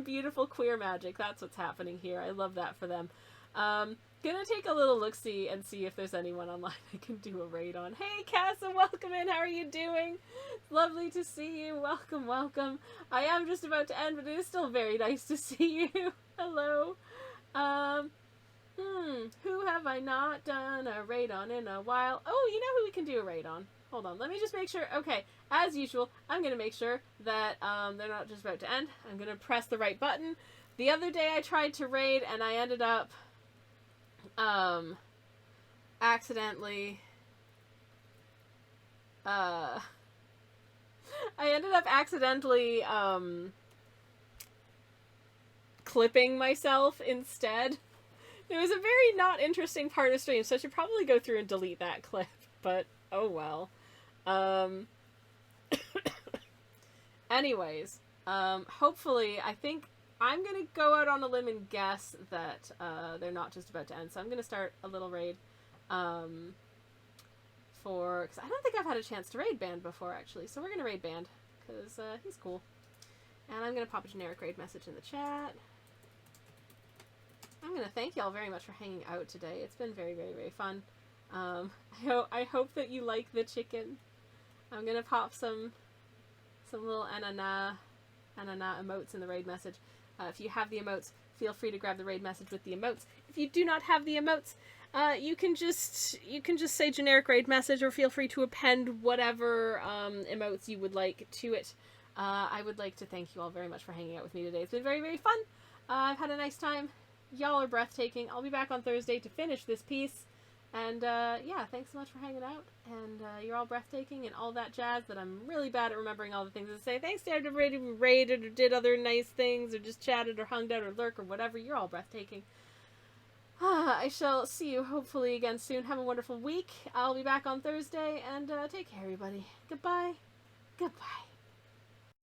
beautiful queer magic. That's what's happening here. I love that for them. Gonna take a little look-see and see if there's anyone online I can do a raid on. Hey, Casa, welcome in. How are you doing? It's lovely to see you. Welcome, welcome. I am just about to end, but it is still very nice to see you. Hello. Who have I not done a raid on in a while? Oh, you know who we can do a raid on. Hold on, let me just make sure. Okay, as usual, I'm going to make sure that they're not just about to end. I'm going to press the right button. The other day I tried to raid and I ended up accidentally clipping myself instead. It was a very not interesting part of stream, so I should probably go through and delete that clip, but oh well. Anyways, hopefully, I think I'm gonna go out on a limb and guess that they're not just about to end, so I'm gonna start a little raid, because I don't think I've had a chance to raid Band before, actually, so we're gonna raid Band, because he's cool. And I'm gonna pop a generic raid message in the chat. I'm gonna thank y'all very much for hanging out today. It's been very, very, very fun. I hope that you like the chicken. I'm gonna pop some little anana emotes in the raid message. If you have the emotes, feel free to grab the raid message with the emotes. If you do not have the emotes, you can just say generic raid message, or feel free to append whatever emotes you would like to it. I would like to thank you all very much for hanging out with me today. It's been very, very fun. I've had a nice time. Y'all are breathtaking. I'll be back on Thursday to finish this piece. And, yeah, thanks so much for hanging out. And, you're all breathtaking and all that jazz that I'm really bad at remembering all the things to say. Thanks to everybody who raided or did other nice things or just chatted or hung out or lurk or whatever. You're all breathtaking. I shall see you hopefully again soon. Have a wonderful week. I'll be back on Thursday. And, take care, everybody. Goodbye. Goodbye.